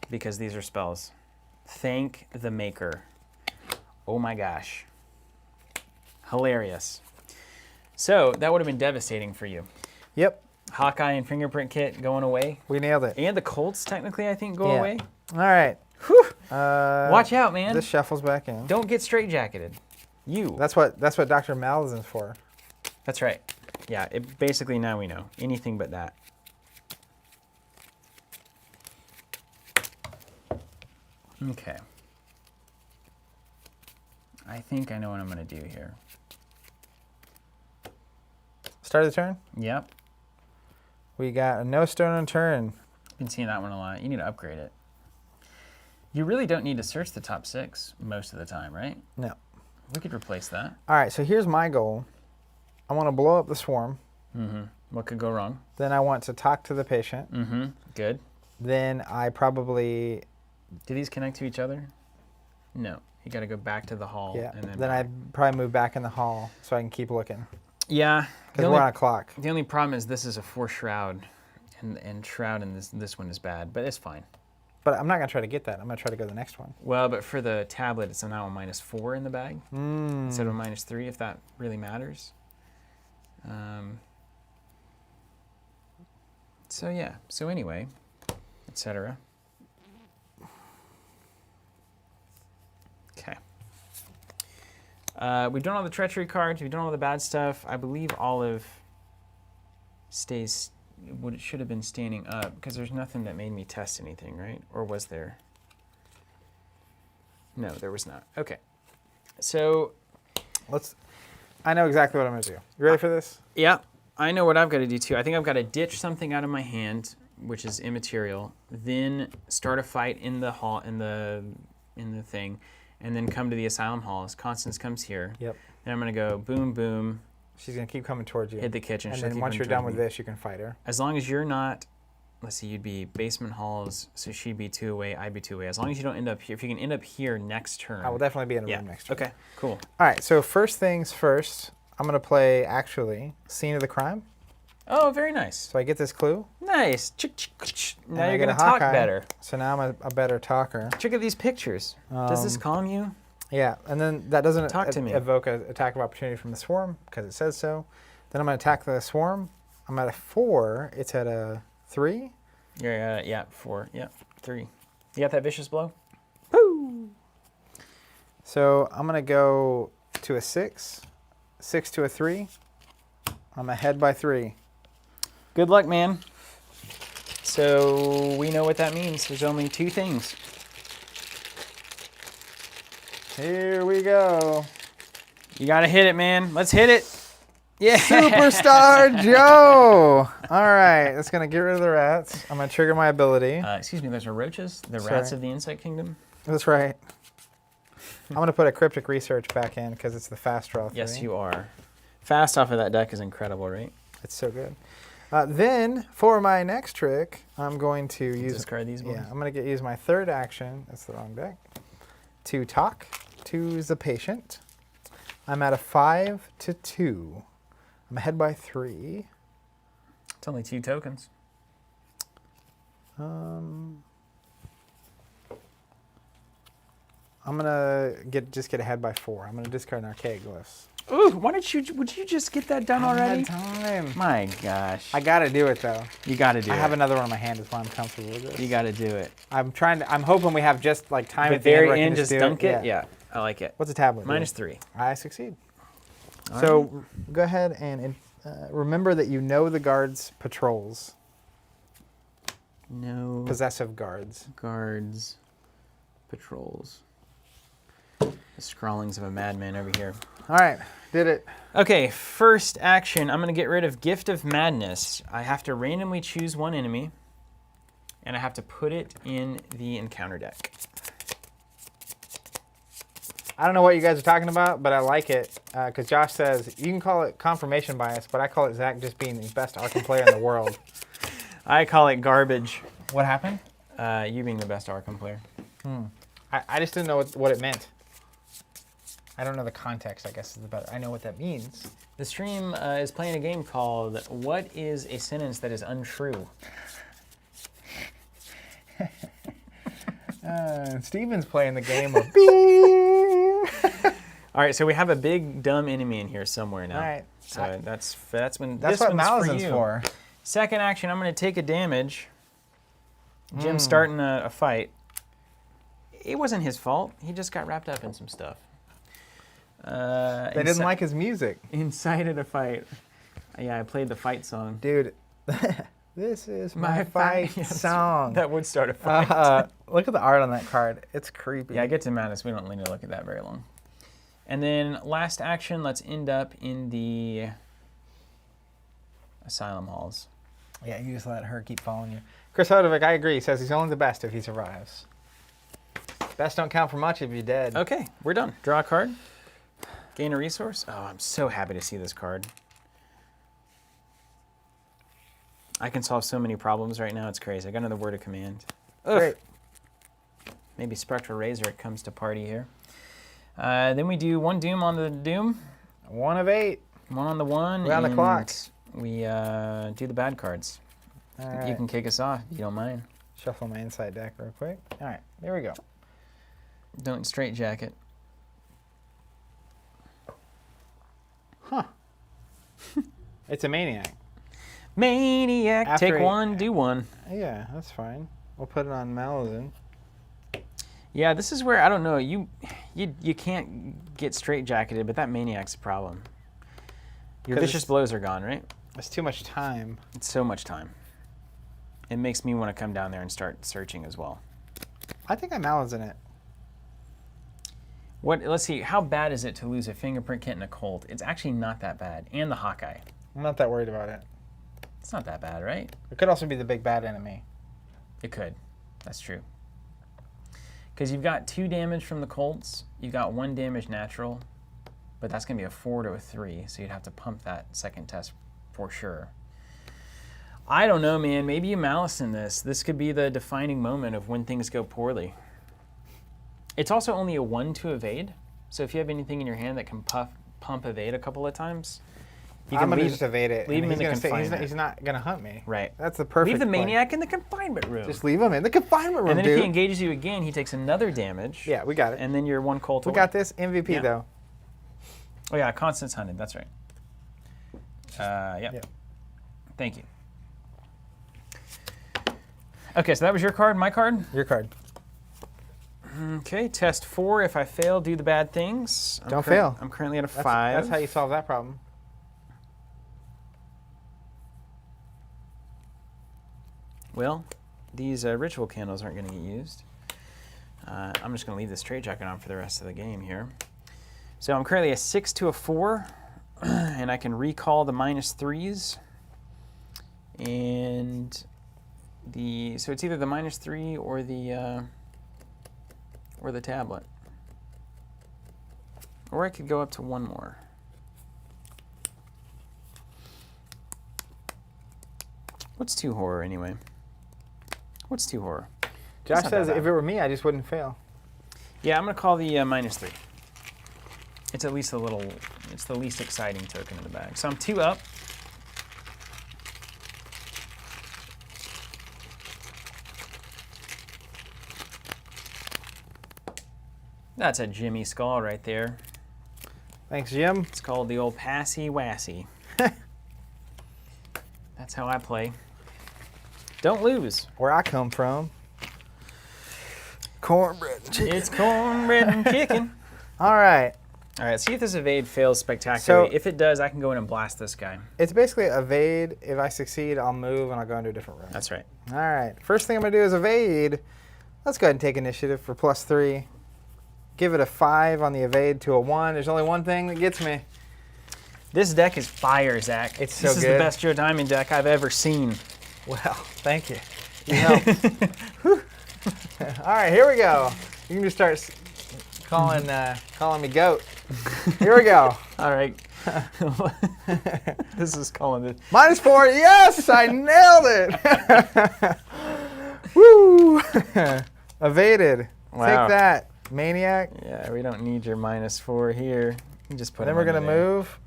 because these are spells. Thank the maker. Oh my gosh. Hilarious. So that would have been devastating for you. Yep. Hawkeye and Fingerprint Kit going away. We nailed it. And the Colts technically I think go Yeah. away. All right. Whew. Watch Watch out, man. This shuffles back in. Don't get straight jacketed. You. That's what Dr. Malzin's for. That's right. Yeah, basically now we know. Anything but that. Okay. I think I know what I'm going to do here. Start of the turn. Yep. We got a no stone unturned. Been seeing that one a lot. You need to upgrade it. You really don't need to search the top 6 most of the time, right? No. We could replace that. All right, so here's my goal. I want to blow up the swarm. Mm-hmm. What could go wrong? Then I want to talk to the patient. Mm-hmm. Good. Then I probably... Do these connect to each other? No, you got to go back to the hall. Yeah. And then Then I'd probably move back in the hall so I can keep looking. Yeah. Because we're on a clock. The only problem is this is a 4 shroud, and shroud in this one is bad, but it's fine. But I'm not going to try to get that. I'm going to try to go to the next one. Well, but for the tablet, it's now a -4 in the bag instead of a -3, if that really matters. So yeah. So anyway, etc. Okay. We've done all the treachery cards. We've done all the bad stuff. I believe Olive stays. It should have been standing up because there's nothing that made me test anything, right? Or was there? No, there was not. Okay. So I know exactly what I'm going to do. You ready for this? yeah, I know what I've got to do too. I think I've got to ditch something out of my hand, which is immaterial, then start a fight in the hall, in the thing, and then come to the asylum halls. Constance comes here. Yep. Then I'm going to go boom, boom. She's going to keep coming towards you. Hit the kitchen. And She'll then keep once you're coming done towards with me. this, you can fight her. As long as you're not, let's see, you'd be basement halls, so she'd be 2 away, I'd be 2 away. As long as you don't end up here, if you can end up here next turn. I will definitely be in a Yeah. room next to Okay, cool. All right, so first things first, I'm going to play, actually, Scene of the Crime. Oh, very nice. So I get this clue. Nice. Now I you're get going a to talk Hawkeye. better. So now I'm a better talker. Check out these pictures. Does this calm you? Yeah, and then that doesn't Talk to me. evoke an attack of opportunity from the swarm because it says so. Then I'm going to attack the swarm. I'm at a 4. It's at a 3. You're yeah, 4. Yeah, 3. You got that vicious blow? Woo! So I'm going to go to a 6. 6 to a 3. I'm ahead by 3. Good luck, man. So we know what that means. There's only 2 things. Here we go. You got to hit it, man. Let's hit it. Yeah. Superstar Joe! All right, that's going to get rid of the rats. I'm going to trigger my ability. Excuse me, those are roaches? The Sorry. rats of the insect kingdom? That's right. I'm going to put a cryptic research back in because it's the fast draw 3. Yes, you are. Fast off of that deck is incredible, right? It's so good. Then, for my next trick, I'm going to Discard these ones? Yeah, I'm going to use my third action. That's the wrong deck. To talk to the patient. I'm at a 5 to 2. I'm ahead by 3. It's only 2 tokens. I'm gonna just get ahead by 4. I'm gonna discard an archaic glyphs. Ooh, would you just get that done already? Time. My gosh. I gotta do it though. You gotta do it. I have another one in my hand. That's why I'm comfortable with this. You gotta do it. I'm hoping we have just like time The at the end. where I very can end, just do dunk it? Yeah. Yeah, I like it. What's a tablet? do? -3. I succeed. All So right. go ahead and remember that you know the guards' patrols. No Possessive guards. guards, patrols. The scrawlings of a madman over here. All right, did it. Okay, first action, I'm going to get rid of Gift of Madness. I have to randomly choose one enemy, and I have to put it in the encounter deck. I don't know what you guys are talking about, but I like it because Josh says you can call it confirmation bias, but I call it Zach just being the best Arkham player in the world. I call it garbage. What happened? You being the best Arkham player. I just didn't know what it meant. I don't know the context, I guess is the better. I know what that means. The stream is playing a game called What is a Sentence That is Untrue? Steven's playing the game of beep. All right, so we have a big dumb enemy in here somewhere now. All right. So that's when That's this what one's Malizin's you. for. Second action, I'm going to take a damage. Jim's starting a fight. It wasn't his fault. He just got wrapped up in some stuff. They didn't like his music. Incited a fight. Yeah, I played the fight song. Dude, this is my fight Yes, song. That would start a fight. Look at the art on that card. It's creepy. Yeah, I get to Madness. We don't need to look at that very long. And then last action, let's end up in the asylum halls. Yeah, you just let her keep following you. Chris Hodovic, I agree. He says he's only the best if he survives. Best don't count for much if you're dead. Okay, we're done. Draw a card. Gain a resource. Oh, I'm so happy to see this card. I can solve so many problems right now. It's crazy. I got another word of command. Ugh. Great. Maybe Spectral Razor comes to party here. Then we do 1 Doom on the Doom. 1 of 8. 1 on the 1. We're on the clock. We do the bad cards. All right. You can kick us off if you don't mind. Shuffle my inside deck real quick. All right, there we go. Don't straight jacket. Huh. It's a Maniac. Maniac, After take 1, do 1. Yeah, that's fine. We'll put it on Malazan. Yeah, this is where, I don't know, you can't get straight jacketed, but that Maniac's a problem. Your Vicious Blows are gone, right? It's too much time. It's so much time. It makes me want to come down there and start searching as well. I think I Malazan it. Let's see, how bad is it to lose a Fingerprint Kit and a Colt? It's actually not that bad. And the Hawkeye. I'm not that worried about it. It's not that bad, right? It could also be the big bad enemy. It could. That's true. Because you've got 2 damage from the Colts. You've got 1 damage natural. But that's going to be a 4 to a 3. So you'd have to pump that second test for sure. I don't know, man. Maybe you malice in this. This could be the defining moment of when things go poorly. It's also only a 1 to evade. So if you have anything in your hand that can pump evade a couple of times, you I'm can going to just evade it. leave him in the confinement. He's not going to hunt me. Right. That's the perfect Leave the play. Maniac in the confinement room. Just leave him in the confinement room, and then dude. if he engages you again, he takes another damage. Yeah, we got it. And then you're 1 Colt We away. got this. MVP, Yeah. though. Oh, yeah, Constance hunted. That's right. Yep. Yep. Thank you. Okay, so that was your card, my card? Your card. Okay, test 4. If I fail, do the bad things. Don't fail. I'm currently at a 5. That's how you solve that problem. Well, these ritual candles aren't going to get used. I'm just going to leave the straight jacket on for the rest of the game here. So I'm currently a 6 to a 4, and I can recall the -3s. And so it's either the -3 or the tablet. Or I could go up to 1 more. What's 2 horror anyway? What's 2 horror? Josh not says that if bad. it were me, I just wouldn't fail. Yeah, I'm going to call the -3. It's at least it's the least exciting token in the bag. So I'm 2 up. That's a Jimmy Skull right there. Thanks, Jim. It's called the old Passy Wassy. That's how I play. Don't lose. Where I come from. Cornbread and chicken. It's cornbread and chicken. All right. All right, see if this evade fails spectacularly. So- If it does, I can go in and blast this guy. It's basically evade. If I succeed, I'll move and I'll go into a different room. That's right. All right. First thing I'm going to do is evade. Let's go ahead and take initiative for +3. Give it a 5 on the evade to a 1. There's only one thing that gets me. This deck is fire, Zach. It's so This is good. the best Joe Diamond deck I've ever seen. Well, thank you. You helped. All right, here we go. You can just start calling me goat. Here we go. All right. This is calling it. -4. Yes, I nailed it. Woo. Evaded. Wow. Take that, Maniac. Yeah, we don't need your -4 here. You just put And then him we're going to under there. move.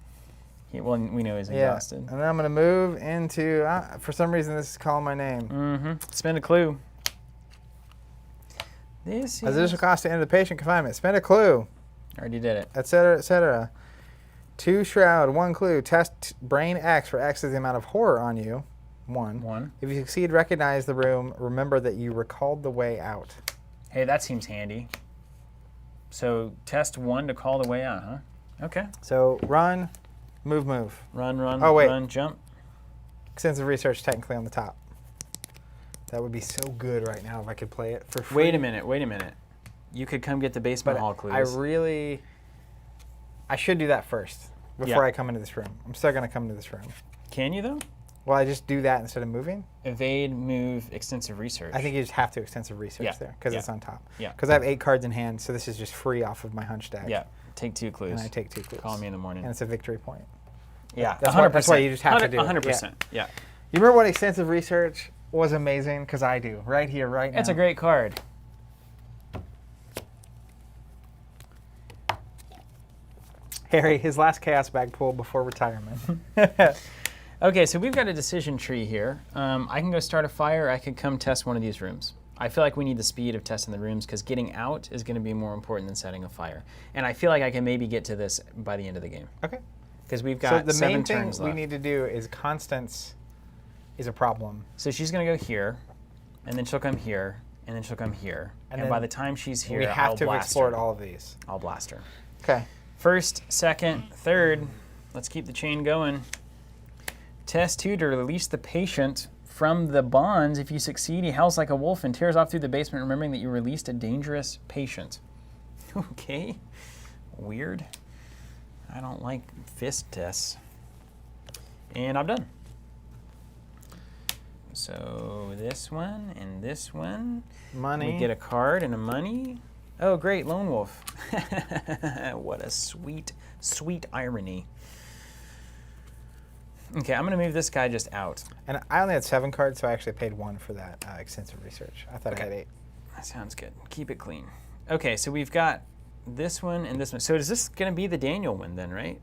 Well, we know he's Yeah. exhausted. And then I'm going to move into, for some reason, this is calling my name. Mm-hmm. Spend a clue. This As is... additional cost to enter the patient confinement. Spend a clue, Already did it. etc., etc. 2 shroud, 1 clue. Test brain X for X is the amount of horror on you. 1. 1. If you succeed, recognize the room. Remember that you recalled the way out. Hey, that seems handy. So test 1 to call the way out, huh? Okay. So run, move, move. Run, Oh, wait. run, jump. Extensive research technically on the top. That would be so good right now if I could play it for free. Wait a minute. You could come get the basement But hall clues. I should do that first before Yeah. I come into this room. I'm still going to come into this room. Can you, though? Well, I just do that instead of moving? Evade, move, extensive research. I think you just have to extensive research Yeah. there because Yeah. it's on top. Yeah. Because I have 8 cards in hand, so this is just free off of my hunch deck. Yeah. Take 2 clues. And I take 2 clues. Call me in the morning. And it's a victory point. Yeah. That's 100%. why you just have to do it. 100%. Yeah. You remember when extensive research was amazing? Because I do. Right here, right now. It's a great card. Harry, his last chaos bag pull before retirement. Okay, so we've got a decision tree here. I can go start a fire, or I could come test one of these rooms. I feel like we need the speed of testing the rooms because getting out is going to be more important than setting a fire. And I feel like I can maybe get to this by the end of the game. Okay. Because we've got 7 turns left. So the main thing we need to do is Constance is a problem. So she's going to go here, and then she'll come here, and then she'll come here. And by the time she's here, we have I'll to have blast explored her. all of these. I'll blast her. Okay. First, second, third. Let's keep the chain going. Test 2 to release the patient from the bonds. If you succeed, he howls like a wolf and tears off through the basement, remembering that you released a dangerous patient. Okay. Weird. I don't like fist tests. And I'm done. So this one and this one. Money. We get a card and a money. Oh, great, Lone Wolf. What a sweet, sweet irony. Okay, I'm going to move this guy just out. And I only had 7 cards, so I actually paid 1 for that extensive research. I thought I had 8. That sounds good. Keep it clean. Okay, so we've got this one and this one. So is this going to be the Daniel one then, right?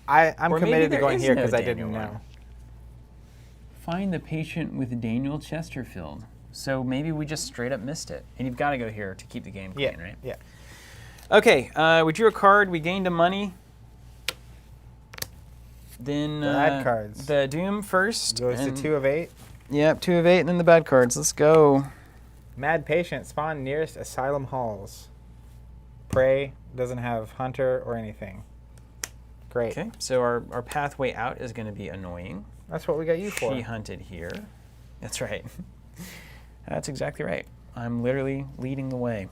I'm Or maybe committed to there going is here no because I Daniel didn't one. know. Find the patient with Daniel Chesterfield. So maybe we just straight up missed it. And you've got to go here to keep the game clean, right? Yeah. Okay, we drew a card. We gained a money. Then Bad cards. the Doom first. Goes to 2 of 8. Yep, 2 of 8, and then the bad cards. Let's go. Mad Patient, spawn nearest Asylum Halls. Prey, doesn't have Hunter or anything. Great. Okay, so our pathway out is going to be annoying. That's what we got you for. She hunted here. That's right. That's exactly right. I'm literally leading the way.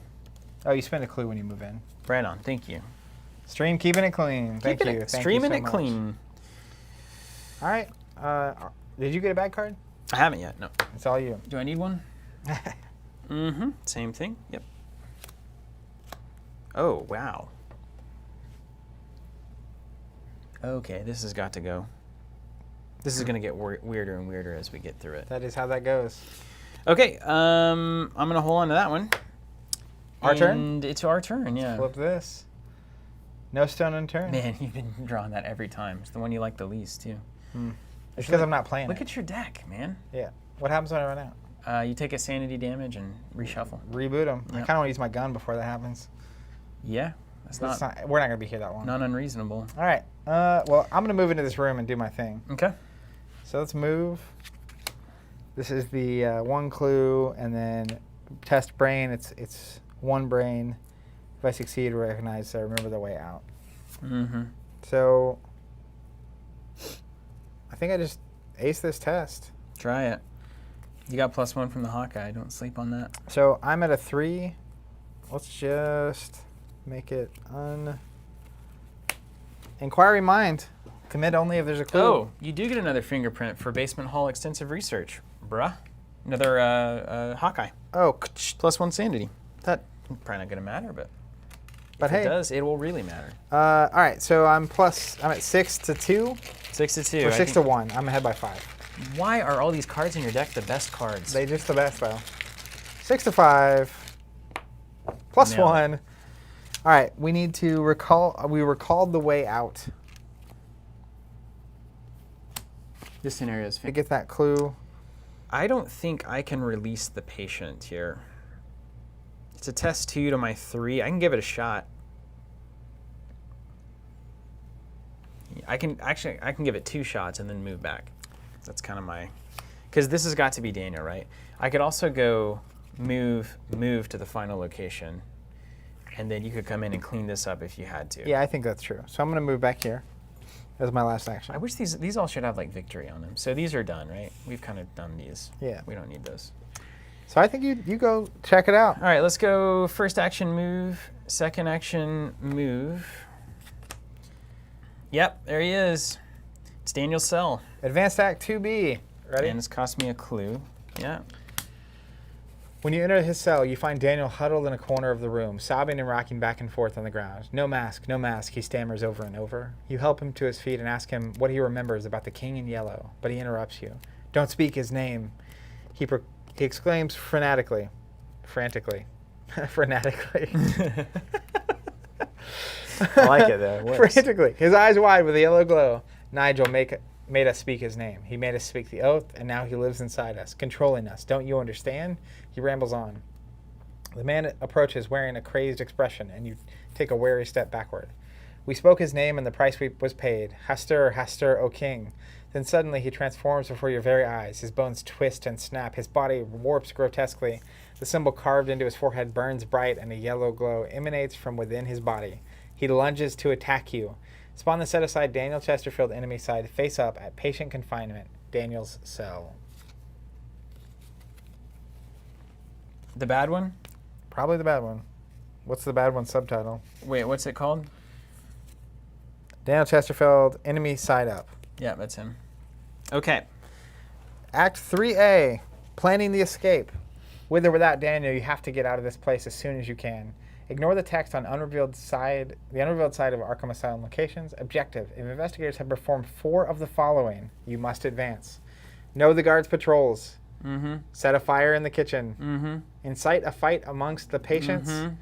Oh, you spend a clue when you move in. Right on. Thank you. Stream keeping it clean. Thank you. Streaming so it much. clean. All right. Did you get a bad card? I haven't yet. No. It's all you. Do I need one? Mm-hmm. Same thing. Yep. Oh, wow. Okay, this has got to go. This is going to get weirder and weirder as we get through it. That is how that goes. Okay, I'm going to hold on to that one. Our turn? And it's our turn, yeah. Flip this. No stone unturned. Man, you've been drawing that every time. It's the one you like the least, too. It's because I'm not playing Look it. at your deck, man. Yeah. What happens when I run out? You take a sanity damage and reshuffle. Reboot them. I Yep. kind of want to use my gun before that happens. Yeah, that's not We're not going to be here that long. not unreasonable. All right. Well, I'm going to move into this room and do my thing. Okay. So let's move. This is the 1 clue, and then test brain. It's 1 brain. If I succeed, recognize, I remember the way out. Mm-hmm. So I think I just aced this test. Try it. You got +1 from the Hawkeye. Don't sleep on that. So I'm at a 3. Let's just make it Inquiry Mind. Commit only if there's a clue. Oh, you do get another fingerprint for Basement Hall Extensive Research. Bruh. Another Hawkeye. Oh, +1 sanity. That probably not going to matter, but if hey. it does, it will really matter. All right, so I'm at 6 to 2. 6 to 2. Or 6 to 1. I'm ahead by 5. Why are all these cards in your deck the best cards? They just the best though. 6 to 5. +1. All right, we need to recall. We recalled the way out. This scenario is To get that clue. I don't think I can release the patient here. It's a test 2 to my 3. I can give it a shot. I can give it 2 shots and then move back. That's kind of my, because this has got to be Daniel, right? I could also go move to the final location, and then you could come in and clean this up if you had to. Yeah, I think that's true. So I'm going to move back here. That's my last action. I wish these all should have like victory on them. So these are done, right? We've kind of done these. Yeah. We don't need those. So I think you go check it out. All right, let's go first action move, second action move. Yep, there he is. It's Daniel's cell. Advanced Act 2B. Ready? And it's cost me a clue. Yeah. When you enter his cell, you find Daniel huddled in a corner of the room, sobbing and rocking back and forth on the ground. No mask, no mask, he stammers over and over. You help him to his feet and ask him what he remembers about the King in Yellow, but he interrupts you. Don't speak his name. He exclaims frantically. I like it, though. It works. Frantically, his eyes wide with a yellow glow, Nigel made us speak his name. He made us speak the oath, and now he lives inside us, controlling us. Don't you understand? He rambles on. The man approaches wearing a crazed expression, and you take a wary step backward. We spoke his name, and the price was paid. Hastur, Hastur, O king. Then suddenly he transforms before your very eyes. His bones twist and snap. His body warps grotesquely. The symbol carved into his forehead burns bright, and a yellow glow emanates from within his body. He lunges to attack you. Spawn the set-aside Daniel Chesterfield enemy side face up at patient confinement. Daniel's cell. The bad one? Probably the bad one. What's the bad one subtitle? Wait, what's it called? Daniel Chesterfield, enemy side up. Yeah, that's him. Okay. Act 3A, planning the escape. With or without Daniel, you have to get out of this place as soon as you can. Ignore the text on the unrevealed side of Arkham Asylum locations. Objective: if investigators have performed 4 of the following, you must advance. Know the guards' patrols. Mm-hmm. Set a fire in the kitchen. Mm-hmm. Incite a fight amongst the patients. Mm-hmm.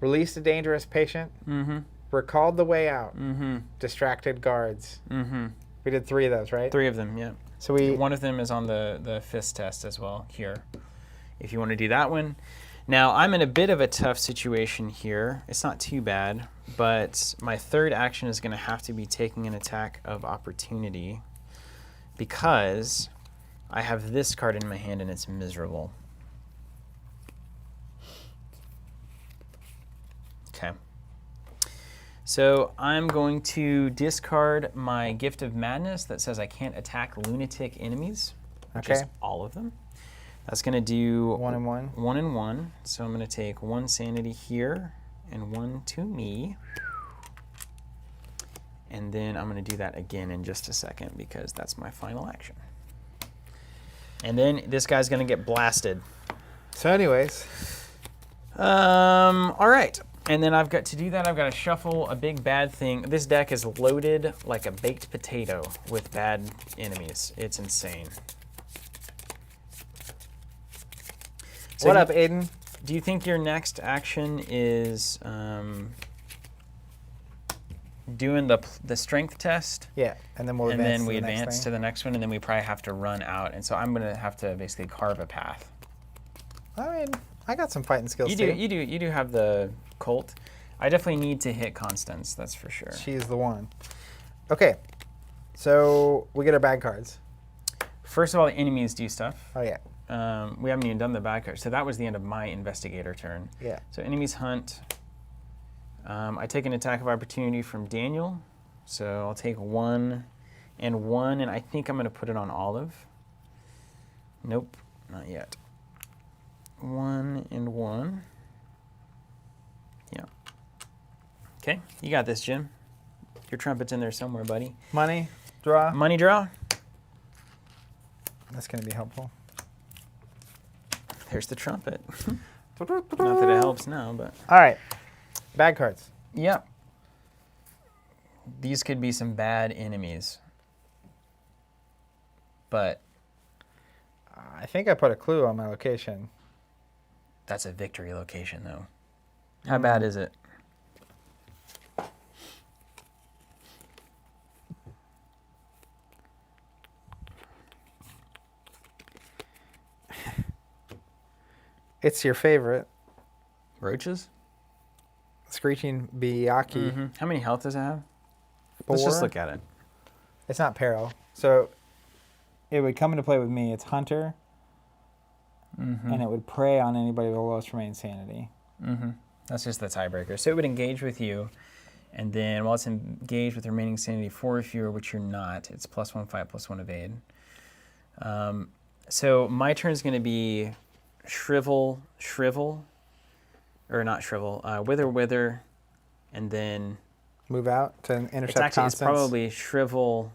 Release a dangerous patient. Mm-hmm. Recalled the way out. Mm-hmm. Distracted guards. Mm-hmm. We did 3 of those, right? 3 of them, yeah. So we One of them is on the fist test as well here, if you want to do that one. Now, I'm in a bit of a tough situation here. It's not too bad, but my third action is going to have to be taking an attack of opportunity because I have this card in my hand and it's miserable. Okay. So I'm going to discard my Gift of Madness that says I can't attack lunatic enemies, which is all of them. That's going to do 1 and 1. 1 and 1. So I'm going to take 1 sanity here and 1 to me. And then I'm going to do that again in just a second because that's my final action. And then this guy's going to get blasted. So anyways. All right. And then I've got to do that, I've got to shuffle a big bad thing. This deck is loaded like a baked potato with bad enemies. It's insane. So What up, Aiden? Do you think your next action is doing the strength test? Yeah, and then we'll And advance then we to the next advance thing. to the next one, and then we probably have to run out. And so I'm going to have to basically carve a path. I mean, I got some fighting skills You too. do have the Colt. I definitely need to hit Constance, that's for sure. She's the one. Okay, so we get our bad cards. First of all, the enemies do stuff. Oh yeah. We haven't even done the bad cards. So that was the end of my investigator turn. Yeah. So enemies hunt. I take an attack of opportunity from Daniel. So I'll take 1 and 1, and I think I'm going to put it on Olive. Nope, not yet. 1 and 1. Yeah. Okay, you got this, Jim. Your trumpet's in there somewhere, buddy. Money, draw. Money draw. That's going to be helpful. There's the trumpet. Not that it helps now, but... All right, bad cards. Yep. These could be some bad enemies. But I think I put a clue on my location. that's a victory location, though. How bad is it? It's your favorite, Roaches? Screeching Byakuya. Mm-hmm. How many health does it have? 4. Let's just look at it. It's not peril. So it would come into play with me. It's Hunter, and it would prey on anybody with the lowest remaining sanity. Mm-hmm. That's just the tiebreaker. So it would engage with you, and then while it's engaged with remaining sanity 4 or fewer, which you're not, it's +1 fight, +1 evade. So my turn is going to be shrivel, or not shrivel, wither, and then Move out to intercept it's actually Constance. it's probably shrivel,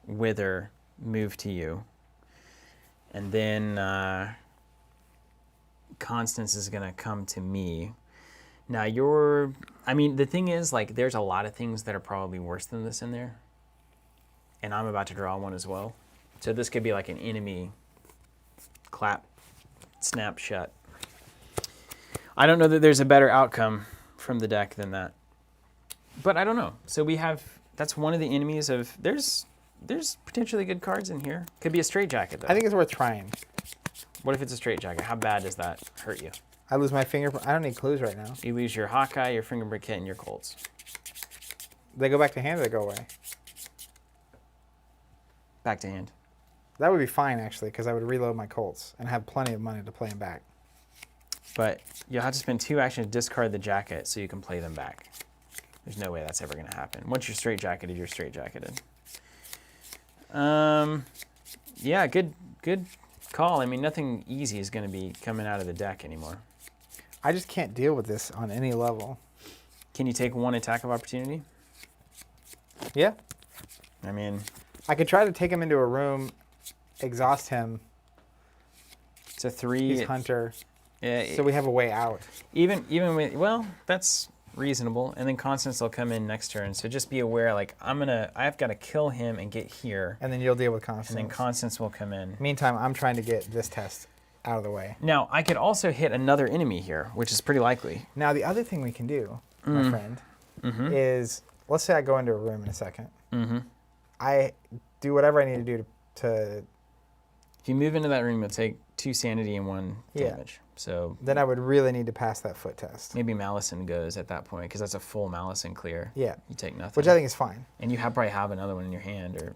wither, move to you, and then Constance is going to come to me. Now the thing is, like, there's a lot of things that are probably worse than this in there, and I'm about to draw one as well. So this could be like an enemy clap, snap shut. I don't know that there's a better outcome from the deck than that. But I don't know. So we have, that's one of the enemies of, there's potentially good cards in here. Could be a straitjacket though. I think it's worth trying. What if it's a straitjacket? How bad does that hurt you? I lose my fingerprint. I don't need clues right now. You lose your Hawkeye, your Fingerbrick Kit, and your Colts. They go back to hand or they go away? Back to hand. That would be fine, actually, because I would reload my Colts and have plenty of money to play them back. But you'll have to spend 2 actions to discard the jacket so you can play them back. There's no way that's ever going to happen. Once you're straitjacketed, you're straitjacketed. Yeah, good call. I mean, nothing easy is going to be coming out of the deck anymore. I just can't deal with this on any level. Can you take 1 attack of opportunity? Yeah. I mean, I could try to take him into a room, exhaust him. it's a 3. He's Hunter. Yeah, So we have a way out. even with, well, that's reasonable. And then Constance will come in next turn. So just be aware, like, I've got to kill him and get here. And then you'll deal with Constance. And then Constance will come in. Meantime, I'm trying to get this test out of the way. Now, I could also hit another enemy here, which is pretty likely. Now, the other thing we can do, my friend, is, let's say I go into a room in a second. I do whatever I need to do to If you move into that room, you'll take 2 sanity and 1 Yeah. damage. So then I would really need to pass that foot test. maybe Malison goes at that point, because that's a full Malison clear. Yeah. You take nothing. Which I think is fine. And you probably have another one in your hand, or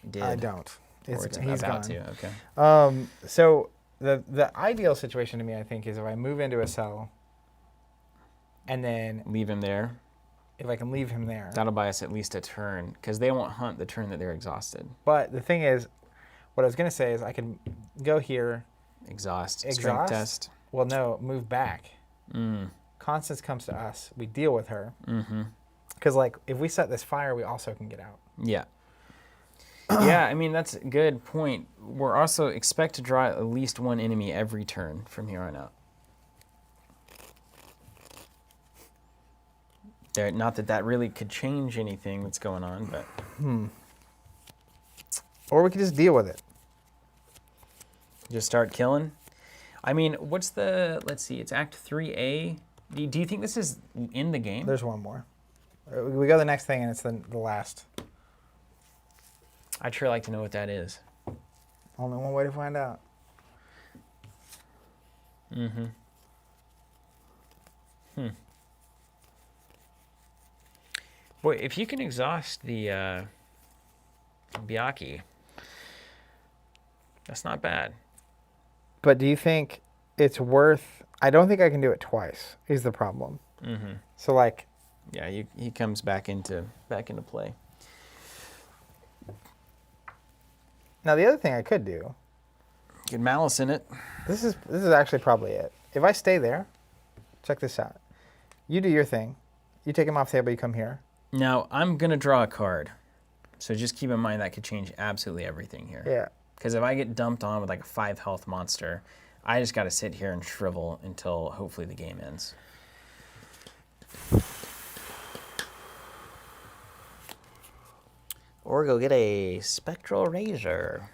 did. I don't. Or it's He's about gone. to. Okay. So the ideal situation to me, I think, is if I move into a cell and then Leave him there. if I can leave him there. That'll buy us at least a turn, because they won't hunt the turn that they're exhausted. But the thing is, what I was going to say is I can go here. Exhaust. Strength Exhaust? test. Well, no, move back. Constance comes to us. We deal with her. Because, like, if we set this fire, we also can get out. Yeah. Yeah, I mean, that's a good point. We're also expect to draw at least 1 enemy every turn from here on out. Not that really could change anything that's going on, but... Or we could just deal with it. Just start killing. I mean, what's the... Let's see, it's Act 3A. Do you think this is in the game? There's one more. We go to the next thing, and it's the last. I'd sure like to know what that is. Only one way to find out. Boy, if you can exhaust the Biaki, that's not bad. But do you think it's worth... I don't think I can do it twice, is the problem. So, like... Yeah, he comes back into play. Now, the other thing I could do... Get Malice in it. This is actually probably it. If I stay there, check this out. You do your thing. You take him off the table, you come here. Now, I'm going to draw a card. So just keep in mind that could change absolutely everything here. Yeah. Because if I get dumped on with like a 5 health monster, I just got to sit here and shrivel until hopefully the game ends. Or go get a Spectral Razor.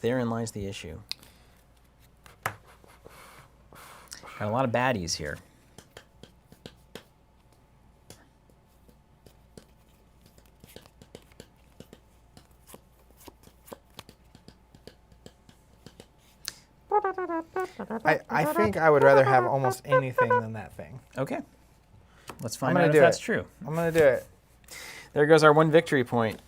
Therein lies the issue. Got a lot of baddies here. I think I would rather have almost anything than that thing. Okay. Let's find gonna out do if that's it. true. I'm going to do it. There goes our 1 victory point.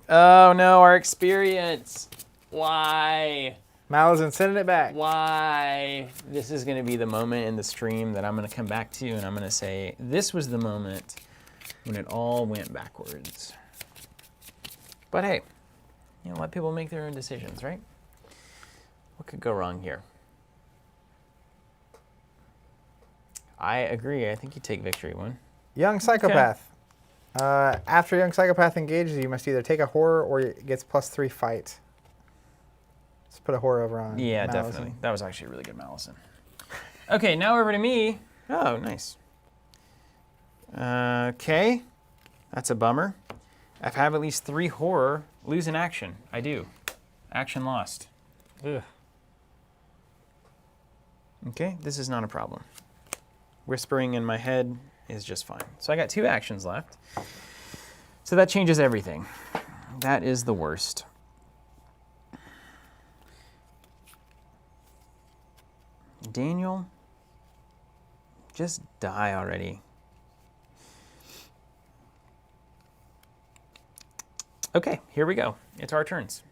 Oh no, our experience. Why? Malazan, sending it back. Why? This is going to be the moment in the stream that I'm going to come back to, and I'm going to say, this was the moment when it all went backwards. But hey, you know, let people make their own decisions, right? What could go wrong here? I agree. I think you take victory 1. Young Psychopath. After Young Psychopath engages, you must either take a horror or it gets +3 fight. Let's put a horror over on Yeah, Malazan. definitely. That was actually a really good Malison. Okay, now over to me. Oh, nice. Okay, that's a bummer. If I have at least 3 horror, lose an action. I do. Action lost. Ugh. Okay, this is not a problem. Whispering in my head is just fine. So I got 2 actions left. So that changes everything. That is the worst. Daniel, just die already. Okay, here we go. It's our turns.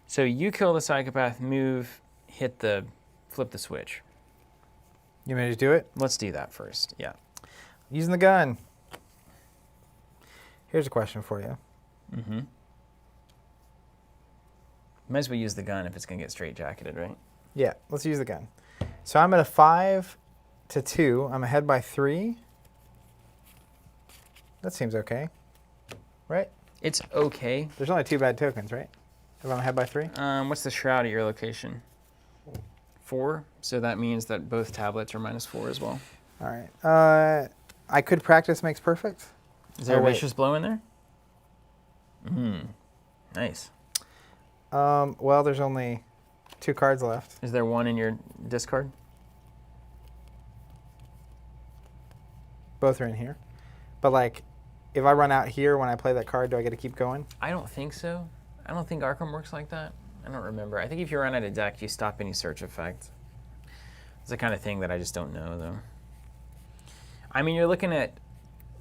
So you kill the psychopath, move, flip the switch. You want me to do it? Let's do that first. Yeah. Using the gun. Here's a question for you. Mm-hmm. Might as well use the gun if it's going to get straight-jacketed, right? Yeah, let's use the gun. So I'm at a 5-2. I'm ahead by 3. That seems okay, right? It's okay. There's only 2 bad tokens, right? If I'm ahead by 3? What's the shroud at your location? 4. So that means that both tablets are -4 as well. All right. I could practice makes perfect. Is there a wait. vicious blow in there? Nice. Well, there's only 2 cards left. Is there one in your discard? Both are in here. But, like, if I run out here when I play that card, do I get to keep going? I don't think so. I don't think Arkham works like that. I don't remember. I think if you run out of deck, you stop any search effect. It's the kind of thing that I just don't know, though. I mean, you're looking at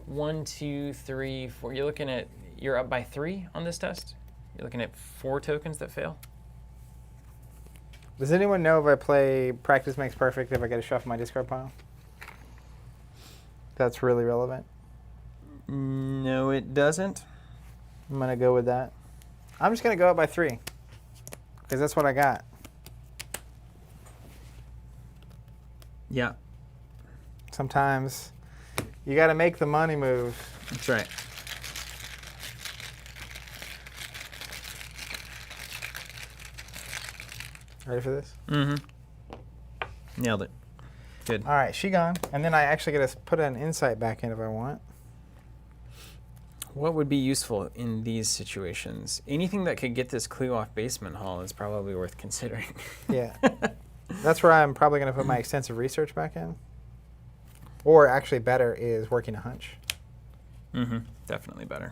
1, 2, 3, 4. You're up by 3 on this test. You're looking at 4 tokens that fail. Does anyone know if I play practice makes perfect if I get to shuffle my discard pile? That's really relevant. No, it doesn't. I'm going to go with that. I'm just going to go up by 3 because that's what I got. Yeah. Sometimes you got to make the money move. That's right. Ready for this? Mm-hmm. Nailed it. Good. All right, she gone. And then I actually get to put an insight back in if I want. What would be useful in these situations? Anything that could get this clue off Basement Hall is probably worth considering. Yeah. That's where I'm probably going to put my extensive research back in. Or actually better is working a hunch. Mm-hmm. Definitely better.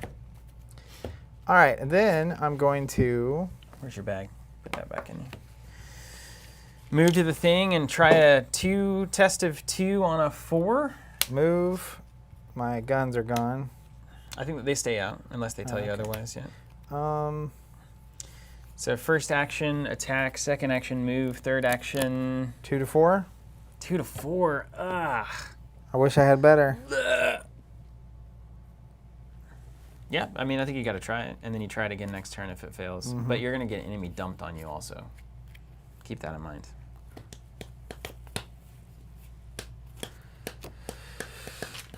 All right, and then I'm going to... Where's your bag? Put that back in. Move to the thing and try a test of 2 on a 4. Move. My guns are gone. I think that they stay out unless they tell you otherwise. Yeah. So first action, attack. Second action, move. Third action, 2 to 4. 2 to 4. Ugh. I wish I had better. Yeah, I mean, I think you got to try it, and then you try it again next turn if it fails. Mm-hmm. But you're going to get an enemy dumped on you also. Keep that in mind.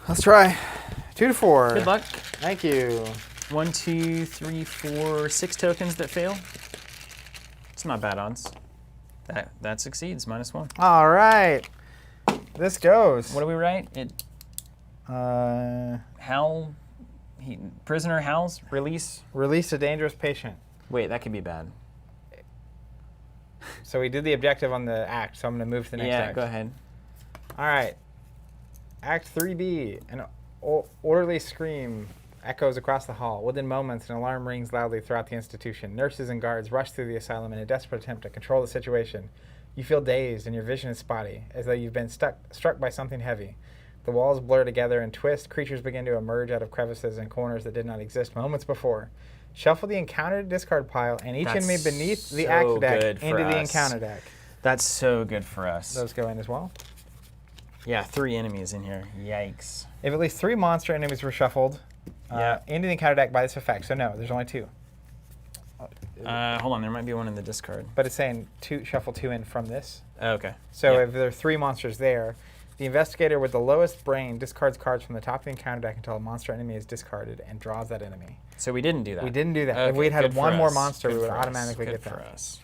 Let's try. 2 to 4. Good luck. Thank you. 1, 2, 3, 4, 6 tokens that fail. It's not bad odds. That succeeds, -1. All right. This goes. What do we write? Prisoner howls, release. Release a dangerous patient. Wait, that could be bad. So we did the objective on the act, so I'm going to move to the next act. Yeah, go ahead. All right. Act 3B. An orderly scream echoes across the hall. Within moments, an alarm rings loudly throughout the institution. Nurses and guards rush through the asylum in a desperate attempt to control the situation. You feel dazed and your vision is spotty, as though you've been struck by something heavy. The walls blur together and twist. Creatures begin to emerge out of crevices and corners that did not exist moments before. Shuffle the encountered discard pile and each enemy beneath the act deck into the encounter deck. That's so good for us. Those go in as well. Yeah, 3 enemies in here. Yikes. If at least 3 monster enemies were shuffled into the encounter deck by this effect, so no, there's only 2. Hold on, there might be one in the discard. But it's saying shuffle 2 in from this. Oh, okay. So if there are 3 monsters there, the investigator with the lowest brain discards cards from the top of the encounter deck until a monster enemy is discarded and draws that enemy. So we didn't do that. We didn't do that. Okay, if we'd had good one for more us. monster, Good we would for us. automatically Good get that. for us.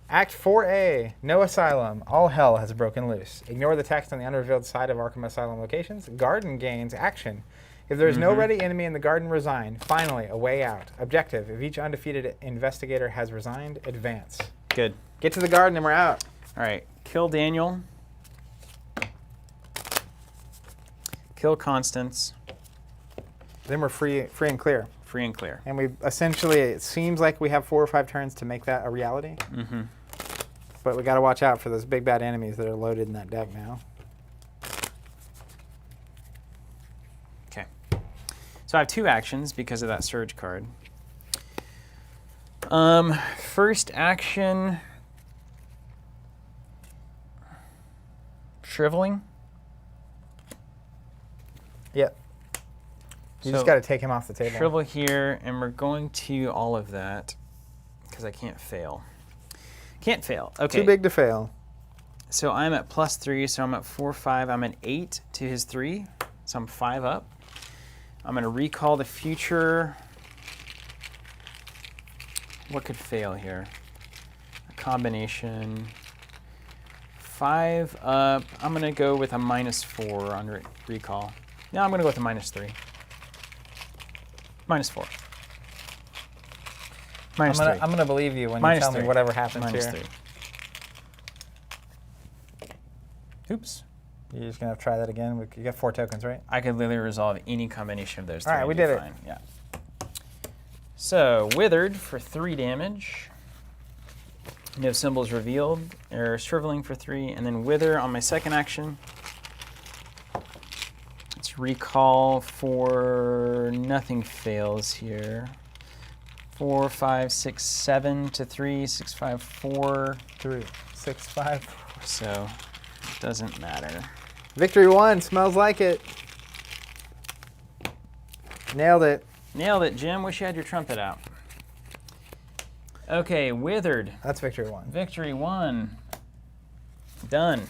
Act 4A, no asylum. All hell has broken loose. Ignore the text on the unrevealed side of Arkham Asylum locations. Garden gains action. If there is no ready enemy in the garden, resign. Finally, a way out. Objective, if each undefeated investigator has resigned, advance. Good. Get to the garden and we're out. All right. Kill Daniel. Kill Constance. Then we're free and clear. Free and clear. And we essentially, it seems like we have 4 or 5 turns to make that a reality. Mm-hmm. But we got to watch out for those big bad enemies that are loaded in that deck now. Okay. So I have 2 actions because of that Surge card. First action, Shriveling. Yep. You So just got to take him off the table. Shrivel here, and we're going to all of that because I can't fail. Can't fail. Okay. Too big to fail. So I'm at +3, so I'm at 4, 5. I'm at 8 to his 3, so I'm 5 up. I'm going to recall the future. What could fail here? A combination. 5 up. I'm going to go with a -4 on recall. No, I'm going to go with a -3. -4. -3. I'm gonna believe you when you tell me -3. whatever happens here. -3. Oops. You're just gonna have to try that again. You got 4 tokens, right? I could literally resolve any combination of those 3. All right, we and do did it. fine. Yeah. So, Withered for 3 damage. No symbols revealed, or Shriveling for 3, and then Wither on my second action. Let's recall for nothing fails here. 4, 5, 6, 7 to 3, 6, 5, 4. 3, 6, 5. So, it doesn't matter. Victory 1. Smells like it. Nailed it. Nailed it, Jim. Wish you had your trumpet out. Okay, Withered. That's victory 1. Victory 1. Done.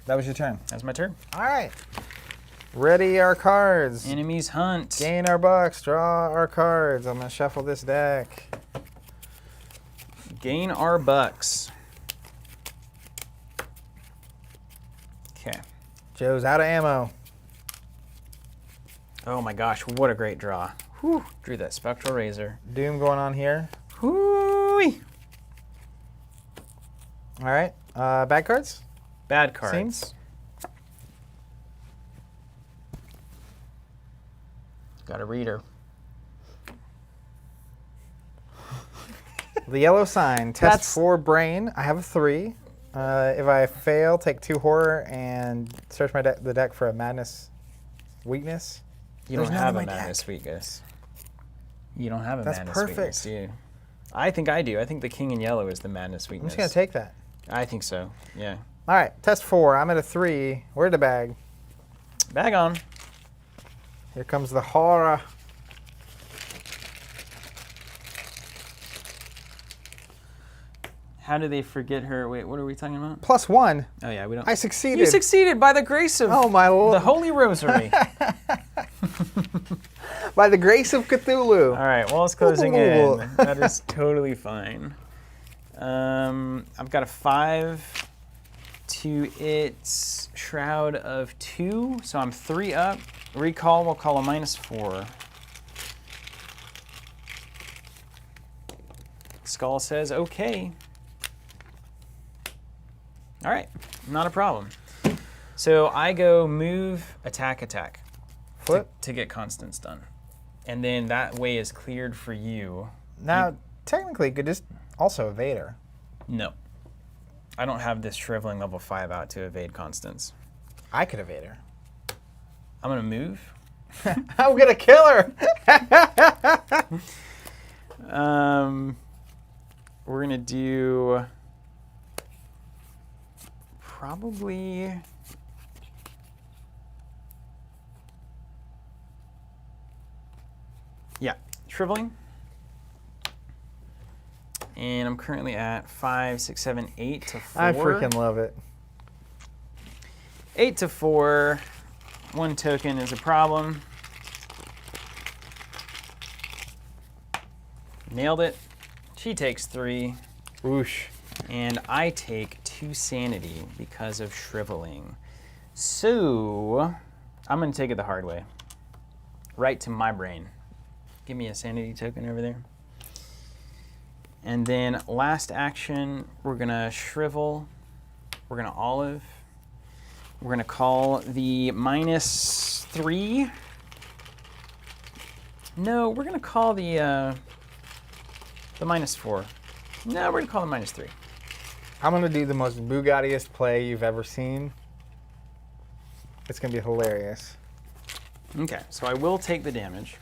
That was your turn. That's my turn. All right. Ready our cards. Enemies hunt. Gain our bucks. Draw our cards. I'm gonna shuffle this deck. Gain our bucks. Okay. Joe's out of ammo. Oh my gosh, what a great draw. Whew. Drew that Spectral Razor. Doom going on here. Whoo-wee. All right. Bad cards. Bad cards. Seems. Got a reader. The yellow sign. Test That's- 4 brain. I have a 3. If I fail, take 2 horror and search the deck for a madness weakness. You There's don't none have in a my madness deck. weakness. You don't have a That's madness perfect. weakness, do you? I think I do. I think the king in yellow is the madness I'm weakness. just gonna take that. I think so. Yeah. All right. Test 4. I'm at a 3. Where'd the bag? Bag on. Here comes the horror. How do they forget her? Wait, what are we talking about? +1. Oh yeah, we don't. I succeeded. You succeeded by the grace of Oh my lord. the Holy Rosary. By the grace of Cthulhu. All right, well, it's closing in. That is totally fine. I've got a 5 to its Shroud of 2, so I'm 3 up. Recall, we'll call a -4. Skull says, okay. All right, not a problem. So I go move, attack, attack. Flip. To get Constance done. And then that way is cleared for you. Now, technically, you could just also evade her. No. I don't have this Shriveling level 5 out to evade Constance. I could evade her. I'm going to move. I'm gonna kill her. We're going to do probably... Yeah, Shriveling. And I'm currently at 5, 6, 7, 8 to 4. I freaking love it. 8 to 4. 1 token is a problem. Nailed it. She takes 3. Whoosh. And I take 2 sanity because of Shriveling. So, I'm going to take it the hard way. Right to my brain. Give me a sanity token over there. And then last action, we're going to shrivel. We're going to olive. We're going to call the -3. No, we're going to call the -4. No, we're going to call the -3. I'm going to do the most Bugattiest play you've ever seen. It's going to be hilarious. Okay, so I will take the damage.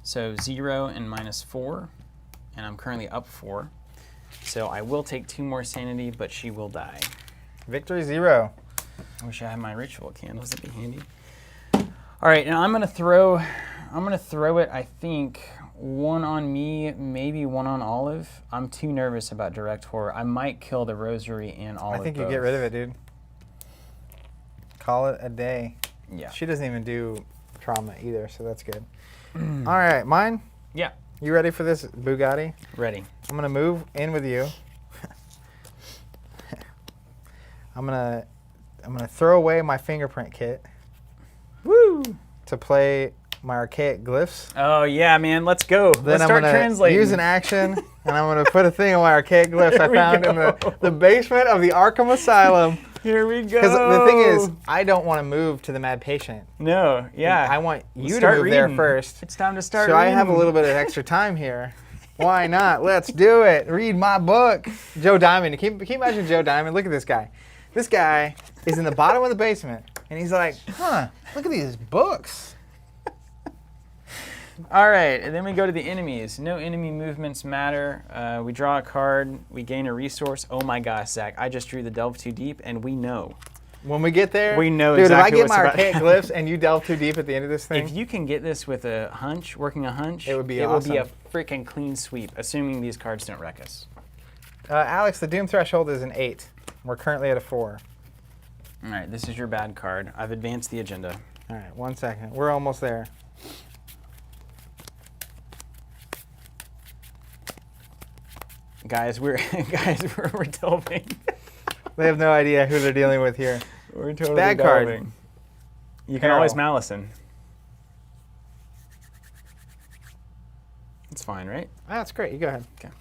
So 0 and -4, and I'm currently up 4. So I will take 2 more sanity, but she will die. Victory 0. I wish I had my ritual candles. That'd be handy. All right, now I'm gonna throw it. I think 1 on me, maybe 1 on Olive. I'm too nervous about direct horror. I might kill the Rosary and Olive. I think you both. get rid of it, dude. Call it a day. Yeah. She doesn't even do trauma either, so that's good. All right, mine? Yeah. You ready for this Bugatti? Ready. I'm going to move in with you. I'm gonna throw away my fingerprint kit. Woo! To play my archaic glyphs. Oh yeah, man, let's go. Then Let's start I'm translating. Use an action, and I'm gonna put a thing on my archaic glyphs I found in the basement of the Arkham Asylum. Here we go. Because the thing is, I don't want to move to the Mad Patient. No, yeah. I want you to Start move there reading. first. It's time to start So reading. I have a little bit of extra time here. Why not? Let's do it. Read my book. Joe Diamond. Can you imagine Joe Diamond? Look at this guy. This guy is in the bottom of the basement, and he's like, huh, look at these books. All right, and then we go to the enemies. No enemy movements matter. We draw a card. We gain a resource. Oh my gosh, Zach, I just drew the Delve Too Deep, and we know. When we get there, we know dude, exactly if I what's get my about- archaic glyphs and you delve too deep at the end of this thing, If you can get this with a hunch, working a hunch, it would be it awesome. will be a freaking clean sweep, assuming these cards don't wreck us. Alex, the Doom Threshold is an 8. We're currently at a 4. All right, this is your bad card. I've advanced the agenda. All right, 1 second. We're almost there. Guys, we're delving. They have no idea who they're dealing with here. We're totally Bad card. delving. You can always Malison. It's fine, right? That's great. You go ahead. Okay.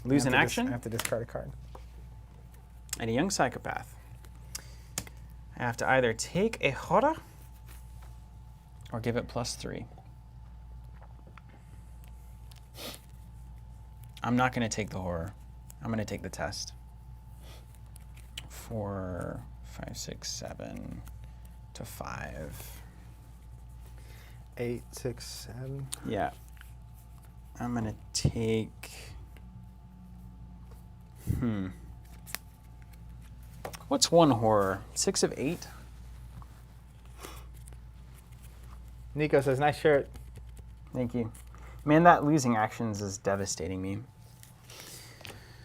Lose an action. I have to discard a card. And a young psychopath. I have to either take a horror or give it +3. I'm not going to take the horror. I'm going to take the test. 4, 5, 6, 7 to 5. 8, 6, 7. Yeah. I'm going to take... What's 1 horror? 6 of 8? Nico says, nice shirt. Thank you. Man, that losing actions is devastating me.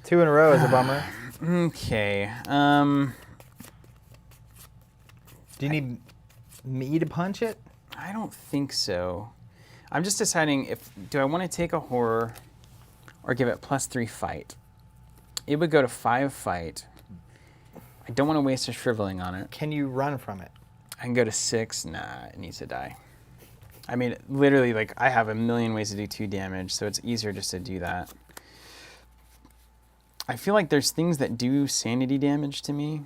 2 in a row is a bummer. Okay. Do you need me to punch it? I don't think so. I'm just deciding do I want to take a horror or give it +3 fight. It would go to 5 fight. I don't want to waste a shriveling on it. Can you run from it? I can go to 6. Nah, it needs to die. I mean, literally, like, I have a million ways to do 2 damage, so it's easier just to do that. I feel like there's things that do sanity damage to me.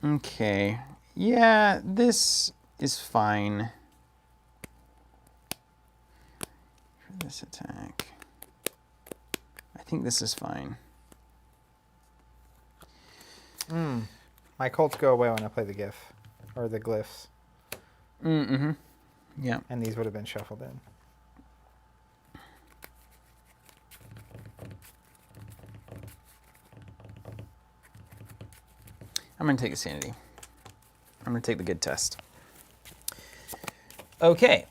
Okay. Yeah, this is fine. For this attack. I think this is fine. My Colts go away when I play the GIF, or the glyphs, Mm-hmm. Yeah. and these would have been shuffled in. I'm going to take a sanity. I'm going to take the good test. Okay.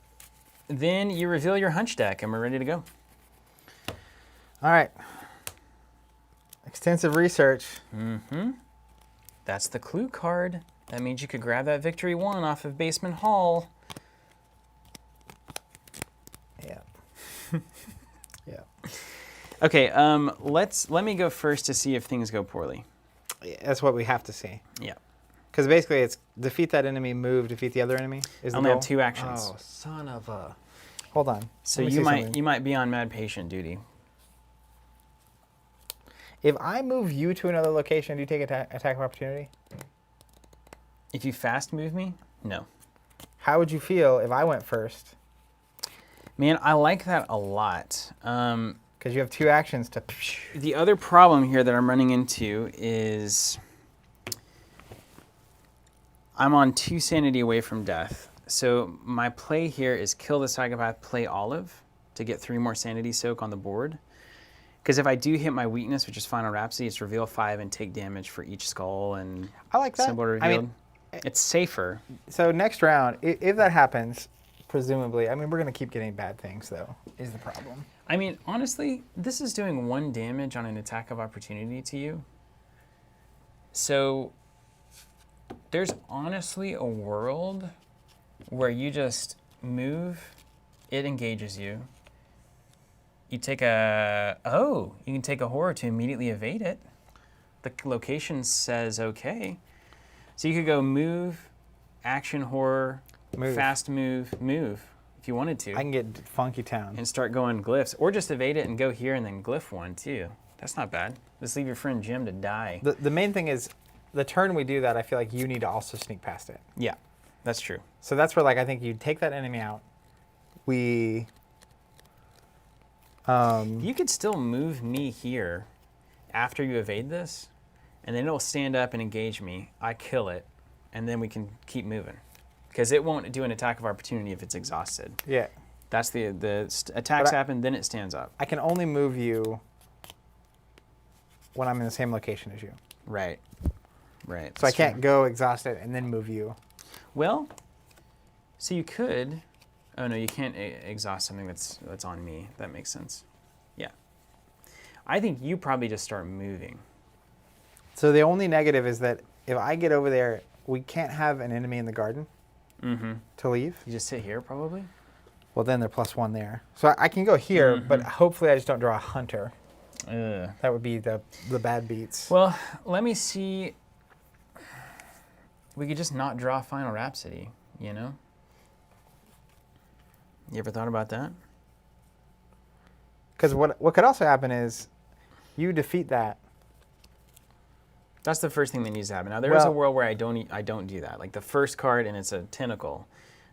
Then you reveal your hunch deck, and we're ready to go. All right. Extensive research. Mm-hmm. That's the clue card. That means you could grab that victory 1 off of Basement Hall. Yeah. Yeah. Okay, let me go first to see if things go poorly. That's what we have to see. Yeah. Because basically it's defeat that enemy, move, defeat the other enemy. Is I the only have goal? 2 actions. Oh, son of a... Hold on. So Let me you see might something. you might be on mad patient duty. If I move you to another location, do you take attack of opportunity? If you fast move me, no. How would you feel if I went first? Man, I like that a lot. Because you have 2 actions to... The other problem here that I'm running into is I'm on 2 sanity away from death. So my play here is kill the psychopath, play Olive to get 3 more sanity soak on the board. Because if I do hit my weakness, which is Final Rhapsody, it's reveal 5 and take damage for each skull and I like that. symbol revealed. It's safer. So next round, if that happens, presumably, I mean, we're going to keep getting bad things, though, is the problem. I mean, honestly, this is doing 1 damage on an attack of opportunity to you. So there's honestly a world where you just move, it engages you. You take you can take a horror to immediately evade it. The location says okay. So you could go move, action horror, Move. fast move, if you wanted to. I can get Funky Town. And start going glyphs. Or just evade it and go here and then glyph 1 too. That's not bad. Just leave your friend Jim to die. The main thing is, the turn we do that, I feel like you need to also sneak past it. Yeah, that's true. So that's where, like, I think you take that enemy out. We... You could still move me here after you evade this, and then it'll stand up and engage me. I kill it, and then we can keep moving. Because it won't do an attack of opportunity if it's exhausted. Yeah. That's the attacks But happen, then it stands up. I can only move you when I'm in the same location as you. Right. Right. So I that's true. can't go exhausted and then move you. Well, so you could. Oh no, you can't exhaust something that's on me. That makes sense. Yeah. I think you probably just start moving. So the only negative is that if I get over there, we can't have an enemy in the garden to leave. You just sit here probably. Well, then they're +1 there. So I can go here, but hopefully I just don't draw a hunter. Ugh. That would be the bad beats. Well, let me see. We could just not draw Final Rhapsody, you know? You ever thought about that? Because what could also happen is you defeat that. That's the first thing that needs to happen. Now there is a Well- world where I don't do that. Like the first card and it's a tentacle,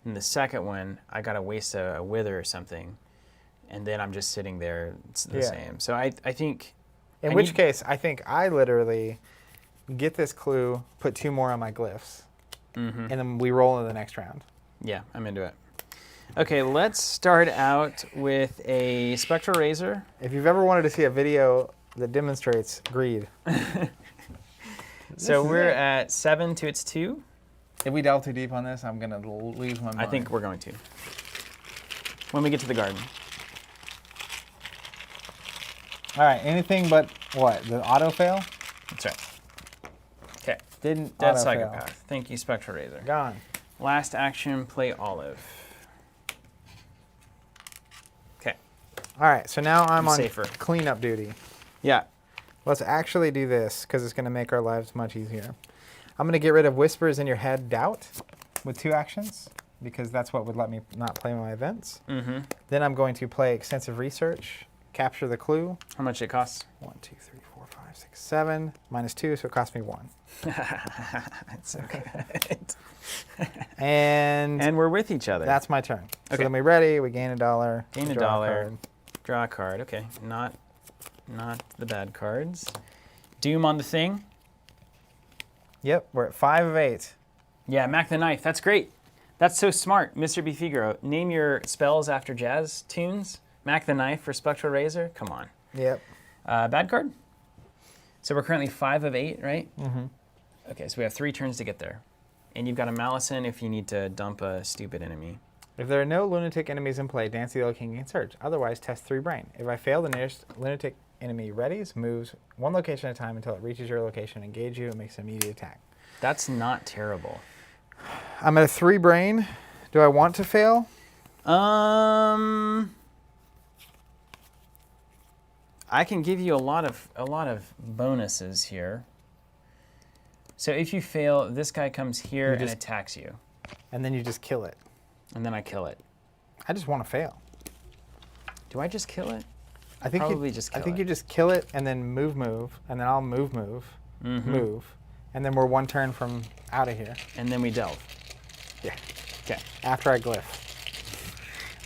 and the second one I gotta waste a wither or something, and then I'm just sitting there. It's the same. So I think. In which case, I think I literally get this clue, put 2 more on my glyphs, and then we roll into the next round. Yeah, I'm into it. Okay, let's start out with a Spectral Razor. If you've ever wanted to see a video that demonstrates greed. So we're at 7 to its 2. If we delve too deep on this, I'm going to lose my mind. I think we're going to. When we get to the garden. All right, anything but what? The auto fail? That's right. Okay. Didn't Dead auto Psychopath. fail. Thank you, Spectral Razor. Gone. Last action, play Olive. Okay. All right, so now I'm on safer. cleanup duty. Yeah. Let's actually do this because it's going to make our lives much easier. I'm going to get rid of Whispers in Your Head Doubt with 2 actions because that's what would let me not play my events. Mm-hmm. Then I'm going to play Extensive Research, capture the clue. How much it costs? 1, 2, 3, 4, 5, 6, 7, -2, so it costs me 1. It's so good. And we're with each other. that's my turn. So Okay. then we ready, we gain $1. Gain we a draw dollar. card. Draw a card. Okay. Not the bad cards. Doom on the thing. Yep, we're at 5 of 8. Yeah, Mac the Knife. That's great. That's so smart, Mr. B. Figaro. Name your spells after jazz tunes. Mac the Knife for Spectral Razor. Come on. Yep. Bad card. So we're currently 5 of 8, right? Mm-hmm. Okay, so we have 3 turns to get there. And you've got a Malison if you need to dump a stupid enemy. If there are no lunatic enemies in play, dance the Yellow King can search. Otherwise, test 3 brain. If I fail, the nearest lunatic enemy readies, moves 1 location at a time until it reaches your location, engage you, and makes an immediate attack. That's not terrible. I'm at a 3 brain. Do I want to fail? I can give you a lot of bonuses here. So if you fail, this guy comes here and just- attacks you. And then you just kill it. And then I kill it. I just want to fail. Do I just kill it? I think Probably just kill I think it. you just kill it and then move, and then I'll move, move, and then we're one turn from out of here. And then we delve. Yeah. Okay. After I glyph.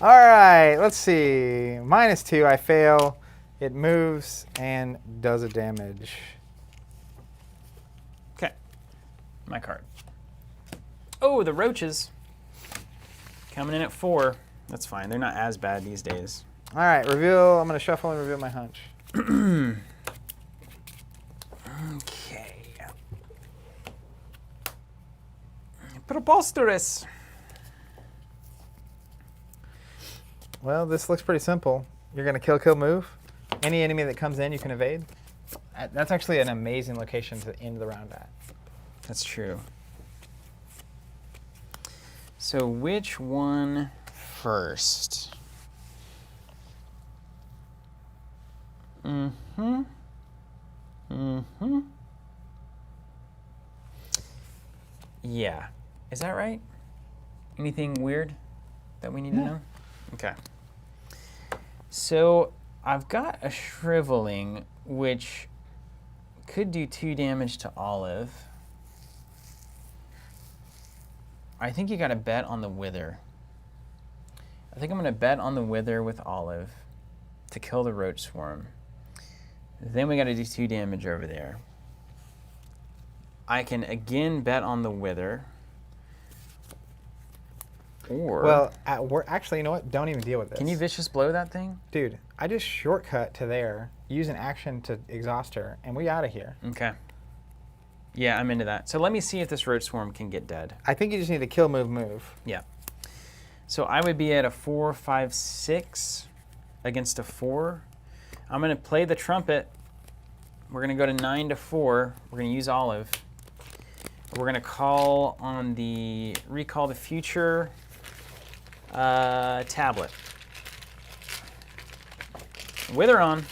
All right, let's see. -2, I fail. It moves and does a damage. Okay. My card. Oh, the roaches. Coming in at 4. That's fine. They're not as bad these days. All right, reveal. I'm going to shuffle and reveal my hunch. Okay. Preposterous. Well, this looks pretty simple. You're going to kill, move. Any enemy that comes in, you can evade. That's actually an amazing location to end the round at. That's true. So which one first? Yeah. Is that right? Anything weird that we need to know? Okay. So I've got a shriveling, which could do 2 damage to Olive. I think you got to bet on the Wither. I think I'm going to bet on the Wither with Olive to kill the Roach Swarm. Then we got to do 2 damage over there. I can again bet on the Wither. Or... Well, actually, you know what? Don't even deal with this. Can you Vicious Blow that thing? Dude, I just shortcut to there, use an action to exhaust her, and we out of here. Okay. Yeah, I'm into that. So let me see if this Roach Swarm can get dead. I think you just need to kill, move. Yeah. So I would be at a 4, 5, 6 against a 4. I'm going to play the trumpet. We're going to go to 9 to 4. We're going to use Olive. We're going to call on the Recall the Future tablet. Wither on.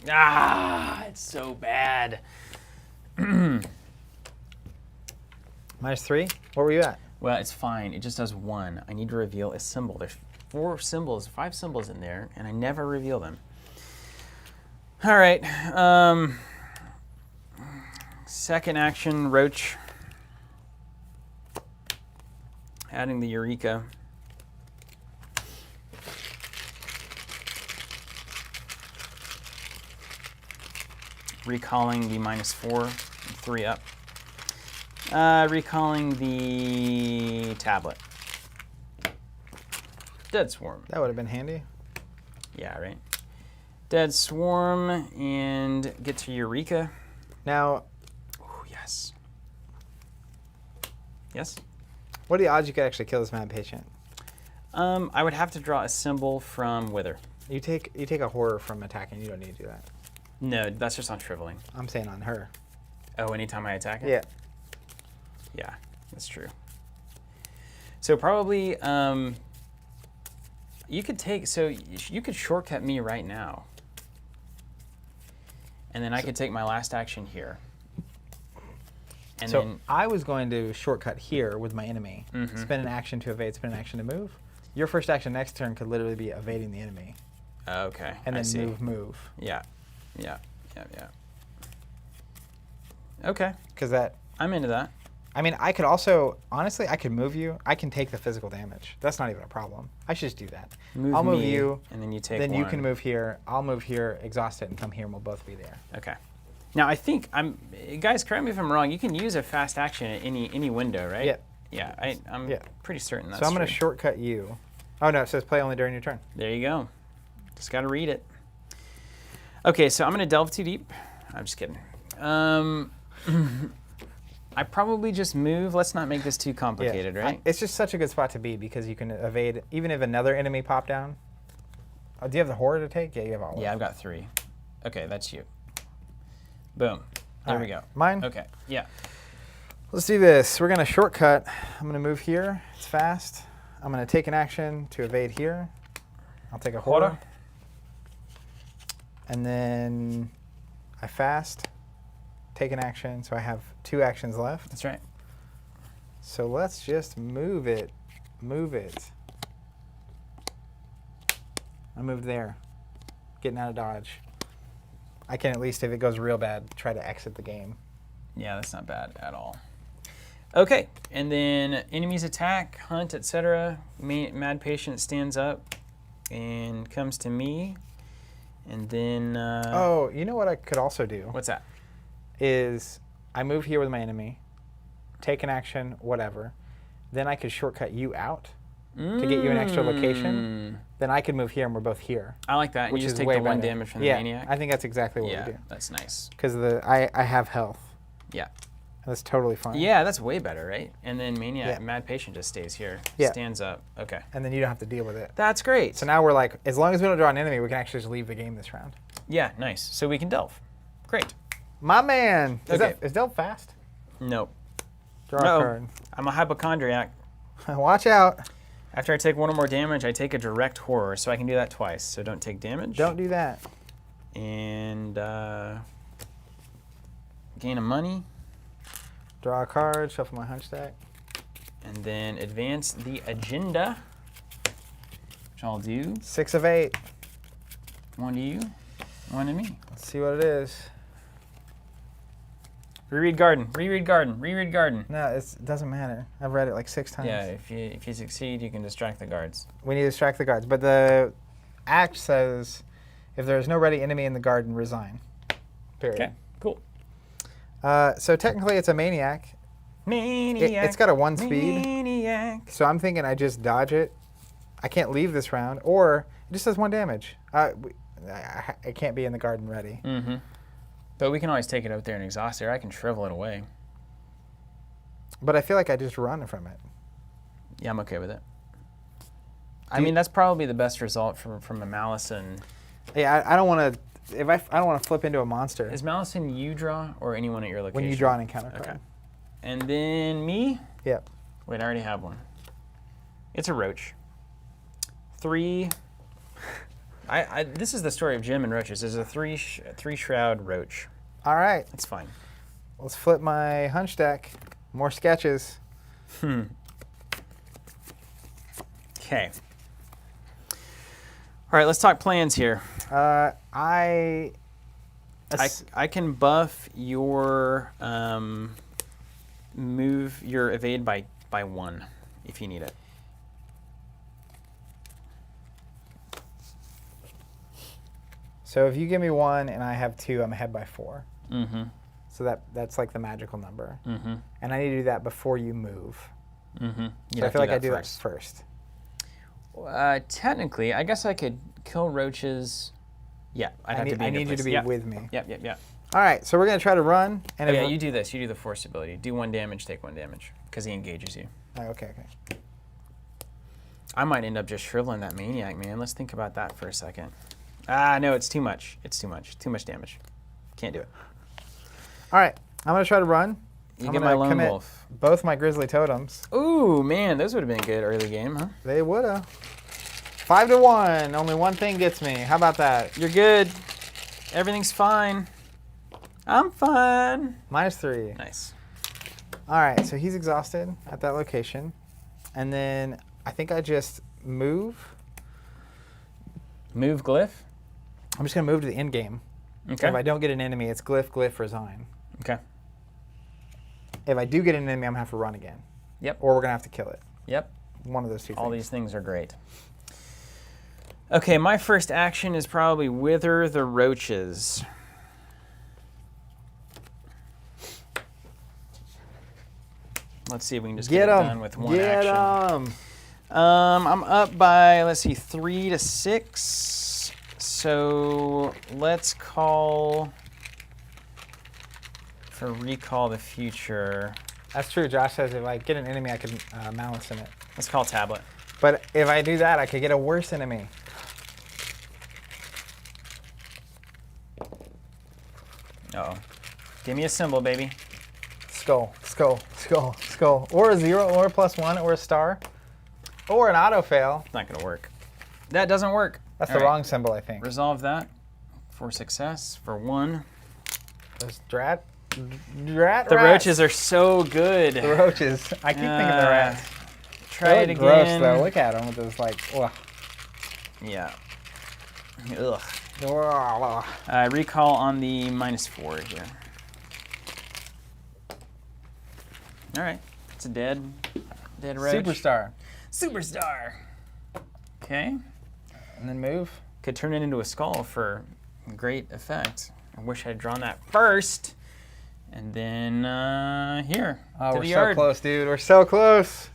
Ah, it's so bad. -3? What were you at? Well, it's fine. It just does 1. I need to reveal a symbol. There's 5 symbols in there, and I never reveal them. All right. Second action, Roach. Adding the Eureka. Recalling the -4, 3 up. Recalling the tablet. Dead Swarm. That would have been handy. Yeah, right. Dead Swarm and get to Eureka. Now, Oh, yes. Yes? what are the odds you could actually kill this Mad Patient? I would have to draw a symbol from Wither. You take a horror from attacking. You don't need to do that. No, that's just on shriveling. I'm saying on her. Oh, anytime I attack it? Yeah. Yeah, that's true. So probably you could you could shortcut me right now. And then I could take my last action here. And So then I was going to shortcut here with my enemy. Spend an action to evade, spend an action to move. Your first action next turn could literally be evading the enemy. okay, And I then see. move. Yeah. Okay, Because that, I'm into that. I mean, I could also, honestly, I could move you. I can take the physical damage. That's not even a problem. I should just do that. I'll move me, you, and then you take then one. you can move here. I'll move here, exhaust it, and come here, and we'll both be there. Okay. Now I think guys, correct me if I'm wrong. You can use a fast action at any window, right? Yeah. Yeah, I'm Yeah. pretty certain that's So I'm going to true. shortcut you. Oh, no, it says play only during your turn. There you go. Just got to read it. Okay, so I'm going to delve too deep. I'm just kidding. I probably just move. Let's not make this too complicated, right? It's just such a good spot to be because you can evade, even if another enemy pop down. Oh, do you have the horror to take? Yeah, you have all of Yeah, it. I've got 3. Okay, that's you. Boom. There we All go. right. Mine? Okay, yeah. Let's do this. We're going to shortcut. I'm going to move here. It's fast. I'm going to take an action to evade here. I'll take a horror. And then I fast, take an action, so I have 2 actions left. That's right. So let's just move it. Move it. I moved there. Getting out of dodge. I can at least, if it goes real bad, try to exit the game. Yeah, that's not bad at all. Okay, and then enemies attack, hunt, etc. Mad Patient stands up and comes to me. And then... oh, you know what I could also do? What's that? Is I move here with my enemy, take an action, whatever. Then I could shortcut you out to get you an extra location. Then I could move here and we're both here. I like that. And Which you just is take way the 1 better. damage from the Yeah, maniac. I think that's exactly what Yeah, we do. that's nice. Because I have health. Yeah. That's totally fine. Yeah, that's way better, right? And then maniac, Yeah. Mad Patient just stays here. Yeah. Stands up. Okay. And then you don't have to deal with it. That's great. So now we're like, as long as we don't draw an enemy, we can actually just leave the game this round. Yeah, nice. So we can delve. Great. My man. Okay. Is Delve fast? Nope. Draw a card. I'm a hypochondriac. Watch out. After I take 1 or more damage, I take a direct horror, so I can do that twice. So don't take damage. Don't do that. And gain a money. Draw a card, shuffle my hunch deck. And then advance the agenda, which I'll do. 6 of 8. 1 to you, 1 to me. Let's see what it is. Reread garden, reread garden, reread garden. No, it doesn't matter. I've read it like 6 times. Yeah, if you succeed, you can distract the guards. We need to distract the guards. But the act says, if there is no ready enemy in the garden, resign. Period. Okay, cool. So technically it's a maniac. Maniac. It's got a 1 speed. Maniac. So I'm thinking I just dodge it. I can't leave this round. Or it just does 1 damage. I can't be in the garden ready. Mm-hmm. But we can always take it out there and exhaust it, or I can shrivel it away. But I feel like I just run from it. Yeah, I'm okay with it. I mean, that's probably the best result from a Malison. Yeah, I don't want to. I don't want to flip into a monster. Is Malison you draw or anyone at your location? When you draw an encounter card. Okay. And then me? Yep. Wait, I already have one. It's a roach. 3. This is the story of Jim and roaches. There's a 3 shroud roach. All right. It's fine. Let's flip my hunch deck. More sketches. Okay. All right, let's talk plans here. I can buff your move your evade by 1 if you need it. So if you give me 1 and I have 2, I'm ahead by 4. Mm-hmm. So that's like the magical number. Mm-hmm. And I need to do that before you move. Mm-hmm. So I feel like I do that first. Technically, I guess I could kill roaches. Yeah, I'd have to be I in your need you to place. be with me. Yep. All right, so we're going to try to run. And Yeah, you do this. You do the force ability. Do 1 damage, take 1 damage, because he engages you. Oh, okay. I might end up just shriveling that maniac, man. Let's think about that for a second. No, it's too much. It's too much. Too much damage. Can't do it. All right, I'm going to try to run. You I'm get gonna my lone commit wolf. Both my grizzly totems. Ooh, man, those would have been good early game, huh? They woulda. 5 to 1. Only 1 thing gets me. How about that? You're good. Everything's fine. I'm fine. -3. Nice. All right, so he's exhausted at that location. And then I think I just move. Move glyph. I'm just going to move to the end game. Okay. If I don't get an enemy, it's glyph, glyph, resign. Okay. If I do get an enemy, I'm going to have to run again. Yep. Or we're going to have to kill it. Yep. One of those 2 All things. these things are great. Okay, my first action is probably wither the roaches. Let's see if we can just get it done with 1 action. Get him! I'm up by, let's see, 3 to 6. So let's call for recall the future. That's true. Josh says if I get an enemy, I can malice in it. Let's call tablet. But if I do that, I could get a worse enemy. Uh-oh. Give me a symbol, baby. Skull, skull, skull, skull. Or a 0, or a +1, or a star. Or an auto fail. It's not going to work. That doesn't work. That's All the right. wrong symbol, I think. Resolve that for success for 1. Those drat The rats. roaches are so good. The roaches. I keep thinking the rats. Try it They again. look gross though. Look at them with those like. Ugh. Yeah. Ugh. Ugh. Recall on the -4 here. All right. It's a dead roach. Superstar. Okay. And then move. Could turn it into a skull for great effect. I wish I had drawn that first. And then here. Oh, to we're the so yard. close, dude. We're so close.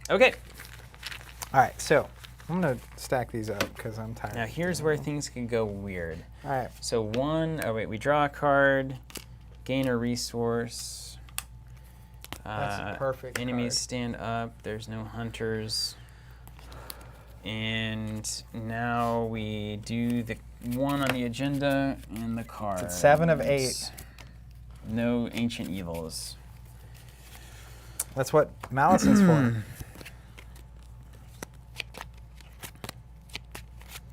Okay. All right, so I'm gonna stack these up because I'm tired. Now here's where things can go weird. All right. So we draw a card, gain a resource. That's a perfect Enemies card. stand up. There's no hunters. And now we do the one on the agenda and the card. It's 7 of 8. No ancient evils. That's what Malison's for.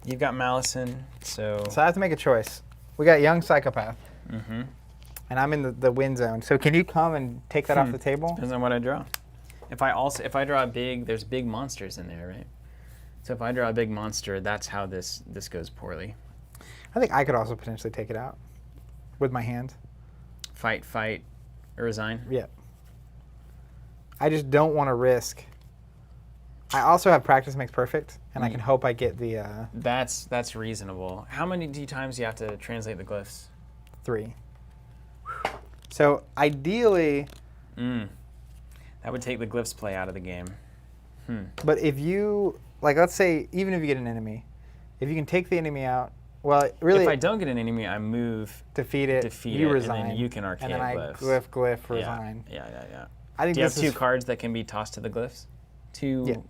You've got Malison, so. So I have to make a choice. We got Young Psychopath, Mm-hmm. and I'm in the win zone. So can you come and take that off the table? Depends on what I draw. If I draw a big, there's big monsters in there, right? So if I draw a big monster, that's how this goes poorly. I think I could also potentially take it out with my hand. Fight, or resign. Yeah. I just don't want to risk. I also have practice makes perfect, and I can hope I get the That's reasonable. How many times do you have to translate the glyphs? 3. So ideally, That would take the glyphs play out of the game. but if you, like, let's say, even if you get an enemy, if you can take the enemy out, well, really, If I don't get an enemy, I move, defeat it, you it, resign, and then you can arcane and then I glyphs. glyph, Yeah, resign. Yeah. I think Do you have this 2 is cards that can be tossed to the glyphs? 2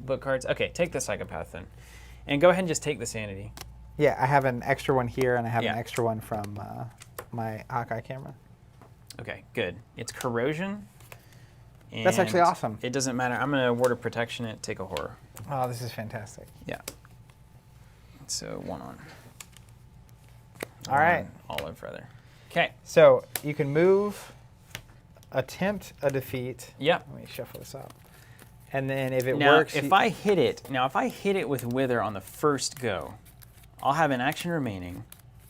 book cards? Okay, take the Psychopath then. And go ahead and just take the Sanity. Yeah, I have an extra one here, and I have Yeah. an extra one from my Hawkeye camera. Okay, good. It's Corrosion. That's actually and awesome. It doesn't matter. I'm going to Ward of Protection it, take a Horror. Oh, this is fantastic. Yeah. So 1 on. All right. Olive, rather. Okay. So you can move, attempt a defeat. Yep. Let me shuffle this up. And then if it Now, works, if I hit it with Wither on the first go, I'll have an action remaining,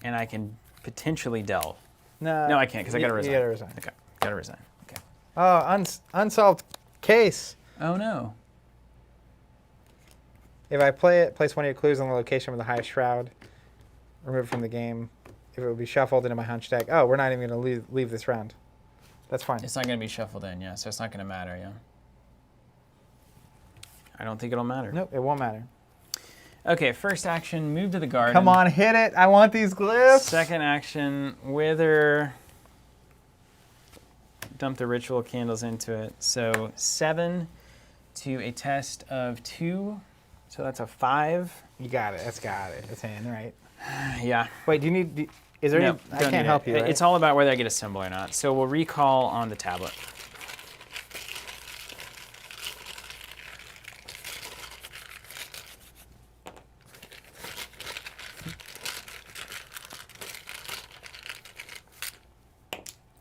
and I can potentially delve. No, I can't because I got to resign. You got to resign. Okay, got to resign. Okay. Oh, unsolved case. Oh no. If I play it, place one of your clues on the location with the highest shroud. Remove it from the game. If it will be shuffled into my hunch deck. Oh, we're not even going to leave this round. That's fine. It's not going to be shuffled in, yeah, so it's not going to matter, yeah. I don't think it'll matter. Nope, it won't matter. Okay, first action, move to the garden. Come on, hit it. I want these glyphs. Second action, Wither. Dump the ritual candles into it. So 7 to a test of 2. So that's a 5. You got it. That's got it. It's in, right? Yeah. Wait, do you need... Is there No, any... I don't can't need help it. you, right? It's all about whether I get a symbol or not. So we'll recall on the tablet.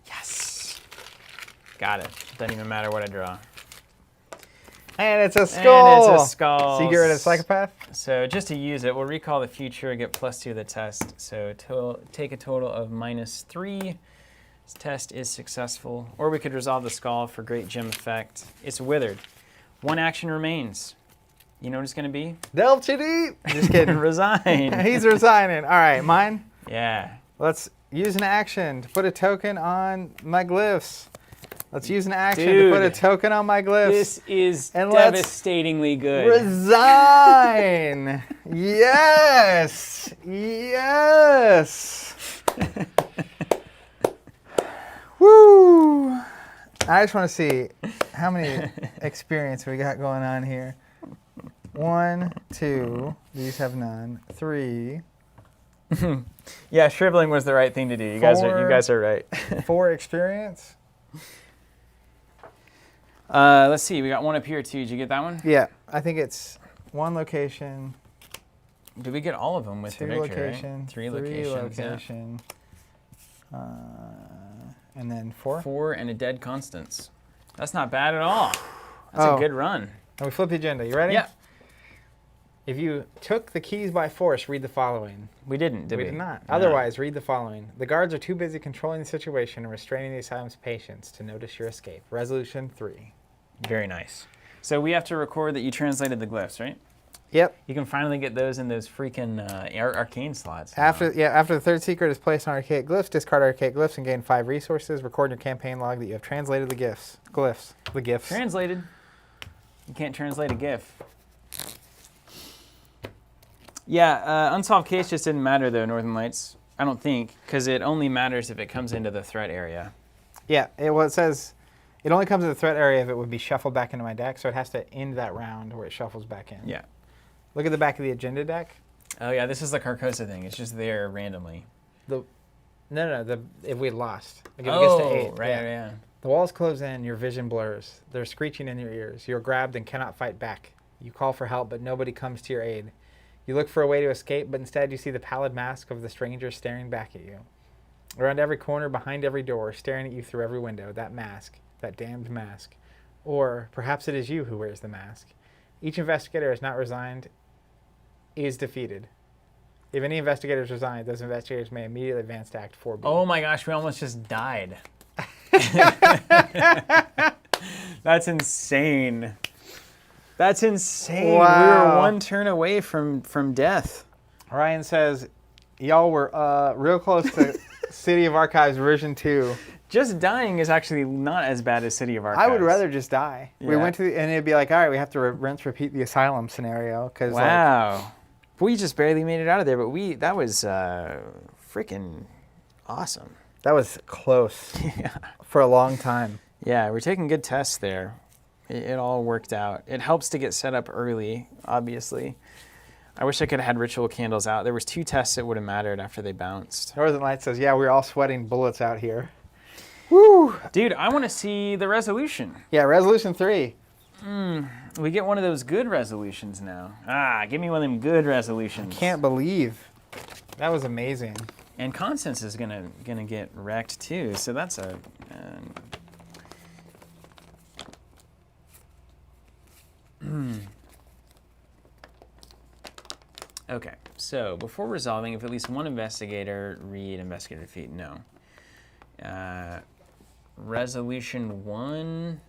Yes. Got it. Doesn't even matter what I draw. And it's a skull. And it's a skull. So you get rid of Psychopath? So just to use it, we'll recall the future, get +2 to the test. So take a total of -3. This test is successful. Or we could resolve the skull for great gem effect. It's withered. 1 action remains. You know what it's going to be? Delve too deep. Just kidding. Resign. He's resigning. All right, mine. Yeah. Let's use an action to put a token on my glyphs. Let's use an action to Dude. put a token on my glyphs. This is And let's devastatingly good. Resign. Yes. Yes. Woo. I just want to see how many experience we got going on here. 1, 2. These have none. 3. Yeah, shriveling was the right thing to do. You guys are right. 4 experience. Let's see. We got 1 up here too. Did you get that one? Yeah, I think it's 1 location. Did we get all of them with 2 the victory? location. Right? 3 3 locations. location. And then 4. 4 and a dead Constance. That's not bad at all. That's a good run. And we flip the agenda. You ready? Yeah. If you took the keys by force, read the following. We didn't, did we? We did not. No. Otherwise, read the following. The guards are too busy controlling the situation and restraining the asylum's patients to notice your escape. Resolution 3. Very nice. So we have to record that you translated the glyphs, right? Yep. You can finally get those in those freaking arcane slots. After the third secret is placed on archaic glyphs, discard archaic glyphs and gain 5 resources. Record in your campaign log that you have translated the glyphs. Translated. You can't translate a GIF. Yeah, unsolved case just didn't matter though, Northern Lights. I don't think, because it only matters if it comes into the threat area. Yeah, it says it only comes to the threat area if it would be shuffled back into my deck, so it has to end that round where it shuffles back in. Yeah. Look at the back of the agenda deck. Oh yeah, this is the Carcosa thing. It's just there randomly. No, if we had lost. Like if it gets to 8. Right, yeah. The walls close in, your vision blurs. They're screeching in your ears. You're grabbed and cannot fight back. You call for help, but nobody comes to your aid. You look for a way to escape, but instead you see the pallid mask of the stranger staring back at you. Around every corner, behind every door, staring at you through every window, that mask, that damned mask. Or perhaps it is you who wears the mask. Each investigator is not resigned, is defeated. If any investigators resign, those investigators may immediately advance to Act 4B. Oh my gosh, we almost just died. That's insane. That's insane. Wow. We were one turn away from death. Ryan says, y'all were real close to City of Archives version 2. Just dying is actually not as bad as City of Archives. I would rather just die. Yeah. We went to and it'd be like, all right, we have to repeat the asylum scenario. Cause wow. We just barely made it out of there, but that was freaking awesome. That was close for a long time. Yeah, we're taking good tests there. It all worked out. It helps to get set up early, obviously. I wish I could have had ritual candles out. There was 2 tests that would have mattered after they bounced. Northern Light says, yeah, we're all sweating bullets out here. Woo! Dude, I want to see the resolution. Yeah, resolution 3. We get one of those good resolutions now. Give me one of them good resolutions. Can't believe. That was amazing. And Constance is gonna get wrecked too, so that's a... Okay, so before resolving, if at least one investigator, read investigator defeat, no. Resolution 1.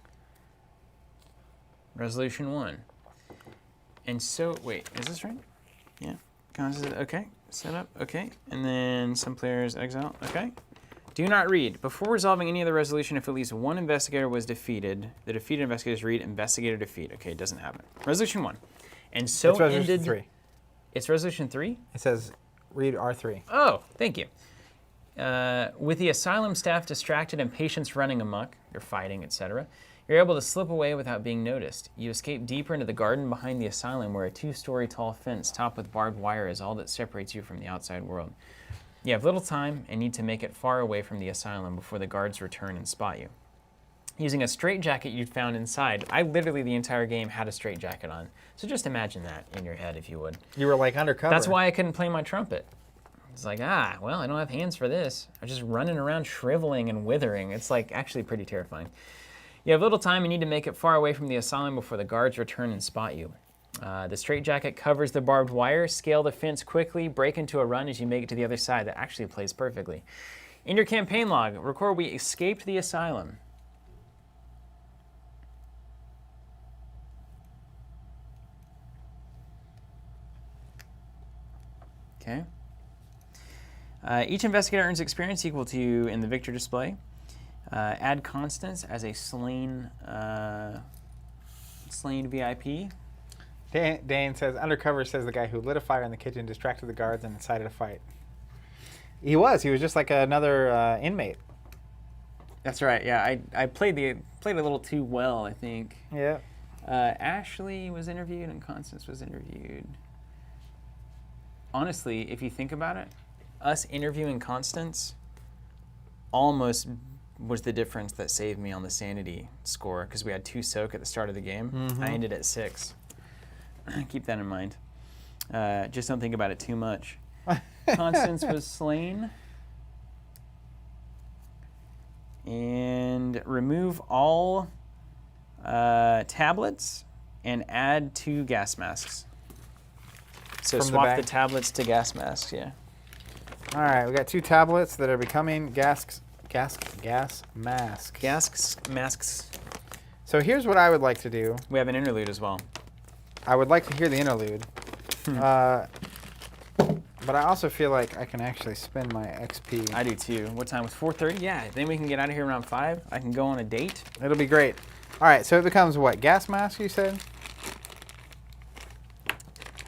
And so, wait, is this right? Yeah. Okay, set up, okay. And then some players exile, okay. Do not read. Before resolving any of the resolution, if at least one investigator was defeated, the defeated investigators read investigator defeat. Okay, it doesn't happen. Resolution 1. And so it's resolution ended... 3. It's resolution 3? It says read R3. Oh, thank you. With the asylum staff distracted and patients running amok, you're fighting, etc., you're able to slip away without being noticed. You escape deeper into the garden behind the asylum where a 2-story tall fence topped with barbed wire is all that separates you from the outside world. You have little time and need to make it far away from the asylum before the guards return and spot you. Using a straitjacket you'd found inside, I literally the entire game had a straitjacket on. So just imagine that in your head if you would. You were like undercover. That's why I couldn't play my trumpet. It's like, well, I don't have hands for this. I'm just running around shriveling and withering. It's like actually pretty terrifying. You have little time and need to make it far away from the asylum before the guards return and spot you. The straitjacket covers the barbed wire. Scale the fence quickly. Break into a run as you make it to the other side. That actually plays perfectly. In your campaign log, record we escaped the asylum. Okay. Each investigator earns experience equal to in the victor display. Add Constance as a slain VIP. Dane says, undercover says the guy who lit a fire in the kitchen, distracted the guards, and incited a fight. He was just like another inmate. That's right, yeah. I played a little too well, I think. Yeah. Ashley was interviewed and Constance was interviewed. Honestly, if you think about it, us interviewing Constance almost was the difference that saved me on the sanity score, because we had 2 soak at the start of the game. Mm-hmm. I ended at 6. Keep that in mind. Just don't think about it too much. Constance was slain. And remove all tablets and add 2 gas masks. So From the swap bag? the tablets to gas masks, yeah. All right, we got 2 tablets that are becoming gas masks. Masks. So here's what I would like to do. We have an interlude as well. I would like to hear the interlude. But I also feel like I can actually spend my XP. I do too. What time was 4:30? Yeah, then we can get out of here around 5. I can go on a date. It'll be great. All right, so it becomes what? Gas mask, you said?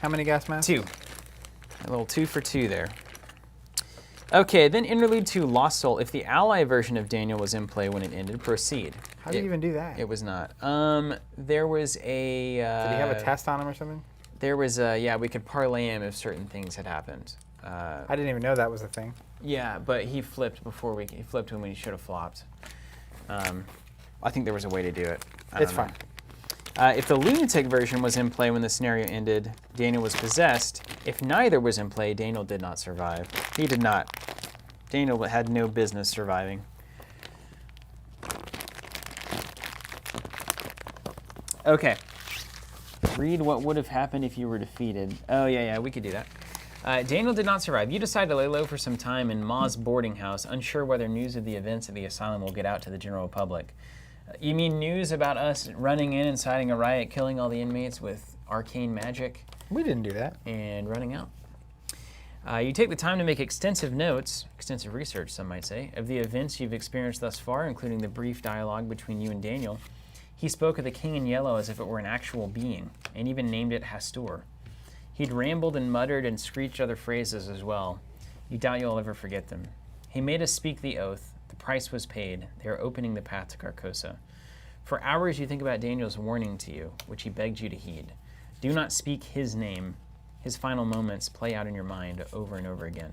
How many gas masks? 2. A little 2 for 2 there. Okay, then interlude 2, Lost Soul. If the ally version of Daniel was in play when it ended, proceed. How do you even do that? It was not. There was a... Did he have a test on him or something? There was a... Yeah, we could parlay him if certain things had happened. I didn't even know that was a thing. Yeah, but he flipped before we... He flipped when he should have flopped. I think there was a way to do it. It's fine. If the lunatic version was in play when the scenario ended, Daniel was possessed. If neither was in play, Daniel did not survive. He did not. Daniel had no business surviving. Okay. Read what would have happened if you were defeated. Oh, yeah, we could do that. Daniel did not survive. You decide to lay low for some time in Ma's boarding house, unsure whether news of the events at the asylum will get out to the general public. You mean news about us running in, inciting a riot, killing all the inmates with arcane magic? We didn't do that. And running out. You take the time to make extensive notes, extensive research, some might say, of the events you've experienced thus far, including the brief dialogue between you and Daniel. He spoke of the King in Yellow as if it were an actual being, and even named it Hastur. He'd rambled and muttered and screeched other phrases as well. You doubt you'll ever forget them. He made us speak the oath. The price was paid. They are opening the path to Carcosa. For hours you think about Daniel's warning to you, which he begged you to heed. Do not speak his name. His final moments play out in your mind over and over again.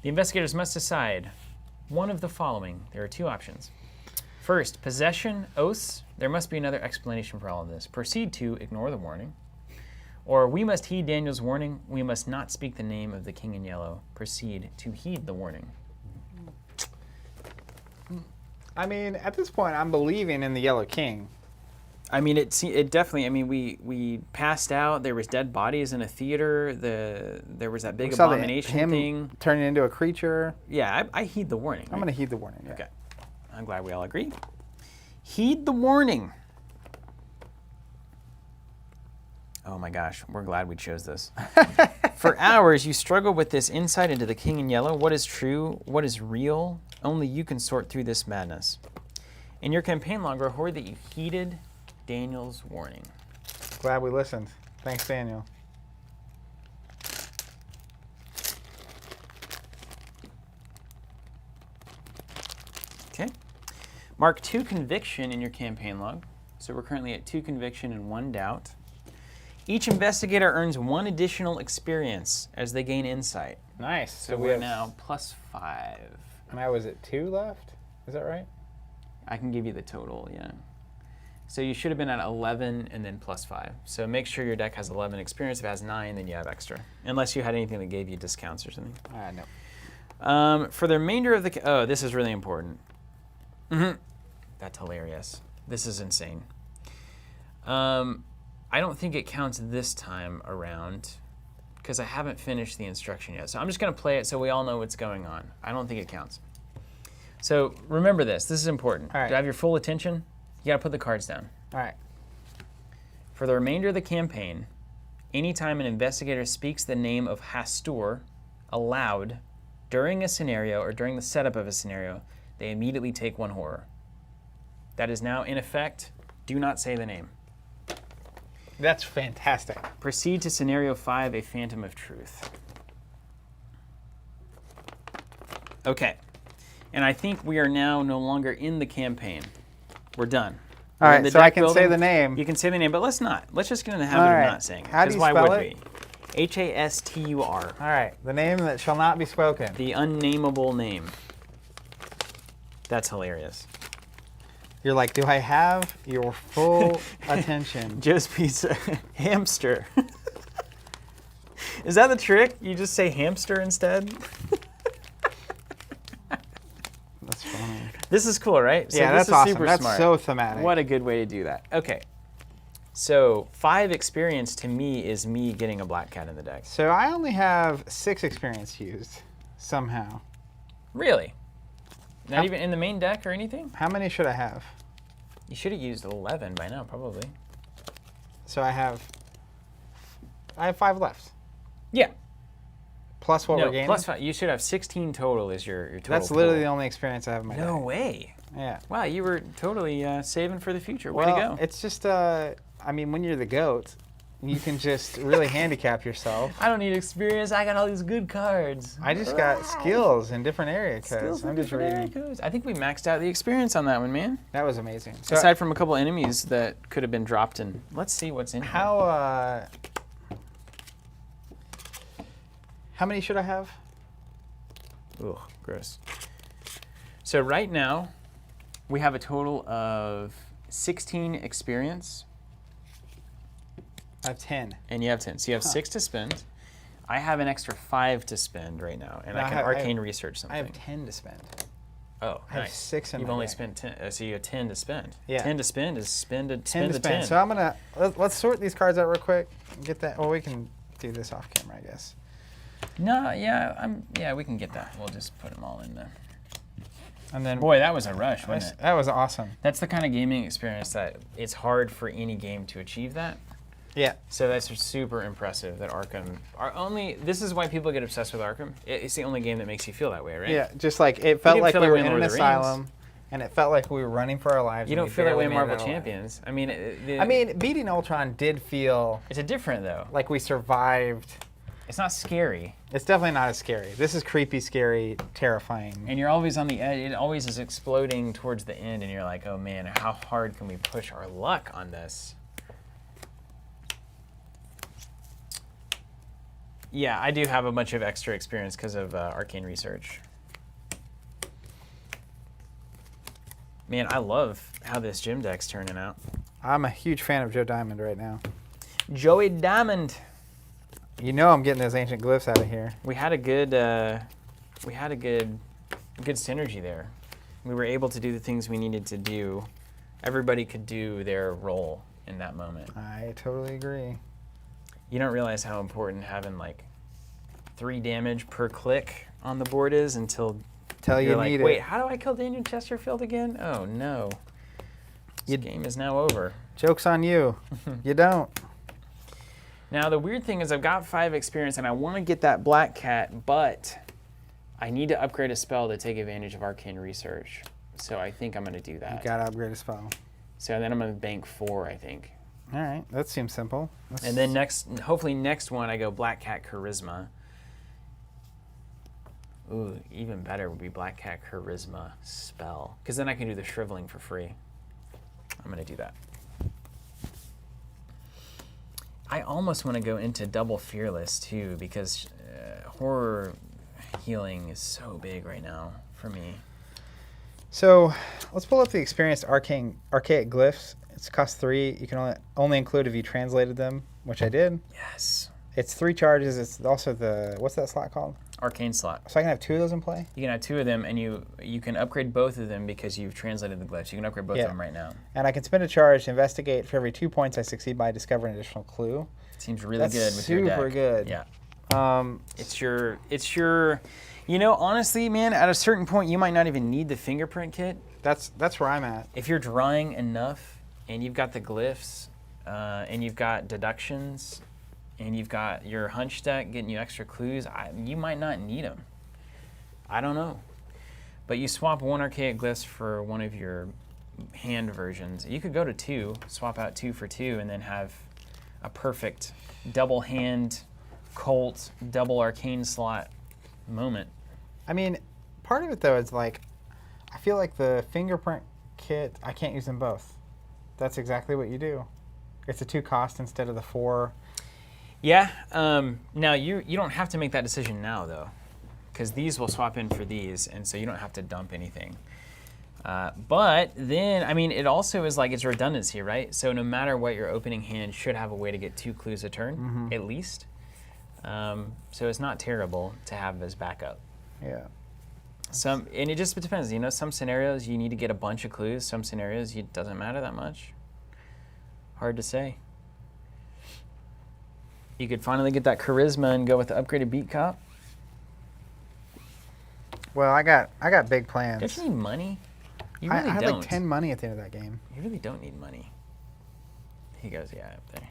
The investigators must decide one of the following. There are 2 options. First, possession, oaths. There must be another explanation for all of this. Proceed to ignore the warning. Or we must heed Daniel's warning. We must not speak the name of the King in Yellow. Proceed to heed the warning. I mean, at this point, I'm believing in the Yellow King. I mean, it definitely. I mean, we passed out. There was dead bodies in a theater. There was that big abomination him thing. Turning into a creature. Yeah, I heed the warning. I'm going to heed the warning. Yeah. Okay, I'm glad we all agree. Heed the warning. Oh my gosh, we're glad we chose this. For hours, you struggle with this insight into the King in Yellow. What is true? What is real? Only you can sort through this madness. In your campaign log, record that you heeded Daniel's warning. Glad we listened. Thanks, Daniel. Okay. Mark 2 conviction in your campaign log. So we're currently at 2 conviction and 1 doubt. Each investigator earns 1 additional experience as they gain insight. Nice. So we're now +5. And I was at 2 left? Is that right? I can give you the total, yeah. So you should have been at 11 and then +5. So make sure your deck has 11 experience. If it has 9, then you have extra. Unless you had anything that gave you discounts or something. No. For the remainder of the... Oh, this is really important. That's hilarious. This is insane. I don't think it counts this time around because I haven't finished the instruction yet. So I'm just going to play it so we all know what's going on. I don't think it counts. So remember this. This is important. All right. Do I have your full attention? You got to put the cards down. All right. For the remainder of the campaign, anytime an investigator speaks the name of Hastur aloud during a scenario or during the setup of a scenario, they immediately take 1 horror. That is now in effect. Do not say the name. That's fantastic. Proceed to scenario 5, a Phantom of Truth. Okay. And I think we are now no longer in the campaign. We're done. All right, so I can say the name. You can say the name, but let's not. Let's just get in the habit of not saying it. How do you why spell would it? we? Hastur. All right, the name that shall not be spoken. The unnameable name. That's hilarious. You're like, do I have your full attention? Just pizza. Hamster. Is that the trick? You just say hamster instead? That's funny. This is cool, right? So Yeah, this that's is awesome. super That's smart. so thematic. What a good way to do that. Okay. So 5 experience to me is me getting a black cat in the deck. So I only have 6 experience used somehow. Really? Not How- even in the main deck or anything? How many should I have? You should have used 11 by now, probably. So I have 5 left. Yeah. Plus what we're No, gaining? plus 5. You should have 16 total is your total. That's literally pool. the only experience I have in my No deck. way. Yeah. Wow, you were totally saving for the future. Way Well, to go. it's just, I mean, when you're the GOAT, you can just really handicap yourself. I don't need experience. I got all these good cards. I just got skills in different area Skills codes. in I'm just different area reading. codes. I think we maxed out the experience on that one, man. That was amazing. So Aside from a couple enemies that could have been dropped in. Let's see what's in here. how many should I have? Ugh, gross. So right now, we have a total of 16 experience, I have 10. and you have 10. So you have 6 to spend. I have an extra 5 to spend right now, and No, I can arcane research something. I have 10 to spend. Oh, I have nice. 6 in You've my only deck. spent 10, so you have 10 to spend. Yeah. 10 to spend is spend a 10 spend to a spend. 10. So I'm gonna let's sort these cards out real quick. Get that. Well, we can do this off camera, I guess. No, yeah, we can get that. We'll just put them all in there. And then Boy, that was a rush, wasn't it? that was awesome. That's the kind of gaming experience that it's hard for any game to achieve that. Yeah. So that's super impressive that Arkham this is why people get obsessed with Arkham. It's the only game that makes you feel that way, right? Yeah. Just like it felt didn't like feel we that were way in in Lord an of the Rings. asylum, and it felt like we were running for our lives. You and don't we feel that way barely in made it Marvel out alive. Champions. I mean, beating Ultron did feel it's a different though. like we survived. It's not scary, It's definitely not as scary. This is creepy, scary, terrifying. and you're always on the edge. It always is exploding towards the end, and you're like, oh man, how hard can we push our luck on this? Yeah, I do have a bunch of extra experience because of Arcane Research. Man, I love how this gym deck's turning out. I'm a huge fan of Joe Diamond right now. Joey Diamond. You know I'm getting those ancient glyphs out of here. We had a good synergy there. We were able to do the things we needed to do. Everybody could do their role in that moment. I totally agree. You don't realize how important having like 3 damage per click on the board is until Till you're you like, need wait, it. how do I kill Daniel Chesterfield again? Oh no. This game is now over. Joke's on you. You don't. Now the weird thing is I've got 5 experience and I want to get that black cat, but I need to upgrade a spell to take advantage of Arcane Research. So I think I'm going to do You that. gotta upgrade a spell. So then I'm going to bank 4, I think. All right, that seems simple. And then hopefully next one I go Black Cat Charisma. Ooh, even better would be Black Cat Charisma spell. Because then I can do the Shriveling for free. I'm going to do that. I almost want to go into double Fearless too, because horror healing is so big right now for me. So let's pull up the experienced archaic glyphs. It's cost 3. You can only include if you translated them, which I did. Yes. It's 3 charges. It's also what's that slot called? Arcane slot. So I can have 2 of those in play? You can have 2 of them, and you can upgrade both of them because you've translated the glyphs. You can upgrade both of them right now. And I can spend a charge to investigate. For every 2 points I succeed by, discover an additional clue. Seems really That's good with your deck. super good. Yeah. It's your, you know, honestly, man, at a certain point, you might not even need the fingerprint kit. That's where I'm at. If you're drawing enough, and you've got the glyphs, and you've got deductions, and you've got your hunch deck getting you extra clues, you might not need them. I don't know. But you swap 1 archaic glyphs for one of your hand versions. You could go to 2, swap out 2 for 2, and then have a perfect double hand Colt, double arcane slot moment. I mean, part of it though is like, I feel like the fingerprint kit, I can't use them both. That's exactly what you do. It's a 2 cost instead of the 4. Yeah. Now you don't have to make that decision now though, because these will swap in for these, and so you don't have to dump anything. But then, I mean, it also is like it's redundancy, right? So no matter what, your opening hand should have a way to get 2 clues a turn, at least. So it's not terrible to have as backup. Yeah. And it just depends. You know, some scenarios you need to get a bunch of clues. Some scenarios it doesn't matter that much. Hard to say. You could finally get that charisma and go with the upgraded beat cop. Well, I got big plans. Don't you need money? You I really had don't. like 10 money at the end of that game. You really don't need money. He goes, yeah, up there.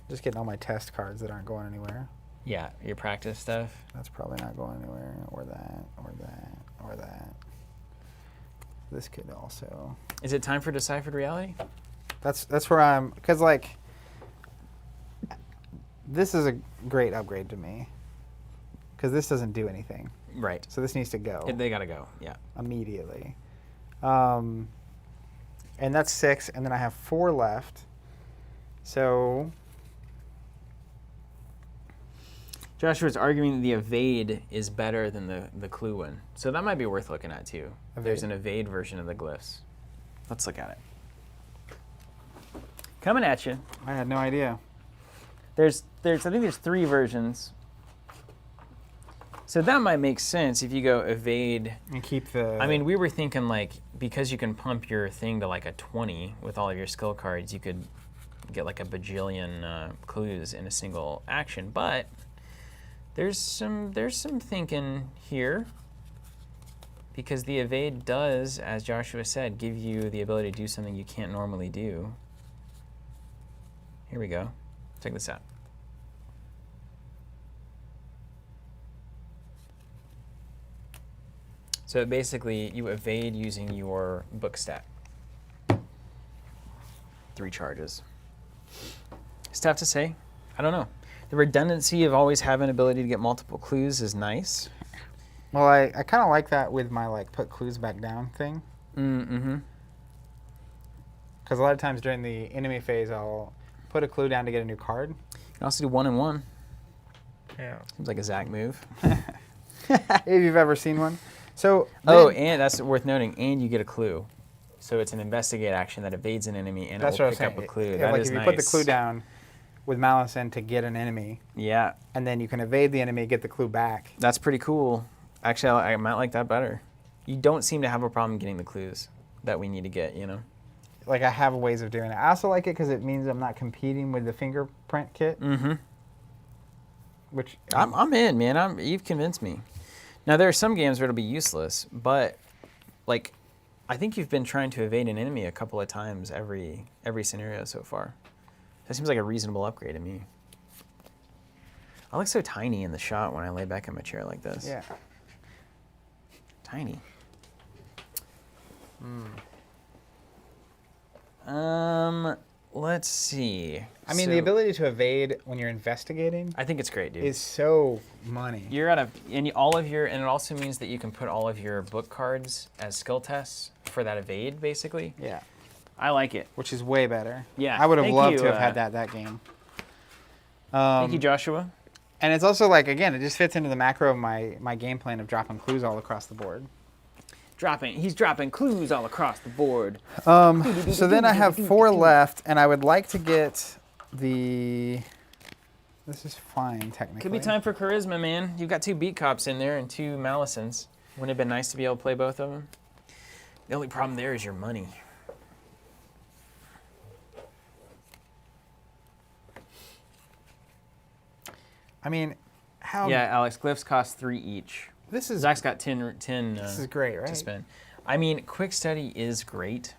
Just getting all my test cards that aren't going anywhere. Yeah, your practice stuff. That's probably not going anywhere. Or that, or that, or that. This could also. Is it time for Deciphered Reality? That's where I'm, because like, this is a great upgrade to me. Because this doesn't do anything. Right. So this needs to go. They gotta go, yeah. Immediately. And that's 6, and then I have 4 left. So Joshua's arguing that the evade is better than the clue one. So that might be worth looking at too. Evade. There's an evade version of the glyphs. Let's look at it. Coming at you. I had no idea. I think there's 3 versions. So that might make sense if you go evade. And keep the. I mean, we were thinking like, because you can pump your thing to like a 20 with all of your skill cards, you could get like a bajillion clues in a single action. But there's some thinking here, because the evade does, as Joshua said, give you the ability to do something you can't normally do. Here we go. Check this out. So basically, you evade using your book stat. 3 charges. It's tough to say. I don't know. The redundancy of always having ability to get multiple clues is nice. Well, I kind of like that with my like put clues back down thing. Mm-hmm. Because a lot of times during the enemy phase, I'll put a clue down to get a new card. You can also do 1 and 1. Yeah. Seems like a Zach move. If you've ever seen one. So. And that's worth noting. And you get a clue. So it's an investigate action that evades an enemy, and it will pick up a clue. Yeah, That like is if you nice. put the clue down with malice in to get an enemy, Yeah, and then you can evade the enemy, get the clue back. that's pretty cool. Actually, I might like that better. You don't seem to have a problem getting the clues that we need to get, you know? Like I have ways of doing it. I also like it because it means I'm not competing with the fingerprint kit. Mm-hmm. Which I'm in, man. You've convinced me. Now, there are some games where it'll be useless, but, like, I think you've been trying to evade an enemy a couple of times every scenario so far. That seems like a reasonable upgrade to me. I look so tiny in the shot when I lay back in my chair like this. Yeah. Tiny. Let's see. I mean, the ability to evade when you're investigating I think it's great, dude. is so money. You're at and it also means that you can put all of your book cards as skill tests for that evade, basically. Yeah. I like it. Which is way better. Yeah. I would have Thank loved you, to have had that game. Thank you, Joshua. And it's also like, again, it just fits into the macro of my game plan of dropping clues all across the board. He's dropping clues all across the board. So then I have 4 left, and I would like to get the. This is fine, technically. Could be time for charisma, man. You've got 2 beat cops in there and 2 Malicens. Wouldn't it have been nice to be able to play both of them? The only problem there is your money. I mean, how? Yeah, Alex, glyphs cost 3 each. This is. Zach's got 10 This is great, right? to spend. I mean, quick study is great.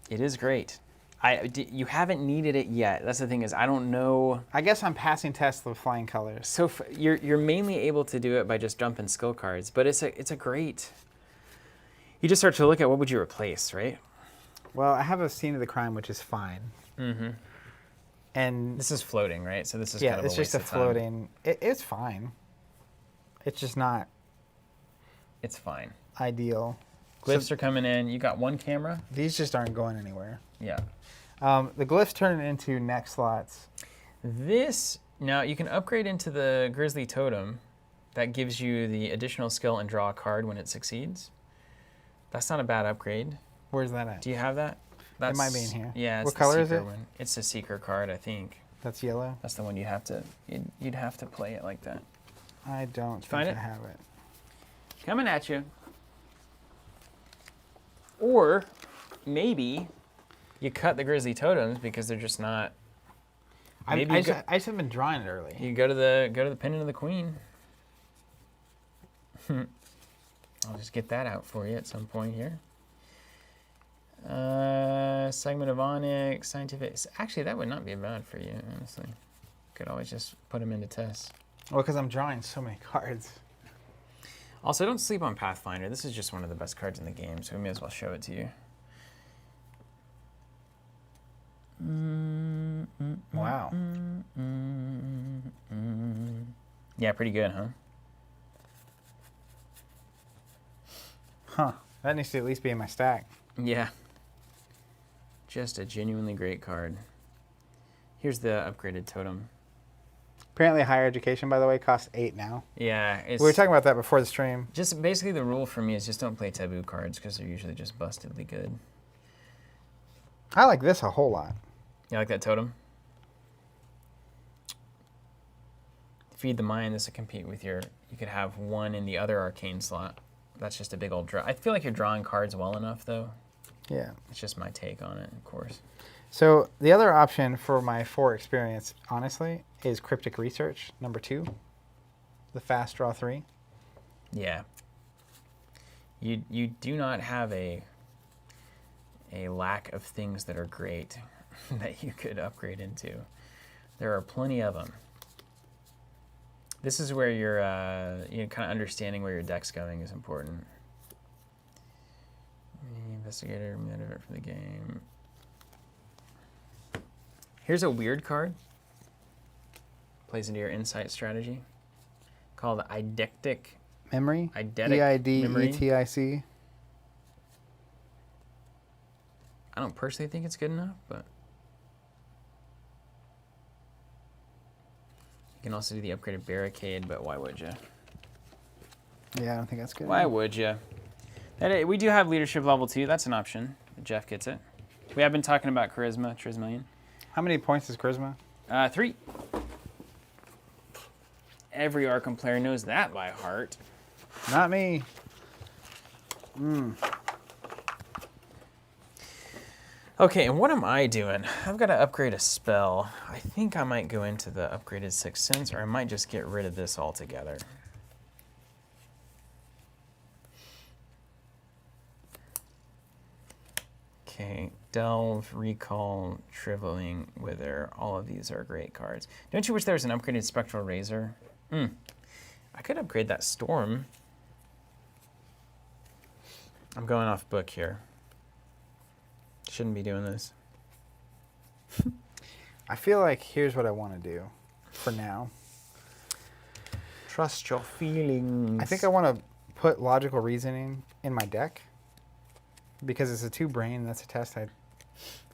It is great. You haven't needed it yet. That's the thing is, I don't know. I guess I'm passing tests with flying colors. So you're mainly able to do it by just dumping skill cards, but it's a great. You just start to look at what would you replace, right? Well, I have a scene of the crime, which is fine. Mm-hmm. And this is floating, right? So this is yeah, kind of it's a just waste a of time. floating. It's fine. It's just not It's fine. ideal. Glyphs are coming in. You got 1 camera. These just aren't going anywhere. Yeah. The glyphs turn into neck slots. Now you can upgrade into the Grizzly Totem. That gives you the additional skill and draw a card when it succeeds. That's not a bad upgrade. Where's that at? Do you have that? It might be in here. Yeah. It's What the color is Seeker it? one. It's a Seeker card, I think. That's yellow? That's the one you'd have to play it like that. I don't think find I it? have it. Coming at you. Or maybe you cut the Grizzly Totems because they're just not. I just have been drawing it early. You go to the Pendant of the Queen. I'll just get that out for you at some point here. Segment of Onyx, Scientific. Actually, that would not be bad for you, honestly. Could always just put them into tests. Well, because I'm drawing so many cards. Also, don't sleep on Pathfinder. This is just one of the best cards in the game, so we may as well show it to you. Wow. Yeah, pretty good, huh? Huh. That needs to at least be in my stack. Yeah. Just a genuinely great card. Here's the upgraded totem. Apparently higher education, by the way, costs 8 now. Yeah. We were talking about that before the stream. Just basically the rule for me is just don't play taboo cards because they're usually just bustedly good. I like this a whole lot. You like that totem? Feed the Mind, this would compete with your... You could have one in the other arcane slot. That's just a big old draw. I feel like you're drawing cards well enough, though. Yeah. It's just my take on it, of course. So the other option for my 4 experience, honestly, is Cryptic Research, number 2. The fast draw 3. Yeah. You do not have a lack of things that are great that you could upgrade into. There are plenty of them. This is where you're kind of understanding where your deck's going is important. Investigator, remove it from the game. Here's a weird card. Plays into your insight strategy. Called Eidetic Memory. Eidetic Memory. EIDETIC. I don't personally think it's good enough, but you can also do the upgraded Barricade, but why would you? Yeah, I don't think that's good. Why would you? We do have leadership level 2. That's an option. Jeff gets it. We have been talking about charisma, Trismillion. How many points is Charisma? 3. Every Arkham player knows that by heart. Not me. Okay, and what am I doing? I've got to upgrade a spell. I think I might go into the upgraded Sixth Sense, or I might just get rid of this altogether. Okay, Delve, Recall, Shriveling, Wither. All of these are great cards. Don't you wish there was an upgraded Spectral Razor? I could upgrade that Storm. I'm going off book here. Shouldn't be doing this. I feel like here's what I want to do for now. Trust your feelings. I think I want to put Logical Reasoning in my deck because it's a 2 brain. That's a test I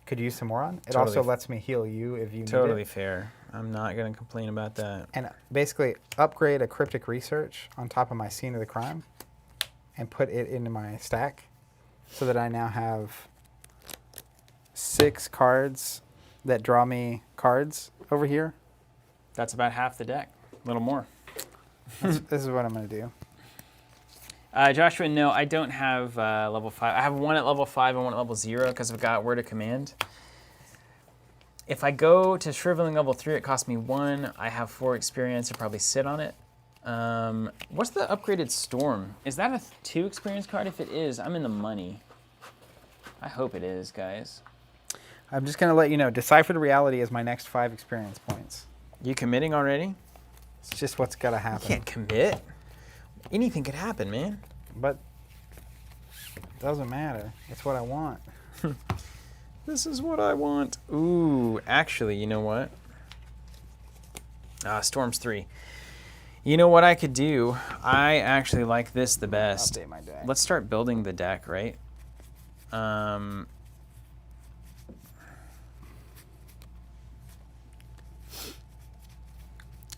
could use some more on. It Totally also lets me heal you if you need it. Totally fair. I'm not going to complain about that. And basically upgrade a Cryptic Research on top of my Scene of the Crime and put it into my stack so that I now have 6 cards that draw me cards over here. That's about half the deck. A little more. This is what I'm going to do. Joshua, no, I don't have level 5. I have one at level 5 and one at level 0 because I've got Word of Command. If I go to Shriveling level 3, it costs me 1. I have 4 experience. I probably sit on it. What's the upgraded Storm? Is that a 2 experience card? If it is, I'm in the money. I hope it is, guys. I'm just going to let you know, Deciphered Reality is my next 5 experience points. You committing already? It's just what's got to happen. You can't commit. Anything could happen, man. But it doesn't matter. It's what I want. This is what I want. Ooh, actually, you know what? Storm's 3. You know what I could do? I actually like this the best. Update my deck. Let's start building the deck, right?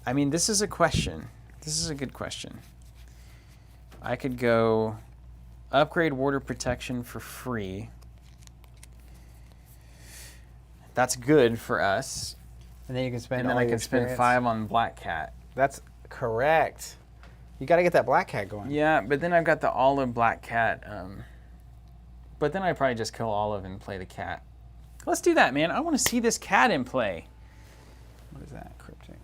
I mean, this is a question. This is a good question. I could go upgrade Warder Protection for free. That's good for us. And then you can spend And then all I your can spend experience. 5 on Black Cat. That's correct. You got to get that black cat going. Yeah, but then I've got the olive black cat. But then I'd probably just kill olive and play the cat. Let's do that, man. I want to see this cat in play. What is that? Cryptic.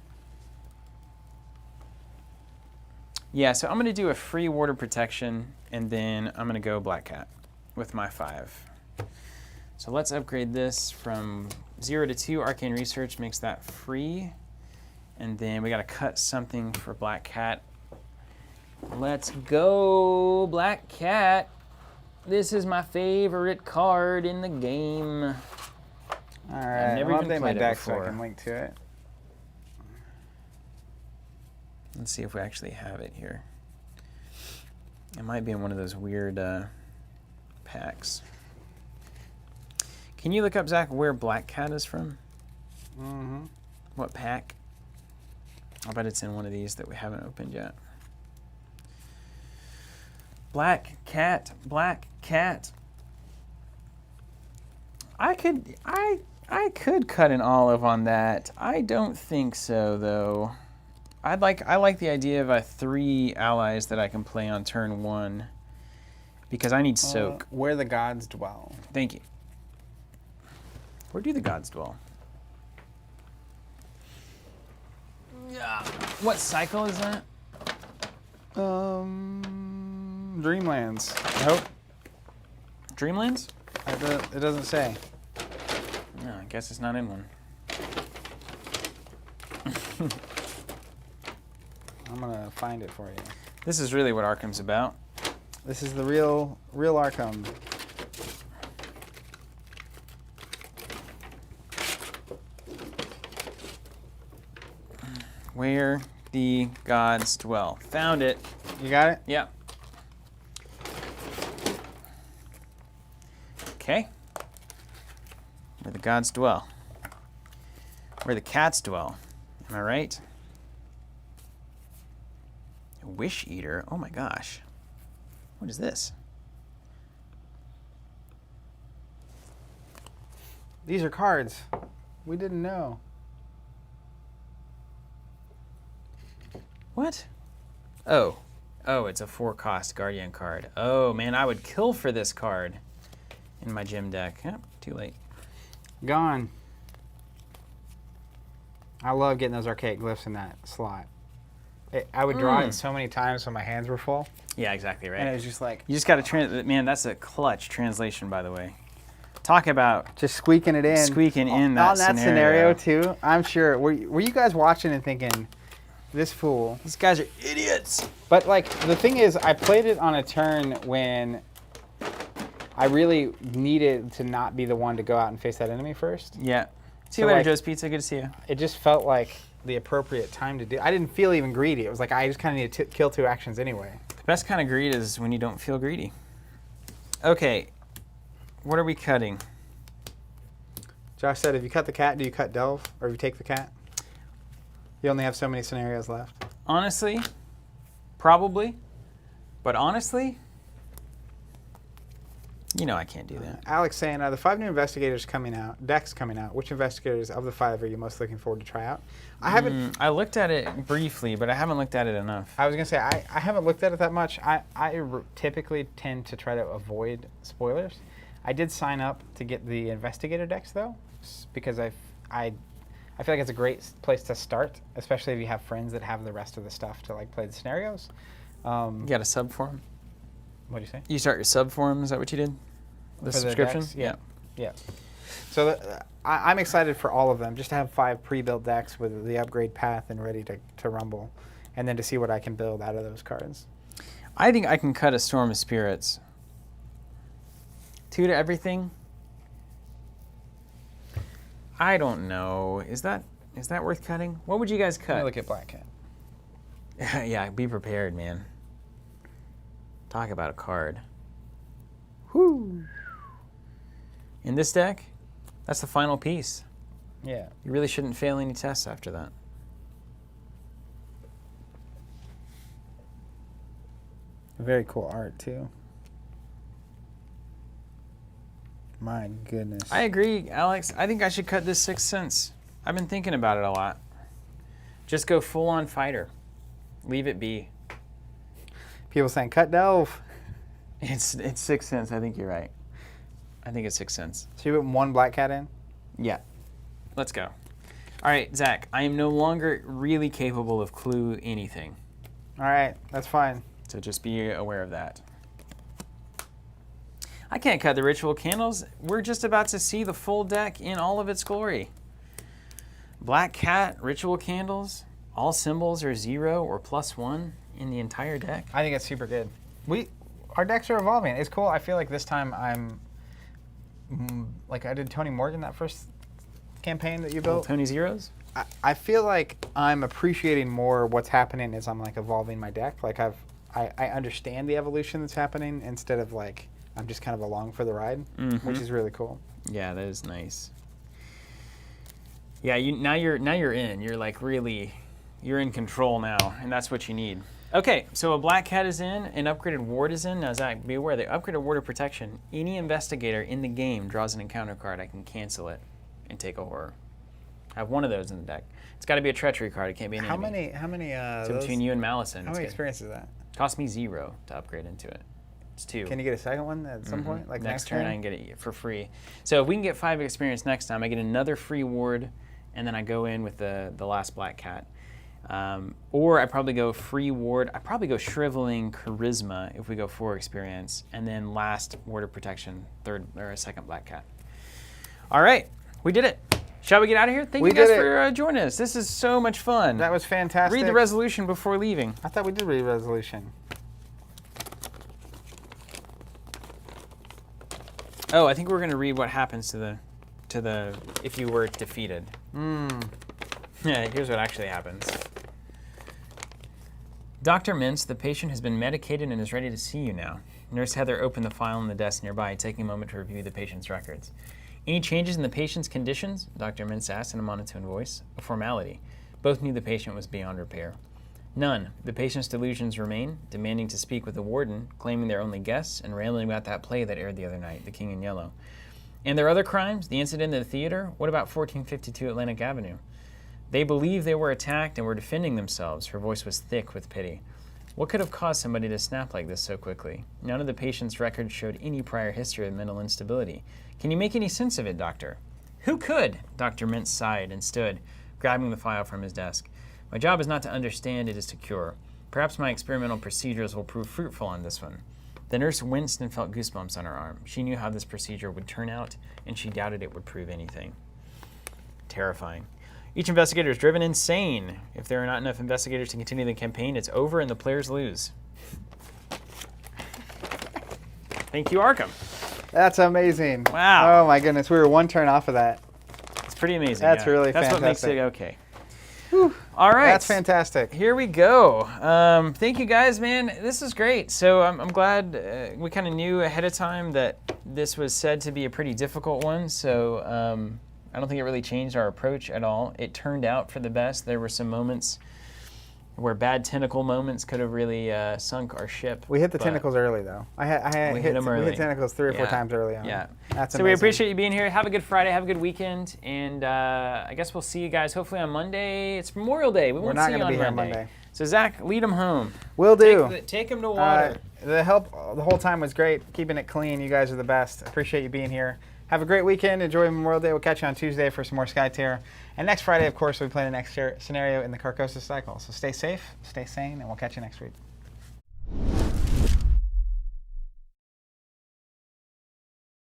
Yeah, so I'm going to do a free water protection, and then I'm going to go black cat with my 5. So let's upgrade this from 0 to 2. Arcane Research makes that free. And then we got to cut something for black cat. Let's go, black cat. This is my favorite card in the game. All right, I've never I'll even update my played it deck so before. I can link to it. Let's see if we actually have it here. It might be in one of those weird packs. Can you look up, Zach, where Black Cat is from? Mm-hmm. What pack? I'll bet it's in one of these that we haven't opened yet. Black Cat, Black Cat. I could cut an olive on that. I don't think so, though. I like the idea of 3 allies that I can play on turn 1 because I need soak. Where the gods dwell. Thank you. Where do the gods dwell? Yeah. What cycle is that? Dreamlands. I hope. Dreamlands? It doesn't say. No, I guess it's not in one. I'm gonna find it for you. This is really what Arkham's about. This is the real Arkham. Where the gods dwell. Found it. You got it? Yeah. Okay. Where the gods dwell. Where the cats dwell. Am I right? A Wish Eater? Oh my gosh. What is this? These are cards. We didn't know. What? Oh. Oh, it's a 4-cost Guardian card. Oh, man, I would kill for this card in my gym deck. Yep, too late. Gone. I love getting those archaic glyphs in that slot. I would draw it so many times when my hands were full. Yeah, exactly right. And it was just like... You just got to man, that's a clutch translation, by the way. Talk about just squeaking it in. Squeaking in that on that scenario, too. I'm sure. Were you guys watching and thinking, this fool? These guys are idiots. But, like, the thing is, I played it on a turn when I really needed to not be the one to go out and face that enemy first. Yeah. See So, you later, like, Joe's Pizza. Good to see you. It just felt like the appropriate time to do. I didn't feel even greedy. It was like I just kind of need to kill 2 actions anyway. The best kind of greed is when you don't feel greedy. Okay. What are we cutting? Josh said, if you cut the cat, do you cut Delve? Or if you take the cat? You only have so many scenarios left. Honestly, probably. But honestly, you know I can't do that. Alex saying, the 5 new investigators coming out, decks coming out. Which investigators of the 5 are you most looking forward to try out? I haven't. I looked at it briefly, but I haven't looked at it enough. I was gonna say I haven't looked at it that much. I typically tend to try to avoid spoilers. I did sign up to get the investigator decks though, because I feel like it's a great place to start, especially if you have friends that have the rest of the stuff to like play the scenarios. You got a sub form? What do you say? You start your sub form? Is that what you did? The For subscription? decks? Yeah. So I'm excited for all of them, just to have 5 pre-built decks with the upgrade path and ready to rumble, and then to see what I can build out of those cards. I think I can cut a Storm of Spirits. 2 to everything? I don't know. Is that worth cutting? What would you guys Let cut? me look at Black Cat. Yeah, be prepared, man. Talk about a card. Whoo! In this deck, that's the final piece. Yeah. You really shouldn't fail any tests after that. Very cool art too. My goodness. I agree, Alex. I think I should cut this 6 cents. I've been thinking about it a lot. Just go full-on fighter. Leave it be. People saying cut Delve. It's 6 cents. I think you're right. I think it's 6 cents. So you put one black cat in? Yeah. Let's go. All right, Zach, I am no longer really capable of clue anything. All right, that's fine. So just be aware of that. I can't cut the ritual candles. We're just about to see the full deck in all of its glory. Black cat, ritual candles, all symbols are 0 or +1 in the entire deck. I think it's super good. Our decks are evolving. It's cool. I feel like this time I'm like I did Tony Morgan that first campaign that you built. Tony Zeros? I feel like I'm appreciating more what's happening as I'm like evolving my deck. Like I understand the evolution that's happening instead of like I'm just kind of along for the ride, which is really cool. Yeah, that is nice. Yeah, now you're in. You're like really, you're in control now, and that's what you need. Okay, so a black cat is in, an upgraded ward is in. Now Zach, be aware, the upgraded ward of protection, any investigator in the game draws an encounter card. I can cancel it and take a horror. I have one of those in the deck. It's got to be a treachery card. It can't be an enemy. How many So between you and Malison. How many experience is that? Cost me 0 to upgrade into it. It's 2. Can you get a second one at some point? Like next turn I can get it for free. So if we can get 5 experience next time, I get another free ward, and then I go in with the last black cat. Or I probably go free ward. I probably go shriveling charisma if we go 4 experience, and then last ward of protection, third or a second black cat. All right, we did it. Shall we get out of here? Thank you guys for joining us. This is so much fun. That was fantastic. Read the resolution before leaving. I thought we did read the resolution. Oh, I think we're going to read what happens to the if you were defeated. Yeah, here's what actually happens. Dr. Mintz, the patient has been medicated and is ready to see you now. Nurse Heather opened the file on the desk nearby, taking a moment to review the patient's records. Any changes in the patient's conditions? Dr. Mintz asked in a monotone voice. A formality. Both knew the patient was beyond repair. None. The patient's delusions remain, demanding to speak with the warden, claiming they're only guests, and rambling about that play that aired the other night, The King in Yellow. And their other crimes? The incident at the theater? What about 1452 Atlantic Avenue? They believe they were attacked and were defending themselves. Her voice was thick with pity. What could have caused somebody to snap like this so quickly? None of the patient's records showed any prior history of mental instability. Can you make any sense of it, Doctor? Who could? Dr. Mintz sighed and stood, grabbing the file from his desk. My job is not to understand, it is to cure. Perhaps my experimental procedures will prove fruitful on this one. The nurse winced and felt goosebumps on her arm. She knew how this procedure would turn out, and she doubted it would prove anything. Terrifying. Each investigator is driven insane. If there are not enough investigators to continue the campaign, it's over and the players lose. Thank you, Arkham. That's amazing. Wow. Oh my goodness, we were one turn off of that. It's pretty amazing. That's really That's fantastic. what makes it okay. Whew. All right. That's fantastic. Here we go. Thank you guys, man. This is great. So I'm glad we kind of knew ahead of time that this was said to be a pretty difficult one. So I don't think it really changed our approach at all. It turned out for the best. There were some moments where bad tentacle moments could have really sunk our ship. We hit the tentacles early, though. We hit tentacles 3 or 4 times early on. Yeah. That's so amazing. we appreciate you being here. Have a good Friday. Have a good weekend. And I guess we'll see you guys hopefully on Monday. It's Memorial Day. We're not going to be here on Monday. So Zach, lead them home. Will do. Take them to water. The help the whole time was great. Keeping it clean. You guys are the best. Appreciate you being here. Have a great weekend. Enjoy Memorial Day. We'll catch you on Tuesday for some more Sky Tier. And next Friday, of course, we'll be playing the next scenario in the Carcosa Cycle. So stay safe, stay sane, and we'll catch you next week.